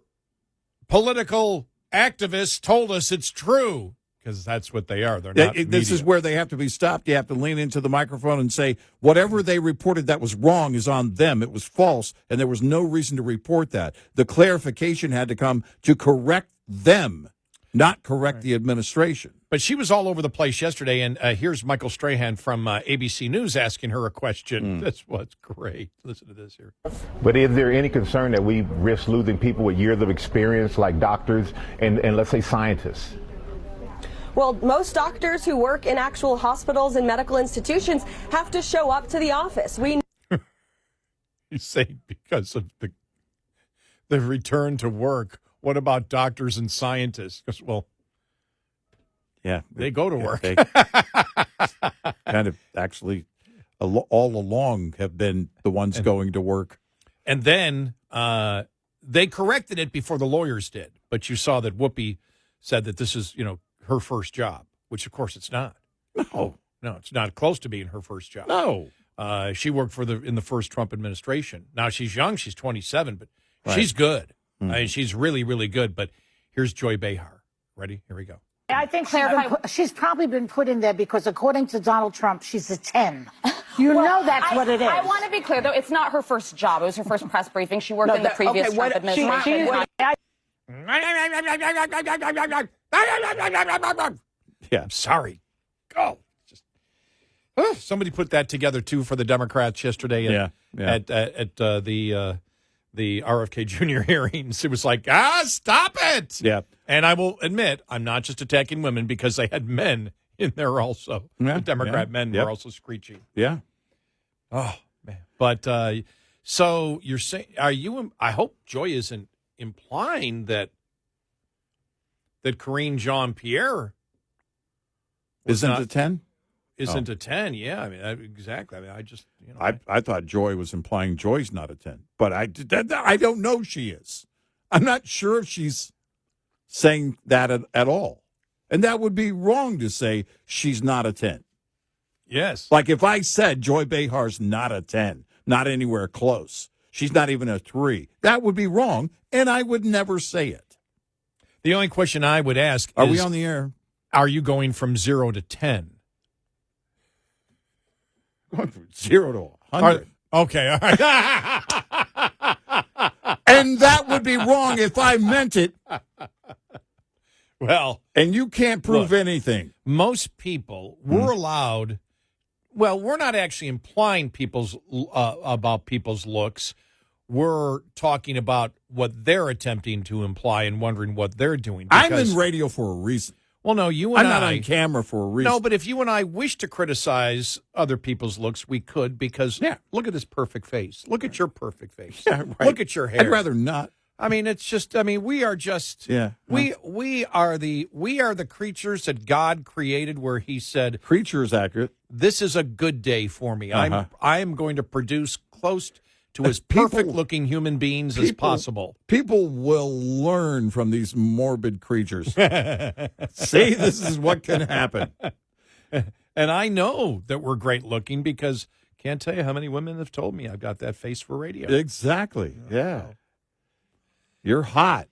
political activists told us it's true. Because that's what they are. They're not This is where they have to be stopped. You have to lean into the microphone and say, whatever they reported that was wrong is on them. It was false, and there was no reason to report that. The clarification had to come to correct them, not correct the administration. But she was all over the place yesterday, and here's Michael Strahan from ABC News asking her a question. This was great. Listen to this here. But is there any concern that we risk losing people with years of experience like doctors and let's say scientists? Well, most doctors who work in actual hospitals and medical institutions have to show up to the office. You say because of the return to work. What about doctors and scientists? Because, they go to work. They kind of actually all along have been the ones going to work. And then they corrected it before the lawyers did. But you saw that Whoopi said that this is, her first job, which of course it's not. No, it's not close to being her first job. No, she worked in the first Trump administration. Now she's young; she's 27, but she's good. She's really, really good. But here's Joy Behar. Ready? Here we go. I think she's probably been put in there because, according to Donald Trump, she's a 10. That's what it is. I want to be clear, though. It's not her first job. It was her first press briefing. She worked in the previous Trump administration. I'm sorry. Go. Somebody put that together too for the Democrats yesterday. At the RFK Jr. hearings, it was like, stop it. Yeah. And I will admit, I'm not just attacking women because they had men in there also. The Democrat men were also screeching. Yeah. Oh man. But so you're saying, I hope Joy isn't implying that Karine Jean-Pierre isn't a 10? Isn't a 10, yeah. I mean, exactly. I mean, I just, I thought Joy was implying Joy's not a 10, but I don't know she is. I'm not sure if she's saying that at all. And that would be wrong to say she's not a 10. Yes. Like if I said Joy Behar's not a 10, not anywhere close, she's not even a 3, that would be wrong, and I would never say it. The only question I would ask Are is, we on the air? Are you going from 0 to 10? Going from 0 to 100. Okay, all right. And that would be wrong if I meant it. Well, and you can't prove anything. Most people were allowed. Well, we're not actually implying about people's looks. We're talking about what they're attempting to imply and wondering what they're doing. I'm in radio for a reason. Well, no, you and I'm not on camera for a reason. No, but if you and I wish to criticize other people's looks, we could, because look at this perfect face. Look at your perfect face. Yeah, right. Look at your hair. I'd rather not. I mean, it's just. I mean, we are just. Yeah. We are the creatures that God created, where He said, "Creature is accurate. This is a good day for me. I am going to produce close to as perfect-looking human beings as possible." People will learn from these morbid creatures. See, this is what can happen. And I know that we're great-looking because can't tell you how many women have told me I've got that face for radio. Exactly. Yeah. You're hot.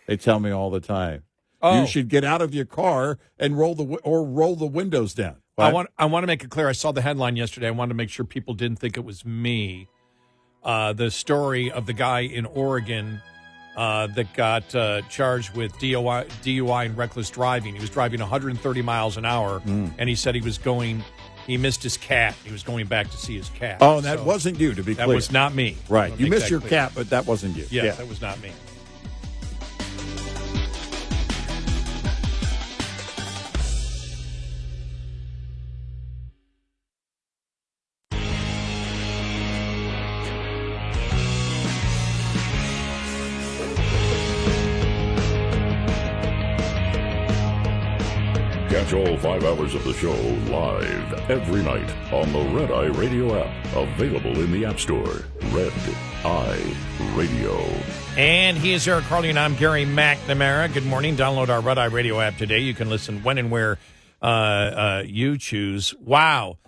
They tell me all the time. Oh. You should get out of your car and roll the windows down. What? I want to make it clear. I saw the headline yesterday. I wanted to make sure people didn't think it was me. The story of the guy in Oregon that got charged with DUI and reckless driving. He was driving 130 miles an hour, and he said he missed his cat. He was going back to see his cat. Oh, and that wasn't you, to be clear. That was not me. Right. You missed your cat, but that wasn't you. Yes, that was not me. Catch all 5 hours of the show live every night on the Red Eye Radio app. Available in the App Store. Red Eye Radio. And he is Eric Harley, and I'm Gary McNamara. Good morning. Download our Red Eye Radio app today. You can listen when and where you choose. Wow.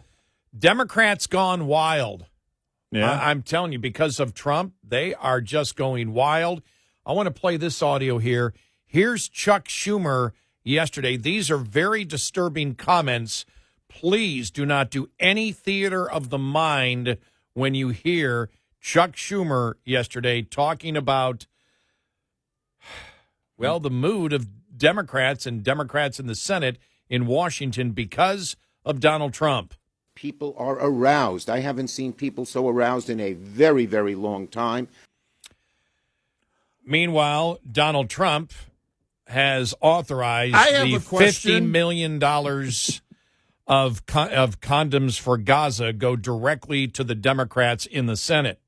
Democrats gone wild. Yeah. I'm telling you, because of Trump, they are just going wild. I want to play this audio here. Here's Chuck Schumer yesterday. These are very disturbing comments. Please do not do any theater of the mind when you hear Chuck Schumer yesterday talking about, well, the mood of Democrats and Democrats in the Senate in Washington because of Donald Trump. People are aroused. I haven't seen people so aroused in a very, very long time. Meanwhile, Donald Trump has authorized the $50 million of condoms for Gaza go directly to the Democrats in the Senate.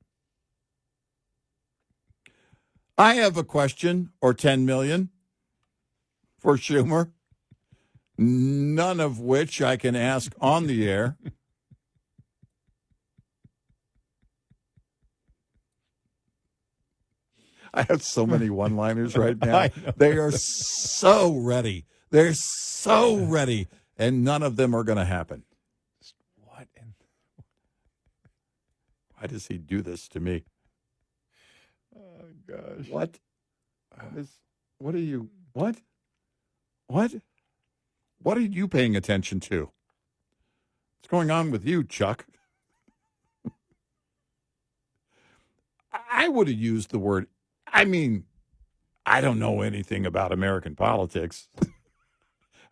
I have a question, or 10 million, for Schumer, none of which I can ask on the air. I have so many one-liners right now. They are so ready. They're so ready, and none of them are going to happen. What? Why does he do this to me? Oh, gosh. What are you paying attention to? What's going on with you, Chuck? I would have used the word, I mean, I don't know anything about American politics.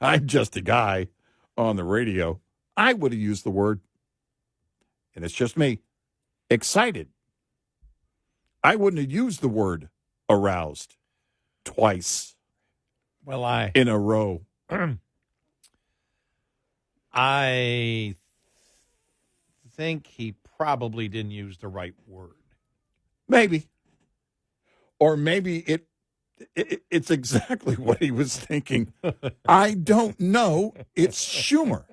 I'm just a guy on the radio. I would have used the word, and it's just me, excited. I wouldn't have used the word aroused twice. Well, in a row. I think he probably didn't use the right word. Maybe. Or maybe it's exactly what he was thinking. I don't know. It's Schumer.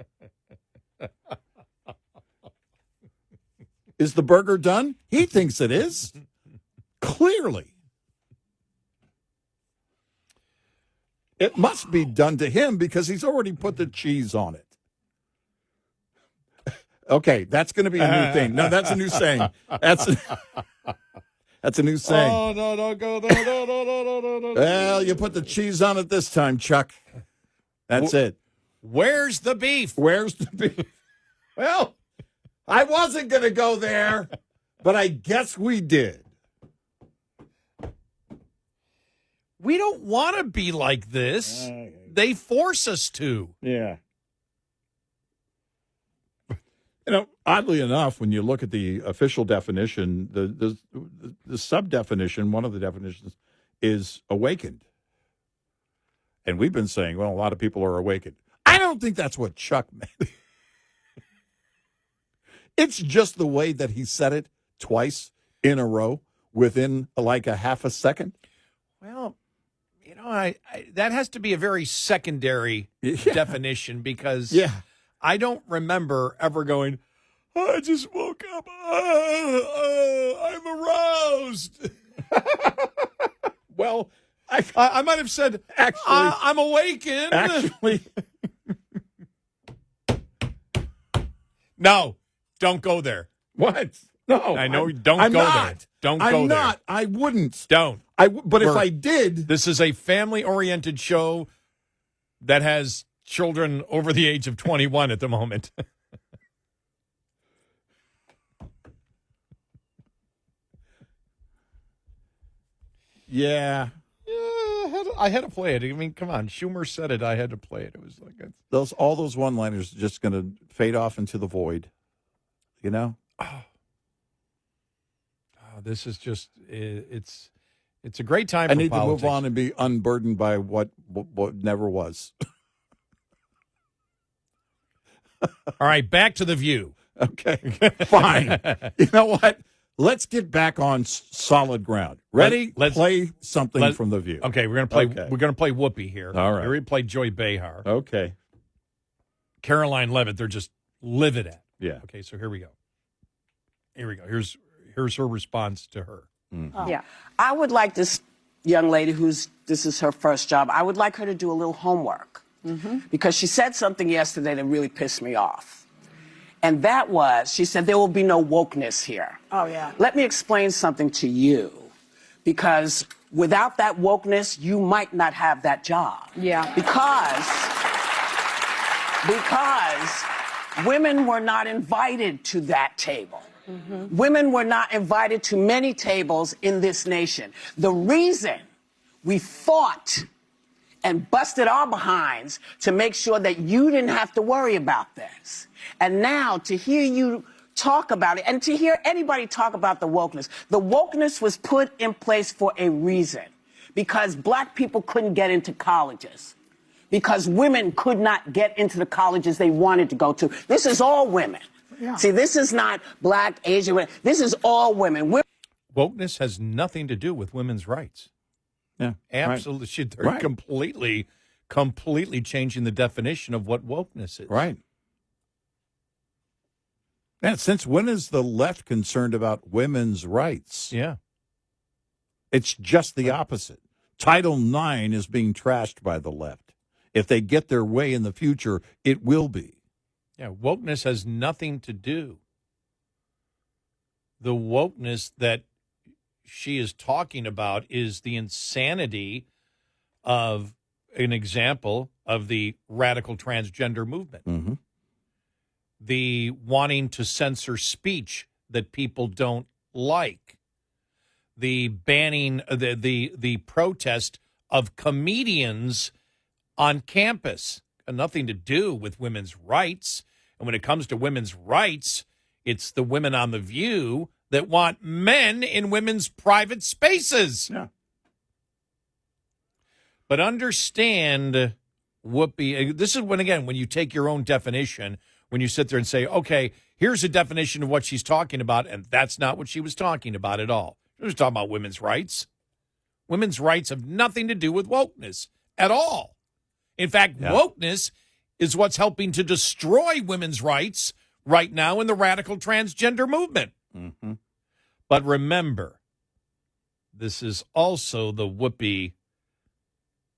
Is the burger done? He thinks it is. Clearly. It must be done to him because he's already put the cheese on it. Okay, that's going to be a new thing. No, that's a new saying. That's a new saying. Oh, no, don't go there. No. Well, you put the cheese on it this time, Chuck. That's it. Where's the beef? Where's the beef? Well, I wasn't going to go there, but I guess we did. We don't want to be like this. They force us to. Yeah. You know, oddly enough, when you look at the official definition, the sub-definition, one of the definitions, is awakened. And we've been saying, well, a lot of people are awakened. I don't think that's what Chuck meant. It's just the way that he said it twice in a row within like a half a second. Well, you know, I that has to be a very secondary definition because I don't remember ever going, I just woke up. I'm aroused. Well, I might have said, actually, I'm awakened. Actually. No, don't go there. What? No. I know. I'm Don't go not. there. Don't I'm go there. not. I wouldn't. Don't. But if I did. This is a family-oriented show that has children over the age of 21 at the moment. Yeah. I had to play it. I mean, come on. Schumer said it. I had to play it. It was like all those one-liners are just going to fade off into the void. You know? Oh, this is just it's a great time. I for need politics. to move on and be unburdened by what never was. All right, back to The View. Okay, fine. You know what? Let's get back on solid ground. Ready? Let's play something from The View. Okay, we're gonna play. We're gonna play Whoopi here. All right. We already played Joy Behar. Okay. Caroline Levitt. They're just livid at. Yeah. Okay, so here we go. Here's her response to her. Yeah, I would like this young lady this is her first job. I would like her to do a little homework because she said something yesterday that really pissed me off. And that was, she said, there will be no wokeness here. Oh, yeah. Let me explain something to you, because without that wokeness, you might not have that job. Yeah. Because women were not invited to that table. Women were not invited to many tables in this nation. The reason we fought and busted our behinds to make sure that you didn't have to worry about this. And now to hear you talk about it and to hear anybody talk about the wokeness was put in place for a reason, because black people couldn't get into colleges, because women could not get into the colleges they wanted to go to. This is all women. Yeah. See, this is not black, Asian women. This is all women. Wokeness has nothing to do with women's rights. Yeah, absolutely. They're completely changing the definition of what wokeness is. Right. And since when is the left concerned about women's rights? Yeah. It's just the opposite. Title IX is being trashed by the left. If they get their way in the future, it will be. Yeah, wokeness has nothing to do. The wokeness that she is talking about is the insanity of an example of the radical transgender movement. The wanting to censor speech that people don't like. The banning, the protest of comedians on campus. Nothing to do with women's rights. And when it comes to women's rights, it's the women on The View that want men in women's private spaces. Yeah. But understand, Whoopi, this is when you take your own definition, when you sit there and say, okay, here's a definition of what she's talking about, and that's not what she was talking about at all. She was talking about women's rights. Women's rights have nothing to do with wokeness at all. In fact, wokeness is what's helping to destroy women's rights right now in the radical transgender movement. Mm-hmm. But remember, this is also the Whoopi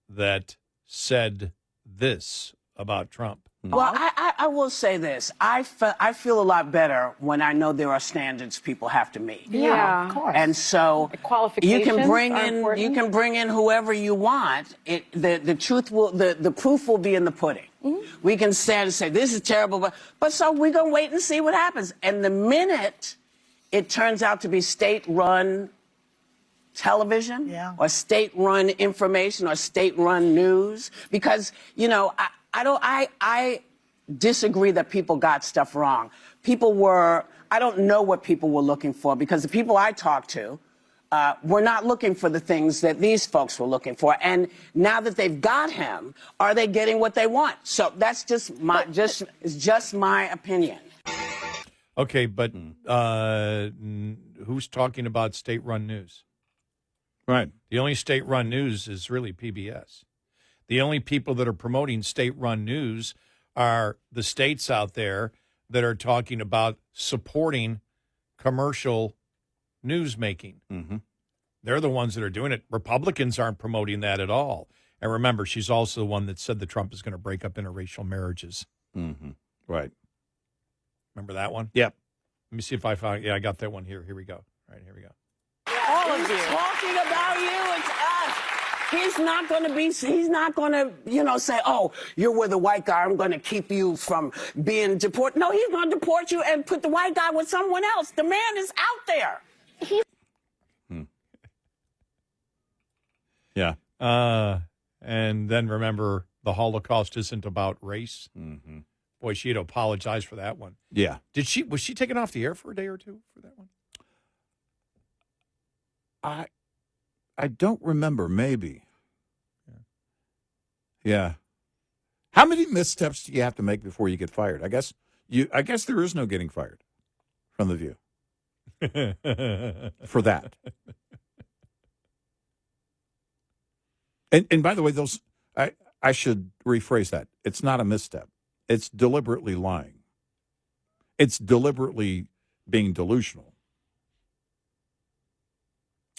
that said this about Trump. Well, I will say this. I feel a lot better when I know there are standards people have to meet. Yeah, of course. And so qualifications you are can bring in whoever you want. The truth will the proof will be in the pudding. We can stand and say this is terrible, but so we're gonna wait and see what happens. And the minute it turns out to be state-run television or state-run information or state-run news, because I disagree that people got stuff wrong. I don't know what people were looking for, because the people I talked to were not looking for the things that these folks were looking for. And now that they've got him, are they getting what they want? So that's just my opinion. Okay, but who's talking about state-run news? Right. The only state-run news is really PBS. The only people that are promoting state-run news are the states out there that are talking about supporting commercial news making. Mm-hmm. They're the ones that are doing it. Republicans aren't promoting that at all. And remember, she's also the one that said that Trump is going to break up interracial marriages. Mm-hmm. Right. Remember that one? Yep. Let me see if I found. Yeah, I got that one here. Here we go. All right, here we go. All of you talking about you. It's us. He's not going to, say, oh, you're with a white guy, I'm going to keep you from being deported. No, he's going to deport you and put the white guy with someone else. The man is out there. Yeah. And then remember, the Holocaust isn't about race. Mm-hmm. Boy, she had apologized for that one. Yeah. Was she taken off the air for a day or two for that one? I don't remember. Maybe. Yeah. How many missteps do you have to make before you get fired? I guess there is no getting fired from The View for that. And by the way, I should rephrase that. It's not a misstep. It's deliberately lying. It's deliberately being delusional.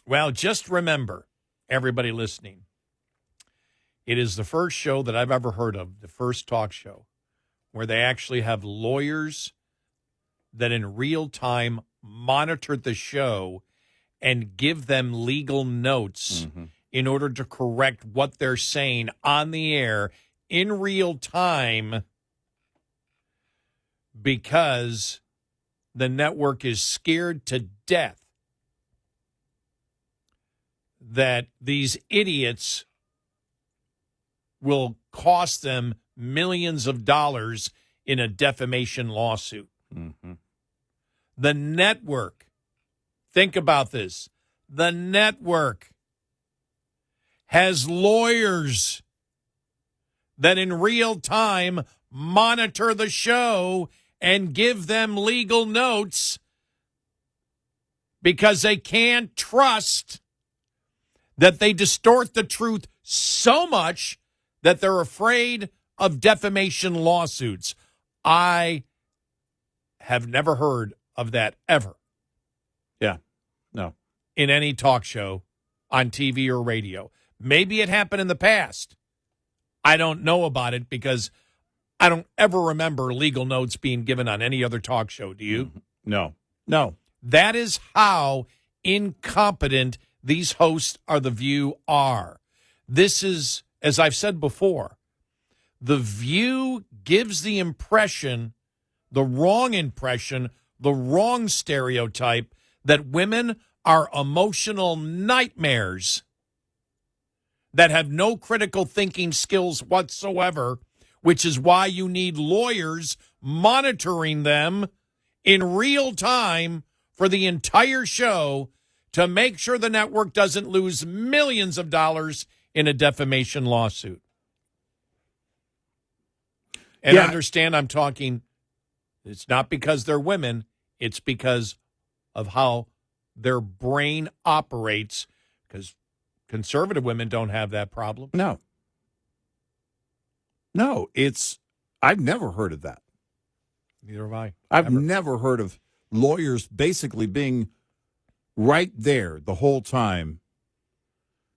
Well, just remember, everybody listening, it is the first show that I've ever heard of, the first talk show, where they actually have lawyers that in real time monitor the show and give them legal notes in order to correct what they're saying on the air in real time, because the network is scared to death that these idiots will cost them millions of dollars in a defamation lawsuit. Mm-hmm. The network, think about this, the network has lawyers that in real time monitor the show and give them legal notes because they can't trust that they distort the truth so much that they're afraid of defamation lawsuits. I have never heard of that ever. Yeah, no. In any talk show on TV or radio. Maybe it happened in the past. I don't know about it because I don't ever remember legal notes being given on any other talk show. Do you? No. That is how incompetent these hosts of The View are. This is, as I've said before, The View gives the impression, the wrong impression, the wrong stereotype that women are emotional nightmares that have no critical thinking skills whatsoever, which is why you need lawyers monitoring them in real time for the entire show to make sure the network doesn't lose millions of dollars in a defamation lawsuit. And understand I'm talking, it's not because they're women, it's because of how their brain operates, because conservative women don't have that problem. No, I've never heard of that. Neither have I. I've never heard of lawyers basically being right there the whole time,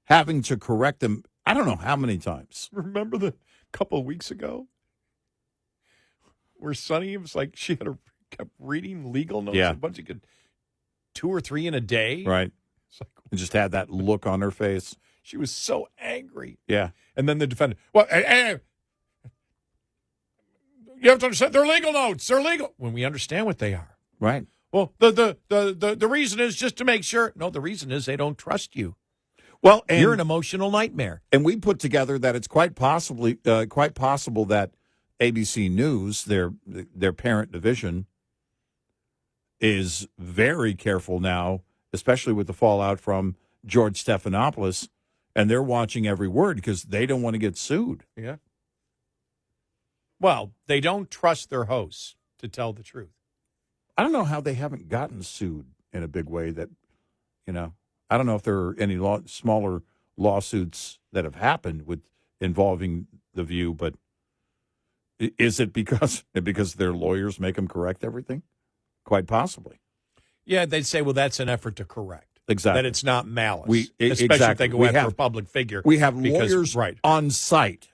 having to correct them. I don't know how many times. Remember the couple of weeks ago where Sunny was like, she kept reading legal notes. Yeah. A bunch of 2 or 3 in a day. Right. It's like, And just had that look on her face. she was so angry. Yeah. And then the defendant, well, you have to understand, they're legal notes. They're legal. When we understand what they are. Right. Well, the reason is just to make sure. No, the reason is they don't trust you. Well, You're an emotional nightmare. And we put together that it's quite possible that ABC News, their parent division, is very careful now, especially with the fallout from George Stephanopoulos, and they're watching every word because they don't want to get sued. Yeah. Well, they don't trust their hosts to tell the truth. I don't know how they haven't gotten sued in a big way that, I don't know if there are any smaller lawsuits that have happened involving The View, but is it because their lawyers make them correct everything? Quite possibly. Yeah, they'd say, well, that's an effort to correct. Exactly. That it's not malice. Exactly. Especially if they go after a public figure. We have lawyers on site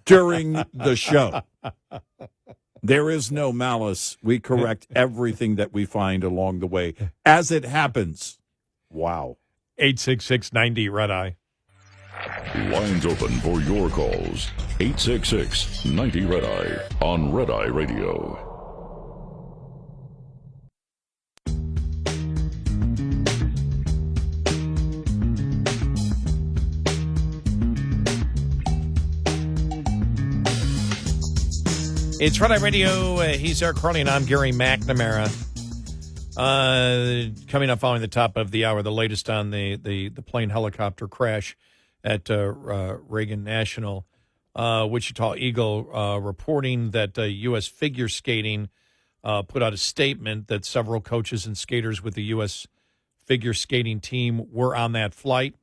during the show. There is no malice. We correct everything that we find along the way as it happens. Wow. 866-90-RED-EYE. Lines open for your calls. 866-90-RED-EYE on Red Eye Radio. It's Red Eye Radio. He's Eric Harley, and I'm Gary McNamara. Coming up following the top of the hour, the latest on the plane helicopter crash at Reagan National. Wichita Eagle reporting that U.S. figure skating put out a statement that several coaches and skaters with the U.S. figure skating team were on that flight.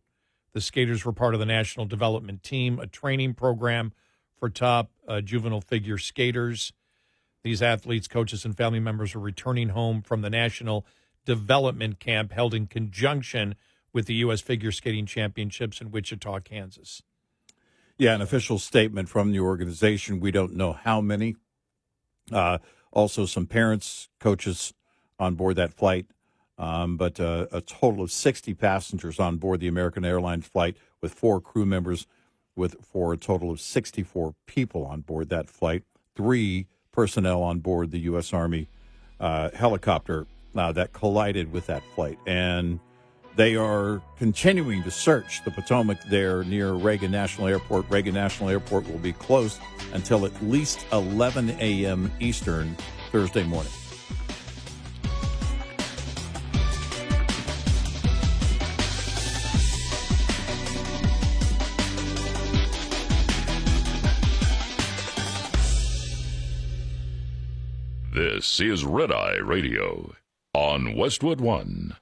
The skaters were part of the National Development Team, a training program for top juvenile figure skaters. These athletes, coaches, and family members are returning home from the National Development Camp held in conjunction with the U.S. Figure Skating Championships in Wichita, Kansas. Yeah, an official statement from the organization. We don't know how many. Also, some parents, coaches on board that flight. But a total of 60 passengers on board the American Airlines flight with 4 crew members, for a total of 64 people on board that flight. 3 personnel on board the U.S. Army helicopter that collided with that flight. And they are continuing to search the Potomac there near Reagan National Airport. Reagan National Airport will be closed until at least 11 a.m. Eastern Thursday morning. This is Red Eye Radio on Westwood One.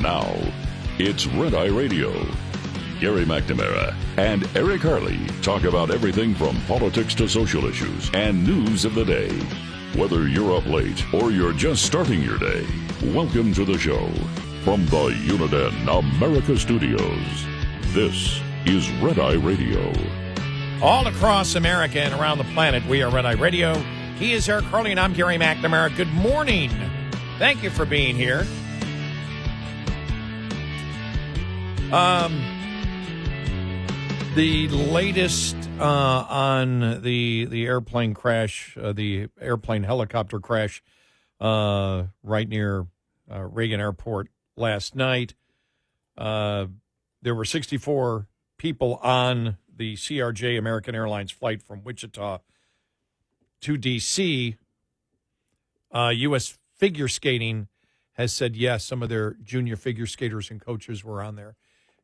Now, it's Red Eye Radio. Gary McNamara and Eric Harley talk about everything from politics to social issues and news of the day. Whether you're up late or you're just starting your day, welcome to the show. From the Uniden America Studios, this is Red Eye Radio. All across America and around the planet, we are Red Eye Radio. He is Eric Harley, and I'm Gary McNamara. Good morning. Thank you for being here. The latest on the airplane crash, the airplane helicopter crash right near Reagan Airport last night. There were 64 people on the CRJ American Airlines flight from Wichita to D.C. U.S. Figure Skating has said, yes, some of their junior figure skaters and coaches were on there.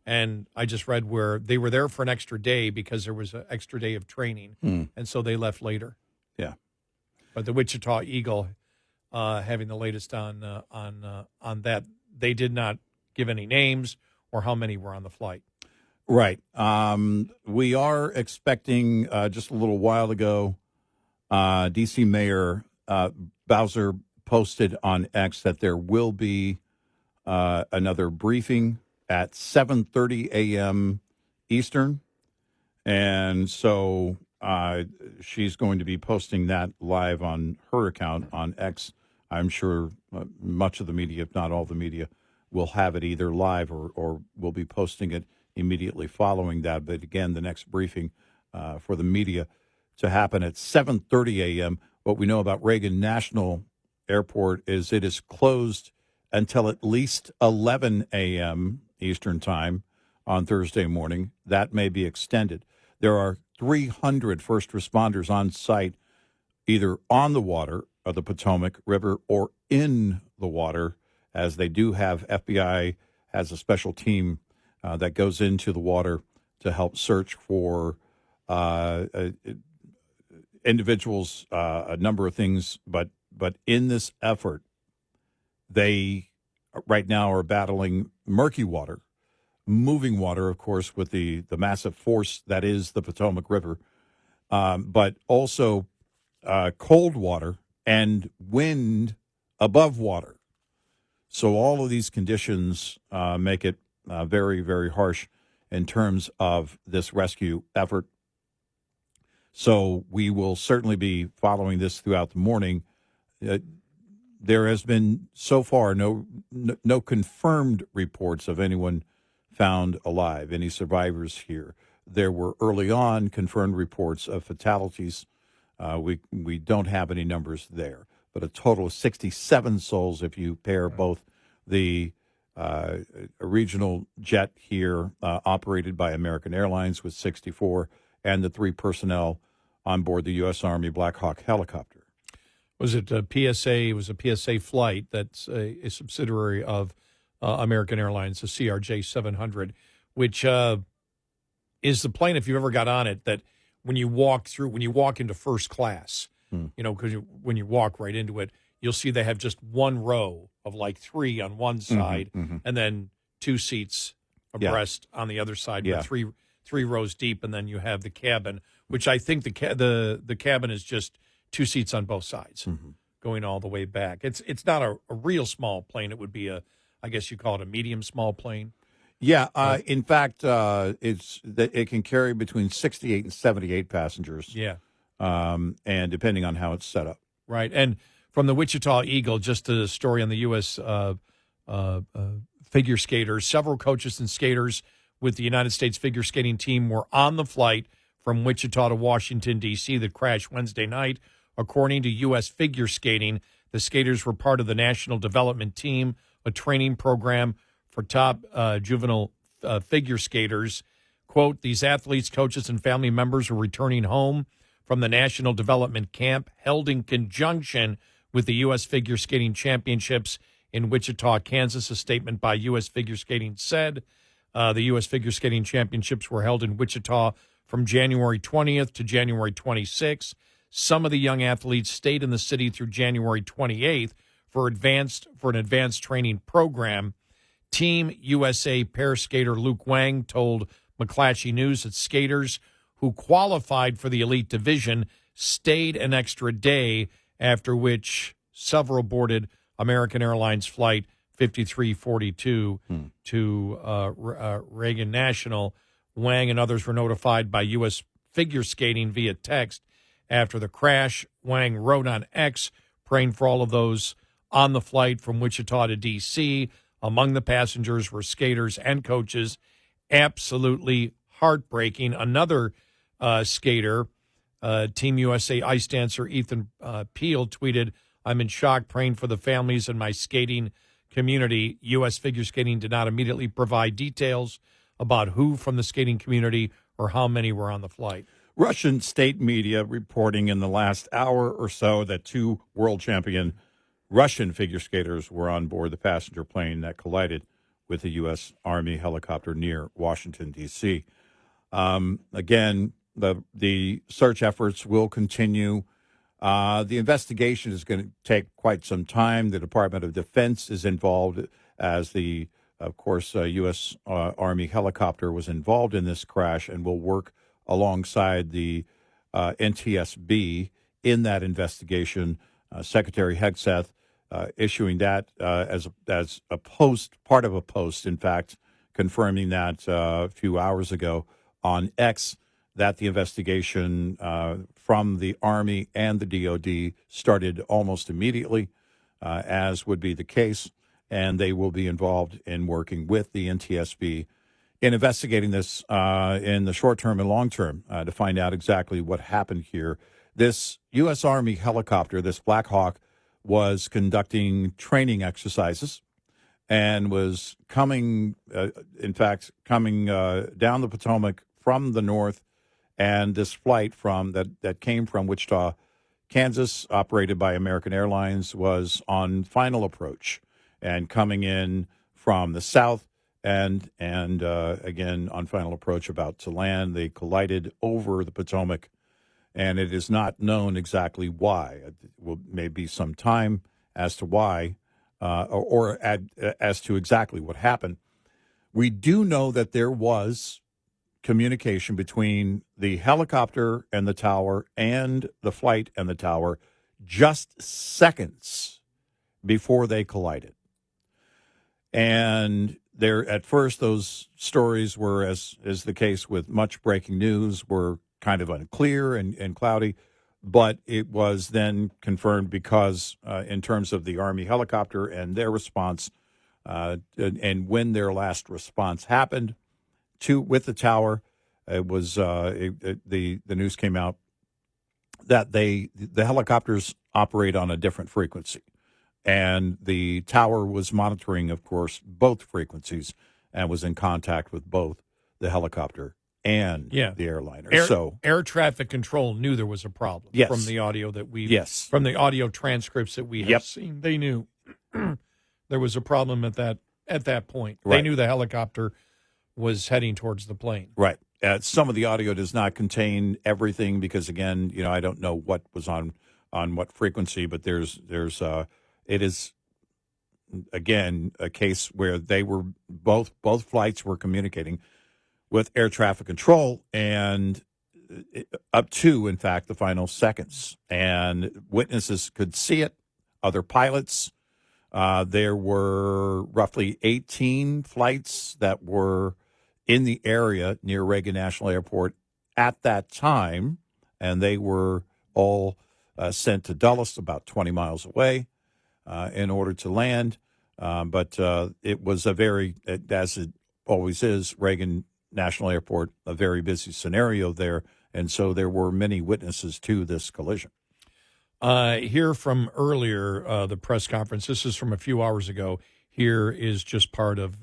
And I just read where they were there for an extra day because there was an extra day of training. And so they left later. Yeah. But the Wichita Eagle having the latest on that. They did not give any names or how many were on the flight. Right. We are expecting, just a little while ago, D.C. Mayor Bowser posted on X that there will be another briefing at 7:30 a.m. Eastern. And so she's going to be posting that live on her account on X. I'm sure much of the media, if not all the media, will have it either live or will be posting it immediately following that. But again, the next briefing for the media to happen at 7:30 a.m. What we know about Reagan National Airport is it is closed until at least 11 a.m. Eastern Time on Thursday morning. That may be extended. There are 300 first responders on site, either on the water of the Potomac River or in the water, as they do have FBI has a special team that goes into the water to help search for individuals, a number of things. But in this effort, they right now are battling murky water, moving water, of course, with the massive force that is the Potomac River, but also cold water and wind above water. So all of these conditions make it very, very harsh in terms of this rescue effort. So we will certainly be following this throughout the morning. There has been so far no confirmed reports of anyone found alive, any survivors here. There were early on confirmed reports of fatalities. We don't have any numbers there, but a total of 67 souls if you pair both the regional jet here operated by American Airlines with 64 and the 3 personnel on board the U.S. Army Black Hawk helicopter. Was it a PSA? It was a PSA flight that's a subsidiary of American Airlines, the CRJ 700, which is the plane, if you ever got on it, that when you walk into first class, because when you walk right into it, you'll see they have just one row of like 3 on one side and then 2 seats abreast on the other side, but three rows deep, and then you have the cabin, which I think the cabin is just 2 seats on both sides, going all the way back. It's not a real small plane. It would be I guess you call it a medium small plane. Yeah, in fact, it can carry between 68 and 78 passengers. Yeah, and depending on how it's set up. Right, and from the Wichita Eagle, just a story on the U.S. Figure skaters. Several coaches and skaters with the United States figure skating team were on the flight from Wichita to Washington, D.C. that crashed Wednesday night. According to U.S. Figure Skating, the skaters were part of the National Development Team, a training program for top juvenile figure skaters. Quote, these athletes, coaches, and family members were returning home from the National Development Camp held in conjunction with the U.S. Figure Skating Championships in Wichita, Kansas. A statement by U.S. Figure Skating said the U.S. Figure Skating Championships were held in Wichita from January 20th to January 26th. Some of the young athletes stayed in the city through January 28th for an advanced training program. Team USA pair skater Luke Wang told McClatchy News that skaters who qualified for the elite division stayed an extra day, after which several boarded American Airlines flight 5342 to Reagan National. Wang and others were notified by U.S. Figure Skating via text after the crash. Wang wrote on X, praying for all of those on the flight from Wichita to D.C. Among the passengers were skaters and coaches. Absolutely heartbreaking. Another skater, Team USA ice dancer Ethan Peel, tweeted, I'm in shock, praying for the families and my skating community. U.S. Figure Skating did not immediately provide details about who from the skating community or how many were on the flight. Russian state media reporting in the last hour or so that 2 world champion Russian figure skaters were on board the passenger plane that collided with a U.S. Army helicopter near Washington, D.C. Again, the search efforts will continue. The investigation is going to take quite some time. The Department of Defense is involved, as of course, U.S. Army helicopter was involved in this crash and will work alongside the NTSB in that investigation. Secretary Hegseth issuing that as a post, part of a post, in fact, confirming that a few hours ago on X, that the investigation from the Army and the DOD started almost immediately, as would be the case, and they will be involved in working with the NTSB in investigating this in the short term and long term to find out exactly what happened here. This U.S. Army helicopter, this Black Hawk, was conducting training exercises and was coming down the Potomac from the north. And this flight that came from Wichita, Kansas, operated by American Airlines, was on final approach and coming in from the south and again on final approach about to land. They collided over the Potomac, and it is not known exactly why. It may be some time as to why as to exactly what happened. We do know that there was communication between the helicopter and the tower and the flight and the tower just seconds before they collided. And there, at first, those stories were, as is the case with much breaking news, were kind of unclear and cloudy. But it was then confirmed because in terms of the Army helicopter and their response and when their last response happened with the tower, it was the news came out that the helicopters operate on a different frequency, and the tower was monitoring, of course, both frequencies and was in contact with both the helicopter and the airliner. Air traffic control knew there was a problem. Yes. From the audio that from the audio transcripts that we have seen, they knew there was a problem at that point. Right. They knew the helicopter was heading towards the plane. Right. Some of the audio does not contain everything because, again, I don't know what was on what frequency, but it is again a case where they were both flights were communicating with air traffic control and up to, in fact, the final seconds, and witnesses could see it. Other pilots. There were roughly 18 flights that were in the area near Reagan National Airport at that time, and they were all sent to Dulles, about 20 miles away, in order to land. But it was a very, as it always is, Reagan National Airport, a very busy scenario there, and so there were many witnesses to this collision. Here from earlier, the press conference, this is from a few hours ago. Here is just part of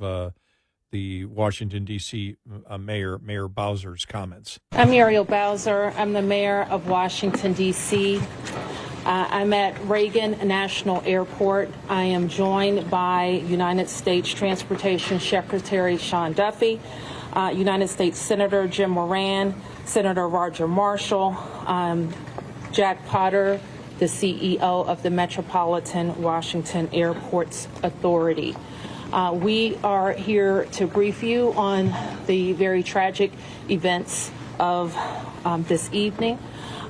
the Washington, D.C. Mayor Bowser's comments. I'm Muriel Bowser. I'm the mayor of Washington, D.C. I'm at Reagan National Airport. I am joined by United States Transportation Secretary Sean Duffy, United States Senator Jim Moran, Senator Roger Marshall, Jack Potter, the CEO of the Metropolitan Washington Airports Authority. We are here to brief you on the very tragic events of this evening,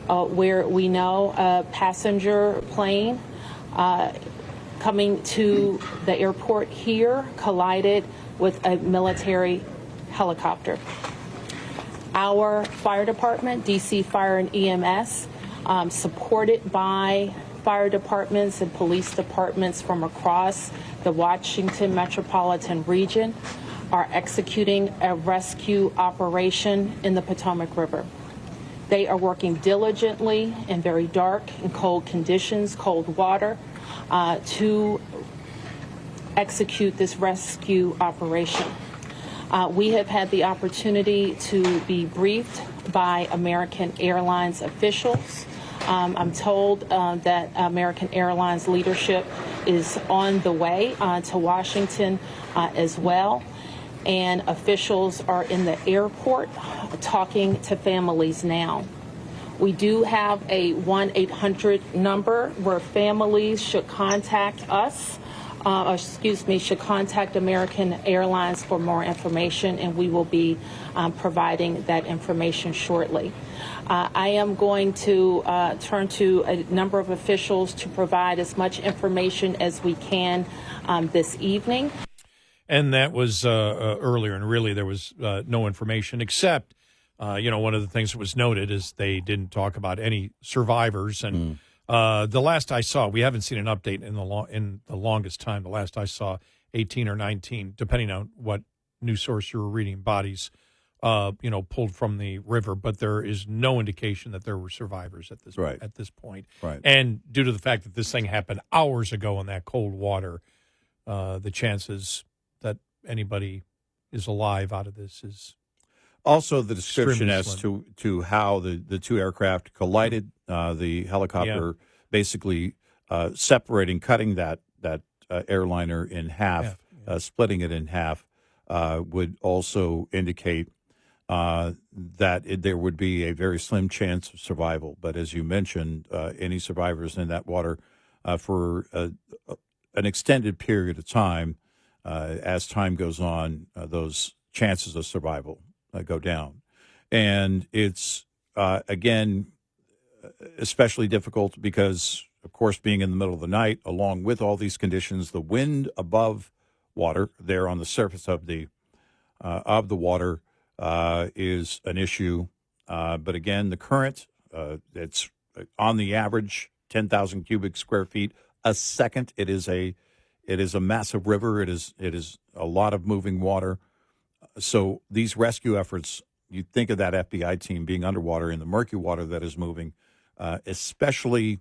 where we know a passenger plane coming to the airport here collided with a military helicopter. Our fire department, DC Fire and EMS, supported by fire departments and police departments from across the Washington metropolitan region, are executing a rescue operation in the Potomac River. They are working diligently in very dark and cold conditions, cold water, to execute this rescue operation. We have had the opportunity to be briefed by American Airlines officials. I'm told that American Airlines leadership is on the way to Washington as well, and officials are in the airport talking to families now. We do have a 1-800 number where families should contact us, should contact American Airlines for more information, and we will be providing that information shortly. I am going to turn to a number of officials to provide as much information as we can this evening. And that was earlier, and really there was no information except, one of the things that was noted is they didn't talk about any survivors. And the last I saw, we haven't seen an update in the longest time. The last I saw, 18 or 19, depending on what news source you were reading, bodies, pulled from the river. But there is no indication that there were survivors at this point. Right. And due to the fact that this thing happened hours ago in that cold water, the chances that anybody is alive out of this is also the description as to how the two aircraft collided. The helicopter basically separating, cutting that airliner in half, splitting it in half, would also indicate that there would be a very slim chance of survival. But as you mentioned, any survivors in that water for an extended period of time, as time goes on, those chances of survival go down. And it's, again, especially difficult because, of course, being in the middle of the night, along with all these conditions, the wind above water there on the surface of the water is an issue. But again, the current, it's on the average 10,000 cubic square feet a second. It is a massive river. It is a lot of moving water. So these rescue efforts, you think of that FBI team being underwater in the murky water that is moving, especially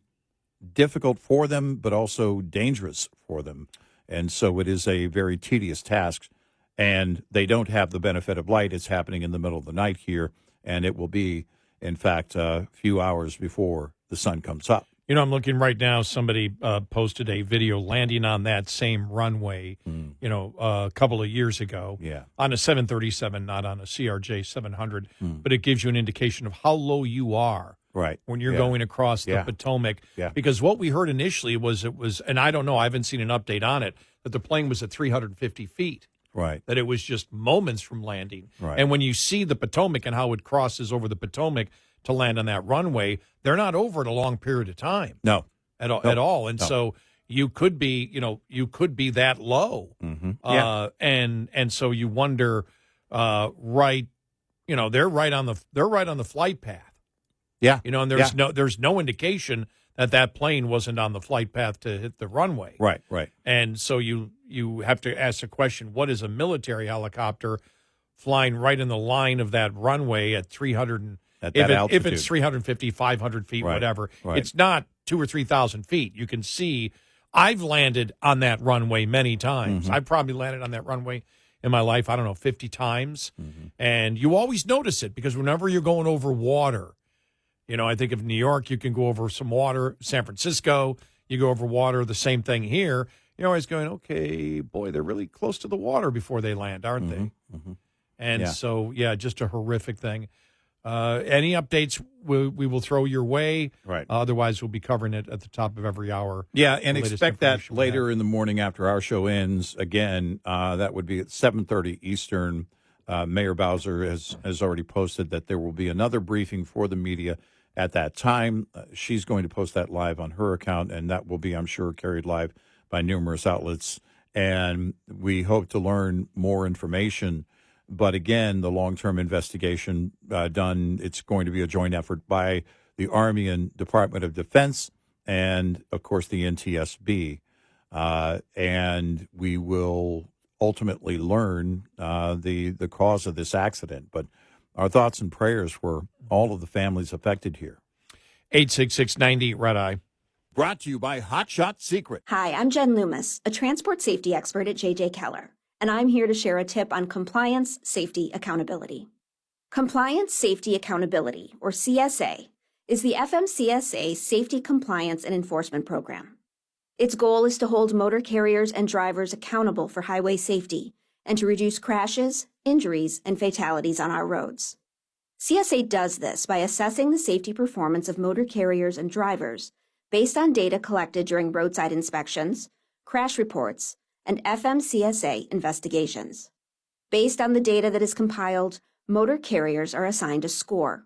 difficult for them, but also dangerous for them. And so it is a very tedious task. And they don't have the benefit of light. It's happening in the middle of the night here, and it will be, in fact, a few hours before the sun comes up. I'm looking right now. Somebody posted a video landing on that same runway, a couple of years ago on a 737, not on a CRJ 700. But it gives you an indication of how low you are when you're going across the Potomac. Because what we heard initially was and I don't know, I haven't seen an update on it, that the plane was at 350 feet. Right. That it was just moments from landing. Right. And when you see the Potomac and how it crosses over the Potomac to land on that runway, they're not over it a long period of time. No. At all. And so you could be, that low. And so you wonder, they're right on the flight path. Yeah. And there's no indication that plane wasn't on the flight path to hit the runway. Right. And so you have to ask the question, what is a military helicopter flying right in the line of that runway at 300 altitude? If it's 350, 500 feet, whatever, it's not 2,000 or 3,000 feet. You can see, I've landed on that runway many times. I've probably landed on that runway in my life, 50 times. And you always notice it because whenever you're going over water, I think of New York, you can go over some water. San Francisco, you go over water. The same thing here. You're always going, okay, boy, they're really close to the water before they land, aren't they? And so, just a horrific thing. Any updates we will throw your way. Right. Otherwise, we'll be covering it at the top of every hour. Yeah, and expect that later in the morning after our show ends. Again, that would be at 7:30 Eastern. Mayor Bowser has already posted that there will be another briefing for the media at that time. She's going to post that live on her account, and that will be, I'm sure, carried live by numerous outlets. And we hope to learn more information. But again, the long-term investigation done, it's going to be a joint effort by the Army and Department of Defense and, of course, the NTSB. And we will ultimately learn the cause of this accident. But our thoughts and prayers for all of the families affected here. 866-90 Red Eye. Brought to you by Hot Shot Secret. Hi, I'm Jen Loomis, a transport safety expert at J.J. Keller, and I'm here to share a tip on compliance, safety, accountability. Compliance, Safety, Accountability, or CSA, is the FMCSA Safety, Compliance, and Enforcement Program. Its goal is to hold motor carriers and drivers accountable for highway safety and to reduce crashes, injuries, and fatalities on our roads. CSA does this by assessing the safety performance of motor carriers and drivers based on data collected during roadside inspections, crash reports, and FMCSA investigations. Based on the data that is compiled, motor carriers are assigned a score.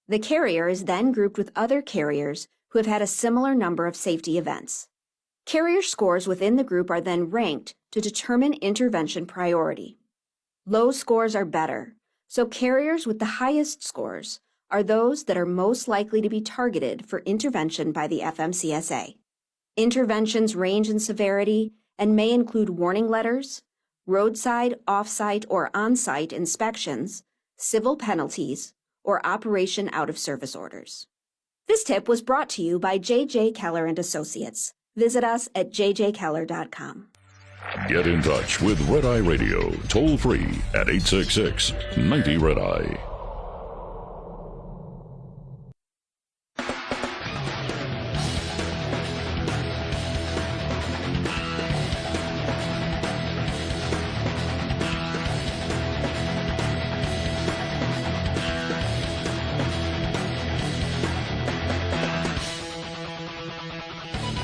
The carrier is then grouped with other carriers who have had a similar number of safety events. Carrier scores within the group are then ranked to determine intervention priority. Low scores are better, so carriers with the highest scores are those that are most likely to be targeted for intervention by the FMCSA. Interventions range in severity and may include warning letters, roadside, off-site, or on-site inspections, civil penalties, or operation out-of-service orders. This tip was brought to you by J.J. Keller & Associates. Visit us at jjkeller.com. Get in touch with Red Eye Radio, toll free at 866-90-RED-EYE.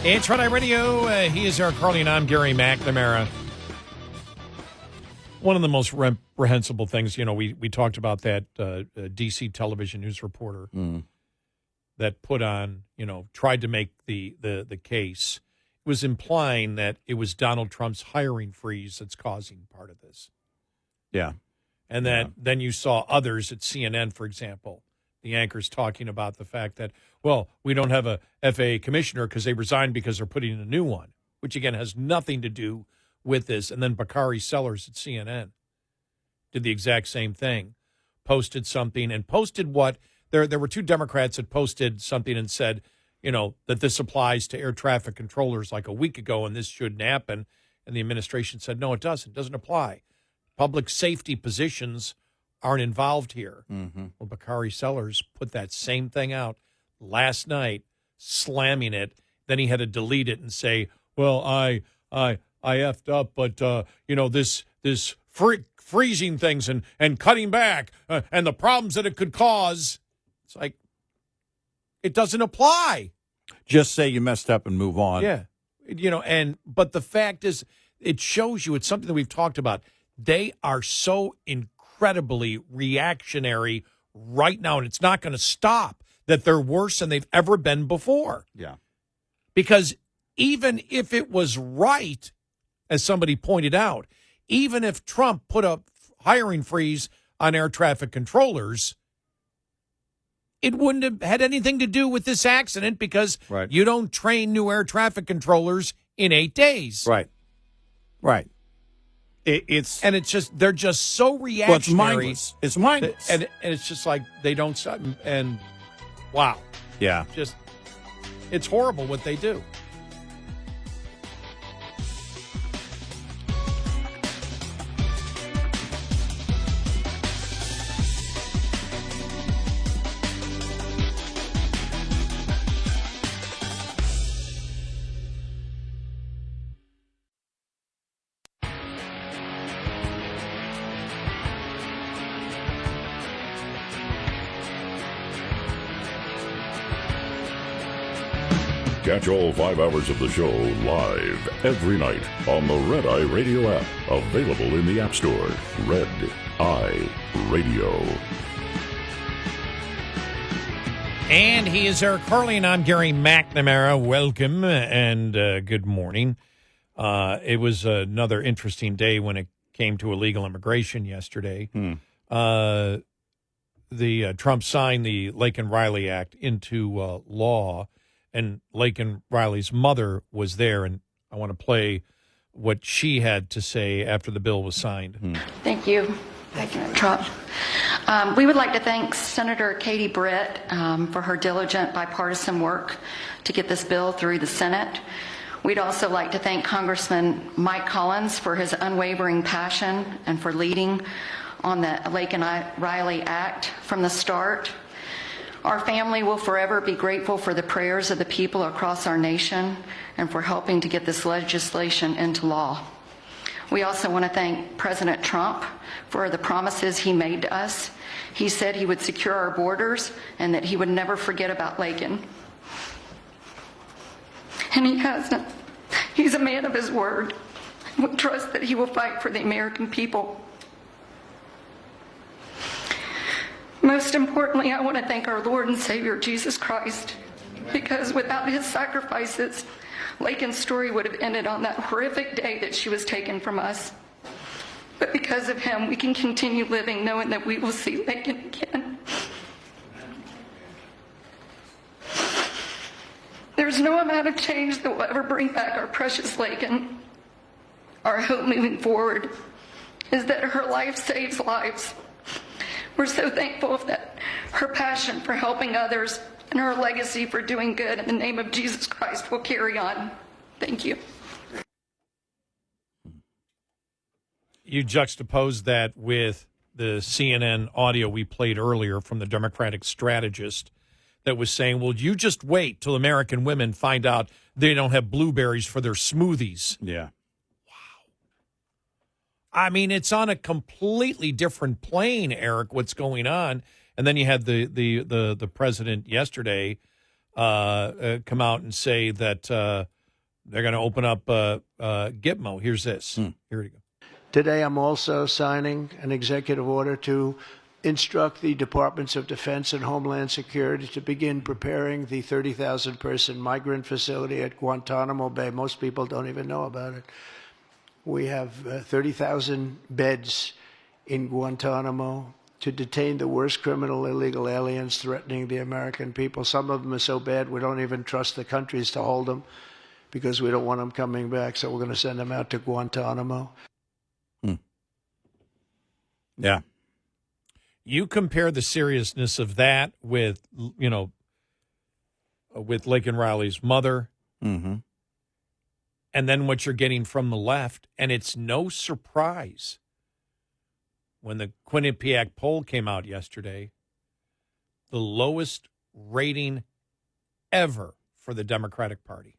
It's Red Eye Radio. He is Eric Harley, and I'm Gary McNamara. One of the most reprehensible things, we talked about that D.C. television news reporter that put on, tried to make the case. It was implying that it was Donald Trump's hiring freeze that's causing part of this. Yeah. And then you saw others at CNN, for example, the anchors talking about the fact that, well, we don't have a FAA commissioner because they resigned because they're putting in a new one, which, again, has nothing to do with this. And then Bakari Sellers at CNN did the exact same thing, posted something and posted what there were two Democrats that posted something and said, that this applies to air traffic controllers like a week ago and this shouldn't happen. And the administration said, no, it doesn't apply. Public safety positions aren't involved here. Mm-hmm. Well, Bakari Sellers put that same thing out last night, slamming it. Then he had to delete it and say, well, I effed up, but, this freezing things and cutting back and the problems that it could cause. It's like, it doesn't apply. Just say you messed up and move on. Yeah. But the fact is, it shows you, it's something that we've talked about. They are so incredibly reactionary right now, and it's not going to stop, that they're worse than they've ever been before. Yeah. Because even if it was right, as somebody pointed out, even if Trump put a hiring freeze on air traffic controllers, it wouldn't have had anything to do with this accident because you don't train new air traffic controllers in 8 days. Right. They're just so reactionary. Well, it's mindless. It's mindless. And it's just like they don't stop. And wow. Yeah. It's horrible what they do. Catch all 5 hours of the show live every night on the Red Eye Radio app, available in the App Store. Red Eye Radio. And he is Eric Harley, and I'm Gary McNamara. Welcome and good morning. It was another interesting day when it came to illegal immigration yesterday. The Trump signed the Laken Riley Act into law. And Laken Riley's mother was there, and I want to play what she had to say after the bill was signed. Thank you, President Trump. We would like to thank Senator Katie Britt for her diligent bipartisan work to get this bill through the Senate. We'd also like to thank Congressman Mike Collins for his unwavering passion and for leading on the Laken Riley Act from the start. Our family will forever be grateful for the prayers of the people across our nation and for helping to get this legislation into law. We also want to thank President Trump for the promises he made to us. He said he would secure our borders and that he would never forget about Laken. And he hasn't. He's a man of his word. We trust that he will fight for the American people. Most importantly, I want to thank our Lord and Savior, Jesus Christ, because without his sacrifices, Laken's story would have ended on that horrific day that she was taken from us. But because of him, we can continue living knowing that we will see Laken again. There's no amount of change that will ever bring back our precious Laken. Our hope moving forward is that her life saves lives. We're so thankful that her passion for helping others and her legacy for doing good in the name of Jesus Christ will carry on. Thank you. You juxtapose that with the CNN audio we played earlier from the Democratic strategist that was saying, well, you just wait till American women find out they don't have blueberries for their smoothies. Yeah. I mean, it's on a completely different plane, Eric, what's going on. And then you had the president yesterday come out and say that they're going to open up Gitmo. Here's this. Here we go. Today, I'm also signing an executive order to instruct the Departments of Defense and Homeland Security to begin preparing the 30,000-person migrant facility at Guantanamo Bay. Most people don't even know about it. We have 30,000 beds in Guantanamo to detain the worst criminal illegal aliens threatening the American people. Some of them are so bad we don't even trust the countries to hold them because we don't want them coming back, so we're going to send them out to Guantanamo. Yeah. You compare the seriousness of that with, with Laken Riley's mother, and then what you're getting from the left, and it's no surprise when the Quinnipiac poll came out yesterday, the lowest rating ever for the Democratic Party.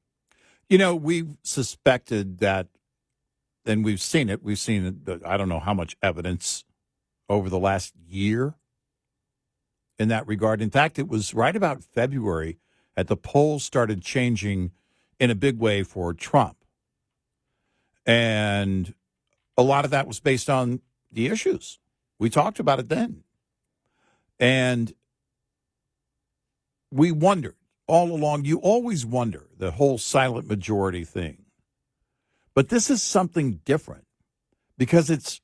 You know, we've suspected that, and we've seen it. We've seen, I don't know how much evidence over the last year in that regard. In fact, it was right about February that the polls started changing in a big way for Trump. And a lot of that was based on the issues. We talked about it then. And we wondered all along, you always wonder, the whole silent majority thing. But this is something different because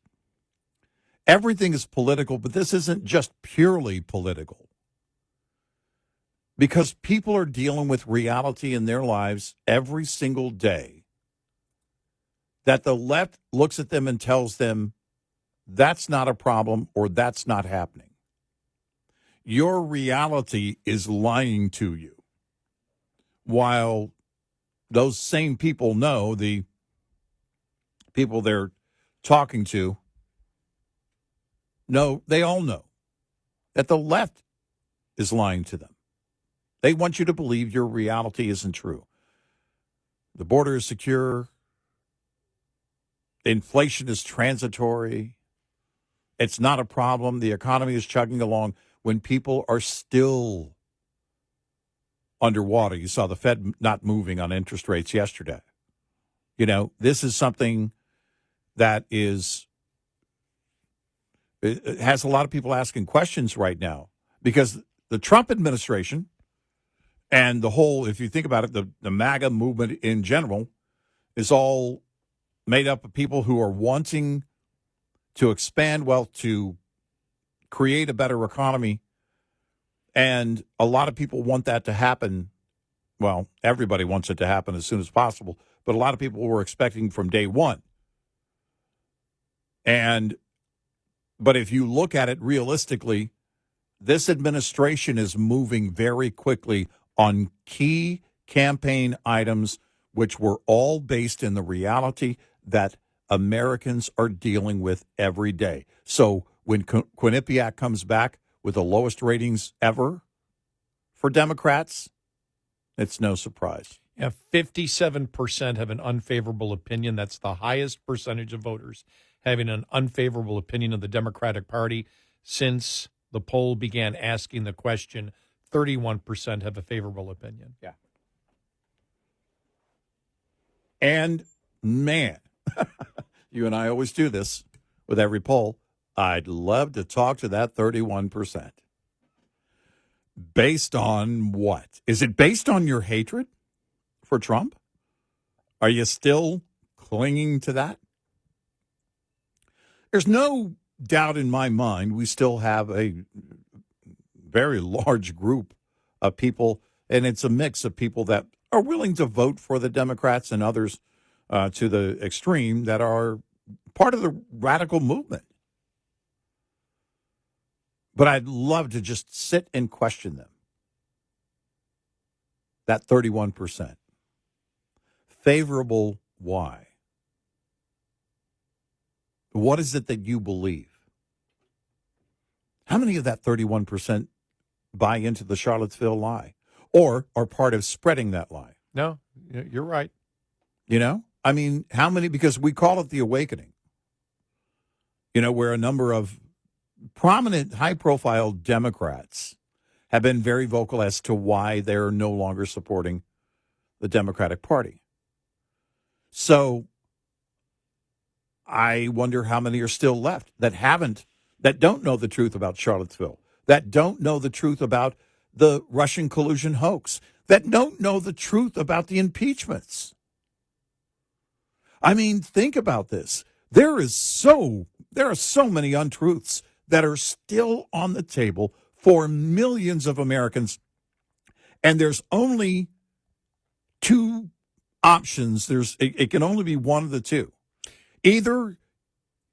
everything is political, but this isn't just purely political. Because people are dealing with reality in their lives every single day that the left looks at them and tells them that's not a problem or that's not happening. Your reality is lying to you. While those same people know, the people they're talking to, no, they all know that the left is lying to them. They want you to believe your reality isn't true. The border is secure. Inflation is transitory. It's not a problem. The economy is chugging along when people are still underwater. You saw the Fed not moving on interest rates yesterday. You know, this is something that it has a lot of people asking questions right now because the Trump administration and the whole, if you think about it, the MAGA movement in general is all made up of people who are wanting to expand wealth, to create a better economy. And a lot of people want that to happen. Well, everybody wants it to happen as soon as possible, but a lot of people were expecting from day one. But if you look at it realistically, this administration is moving very quickly on key campaign items, which were all based in the reality that Americans are dealing with every day. So when Quinnipiac comes back with the lowest ratings ever for Democrats, it's no surprise. Yeah, 57% have an unfavorable opinion. That's the highest percentage of voters having an unfavorable opinion of the Democratic Party since the poll began asking the question. 31% have a favorable opinion. Yeah. And, man, you and I always do this with every poll. I'd love to talk to that 31%. Based on what? Is it based on your hatred for Trump? Are you still clinging to that? There's no doubt in my mind we still have a very large group of people, and it's a mix of people that are willing to vote for the Democrats and others to the extreme that are part of the radical movement. But I'd love to just sit and question them. That 31%. Favorable, why? What is it that you believe? How many of that 31% buy into the Charlottesville lie or are part of spreading that lie? No, you're right. You know? I mean, how many? Because we call it the awakening. You know, where a number of prominent, high-profile Democrats have been very vocal as to why they're no longer supporting the Democratic Party. So I wonder how many are still left that don't know the truth about Charlottesville, that don't know the truth about the Russian collusion hoax, that don't know the truth about the impeachments. I mean, think about this. There are so many untruths that are still on the table for millions of Americans, and there's only two options. It can only be one of the two. Either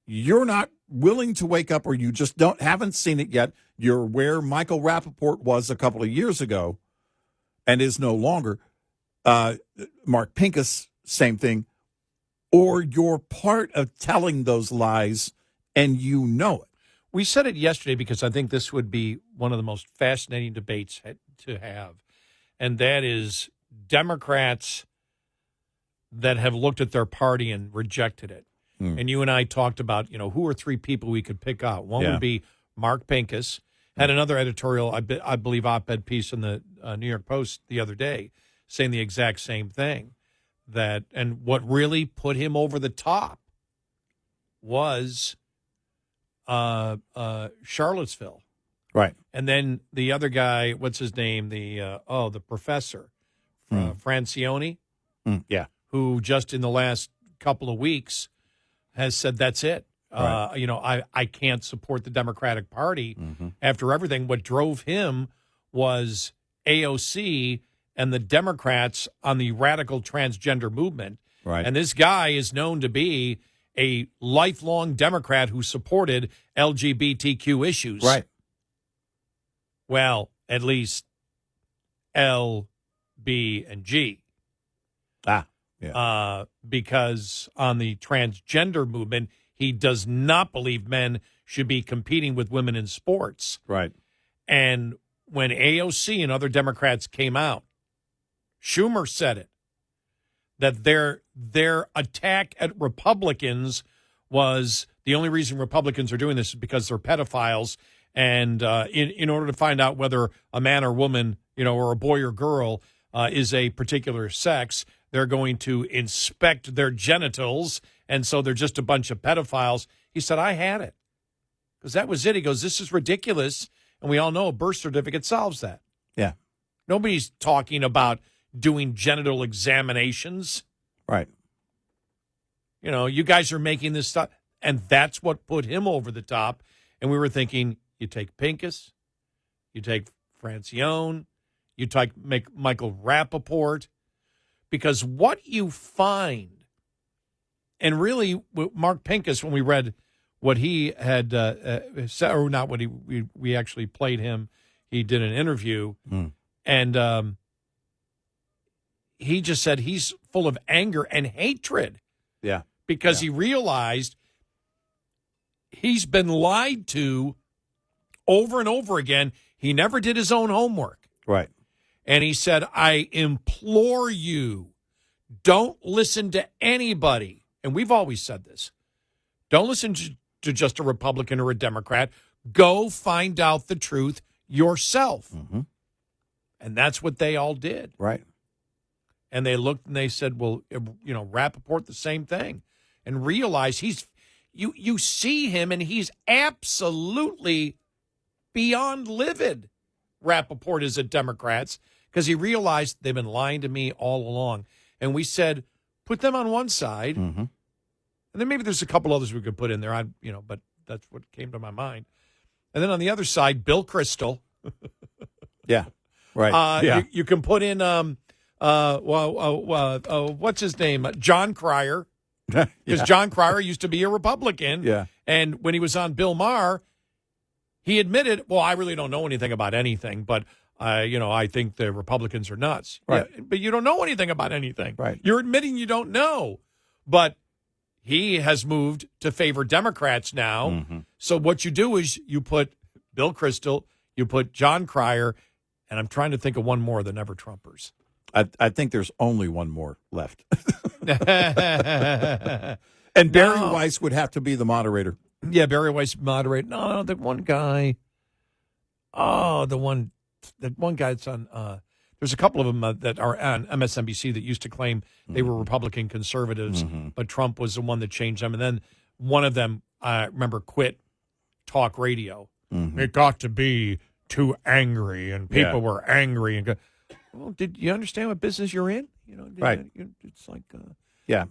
you're not willing to wake up or you just haven't seen it yet. You're where Michael Rappaport was a couple of years ago and is no longer. Mark Pincus, same thing. Or you're part of telling those lies and you know it. We said it yesterday because I think this would be one of the most fascinating debates to have, and that is Democrats that have looked at their party and rejected it. And you and I talked about, who are three people we could pick out. One would be Mark Pincus. Had another editorial, I believe, op-ed piece in the New York Post the other day saying the exact same thing. And what really put him over the top was Charlottesville. Right. And then the other guy, what's his name? The professor, Francione. Yeah. Who just in the last couple of weeks has said that's it. Right. I can't support the Democratic Party after everything. What drove him was AOC and the Democrats on the radical transgender movement. Right. And this guy is known to be a lifelong Democrat who supported LGBTQ issues. Right. Well, at least L, B, and G. Yeah. Because on the transgender movement, he does not believe men should be competing with women in sports. Right. And when AOC and other Democrats came out, Schumer said it, that their attack at Republicans was the only reason Republicans are doing this is because they're pedophiles. And in order to find out whether a man or woman, or a boy or girl is a particular sex, they're going to inspect their genitals, and so they're just a bunch of pedophiles. He said, I had it. Because that was it. He goes, this is ridiculous, and we all know a birth certificate solves that. Yeah. Nobody's talking about doing genital examinations. Right. You guys are making this stuff, and that's what put him over the top. And we were thinking, you take Pincus, you take Francione, you make Michael Rappaport, because what you find, and really Mark Pincus, when we read what he had said, or not what we actually played him, he did an interview, and he just said he's full of anger and hatred. Yeah. Because he realized he's been lied to over and over again. He never did his own homework. Right. And he said, I implore you, don't listen to anybody. And we've always said this. Don't listen to just a Republican or a Democrat. Go find out the truth yourself. Mm-hmm. And that's what they all did. Right. And they looked and they said, well, Rappaport, the same thing. And realize you see him and he's absolutely beyond livid. Rappaport is at Democrats because he realized they've been lying to me all along. And we said, put them on one side. Mm-hmm. And then maybe there's a couple others we could put in there. But that's what came to my mind. And then on the other side, Bill Kristol. Yeah. Right. You can put in what's his name? John Cryer. Because John Cryer used to be a Republican. Yeah. And when he was on Bill Maher, he admitted, well, I really don't know anything about anything, but I think the Republicans are nuts. Right. Yeah, but you don't know anything about anything. Right. You're admitting you don't know. But he has moved to favor Democrats now. Mm-hmm. So what you do is you put Bill Kristol, you put John Cryer, and I'm trying to think of one more, the Never Trumpers. I think there's only one more left. And Barry Weiss would have to be the moderator. Yeah, Barry Weiss moderate. No, that one guy. Oh, that one guy that's on. There's a couple of them that are on MSNBC that used to claim they were Republican conservatives, but Trump was the one that changed them. And then one of them, I remember, quit talk radio. Mm-hmm. It got to be too angry, and people were angry. And well, did you understand what business you're in? Right. It's like.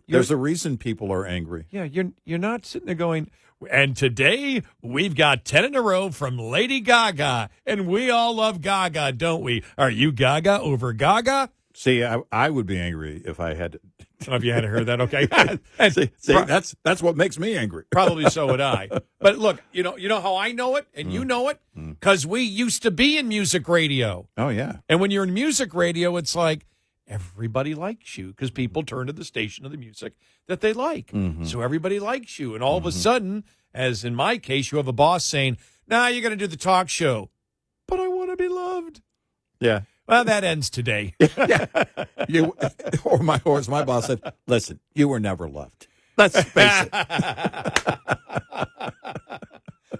There's a reason people are angry. Yeah, you're not sitting there going, and today we've got 10 in a row from Lady Gaga, and we all love Gaga, don't we? Are you Gaga over Gaga? See, I would be angry if I had to. If you hadn't heard that, okay. see, that's what makes me angry. Probably so would I. But look, you know how I know it, and you know it? Because we used to be in music radio. Oh, yeah. And when you're in music radio, it's like, everybody likes you because people turn to the station of the music that they like. Mm-hmm. So everybody likes you. And all of a sudden, as in my case, you have a boss saying, nah, you're going to do the talk show. But I want to be loved. Yeah. Well, that ends today. Yeah. As my boss said, listen, you were never loved. Let's face it.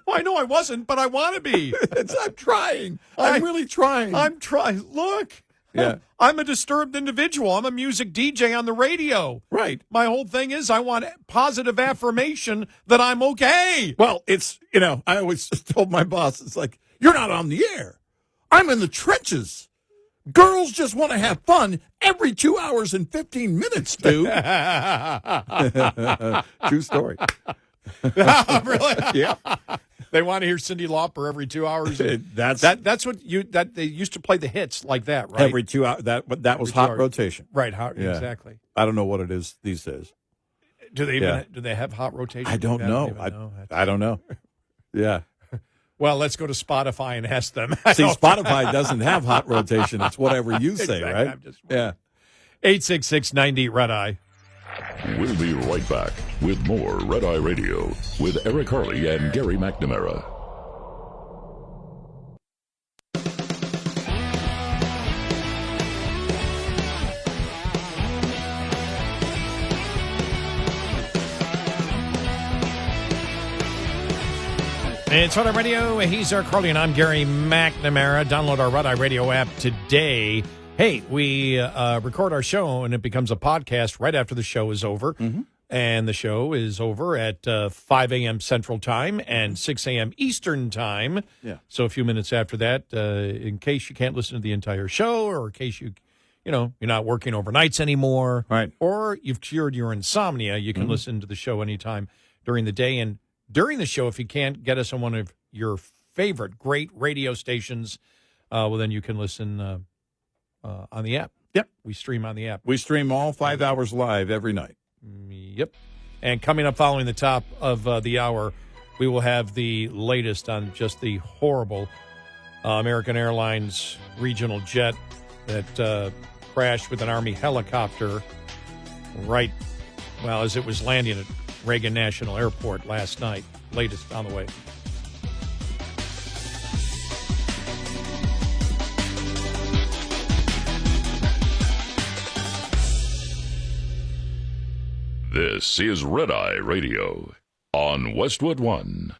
Well, I know I wasn't, but I want to be. I'm trying. I'm really trying. I'm trying. Look. Yeah. I'm a disturbed individual. I'm a music DJ on the radio. Right. My whole thing is I want positive affirmation that I'm okay. Well, it's, I always told my boss, it's like, you're not on the air. I'm in the trenches. Girls just want to have fun every 2 hours and 15 minutes, dude. True story. Really? Yeah. They want to hear Cyndi Lauper every 2 hours. That's what they used to play the hits like that, right? Every 2 hours. That was hot rotation. Right, Yeah. Exactly. I don't know what it is these days. Do they do they have hot rotation? I don't know. I don't know. Yeah. Well, let's go to Spotify and ask them. See, Spotify doesn't have hot rotation. It's whatever you say, exactly. Right? 866-90-RED-EYE. We'll be right back with more Red Eye Radio with Eric Harley and Gary McNamara. It's Red Eye Radio. He's Eric Harley, and I'm Gary McNamara. Download our Red Eye Radio app today. Hey, we record our show, and it becomes a podcast right after the show is over. Mm-hmm. And the show is over at 5 a.m. Central Time and 6 a.m. Eastern Time. Yeah. So a few minutes after that, in case you can't listen to the entire show, or in case you're not working overnights anymore, right? Or you've cured your insomnia, you can listen to the show anytime during the day. And during the show, if you can't get us on one of your favorite great radio stations, well, then you can listen on the app. Yep. We stream on the app. We stream all 5 hours live every night. Yep. And coming up following the top of the hour, we will have the latest on just the horrible American Airlines regional jet that crashed with an Army helicopter as it was landing at Reagan National Airport last night. Latest on the way. This is Red Eye Radio on Westwood One.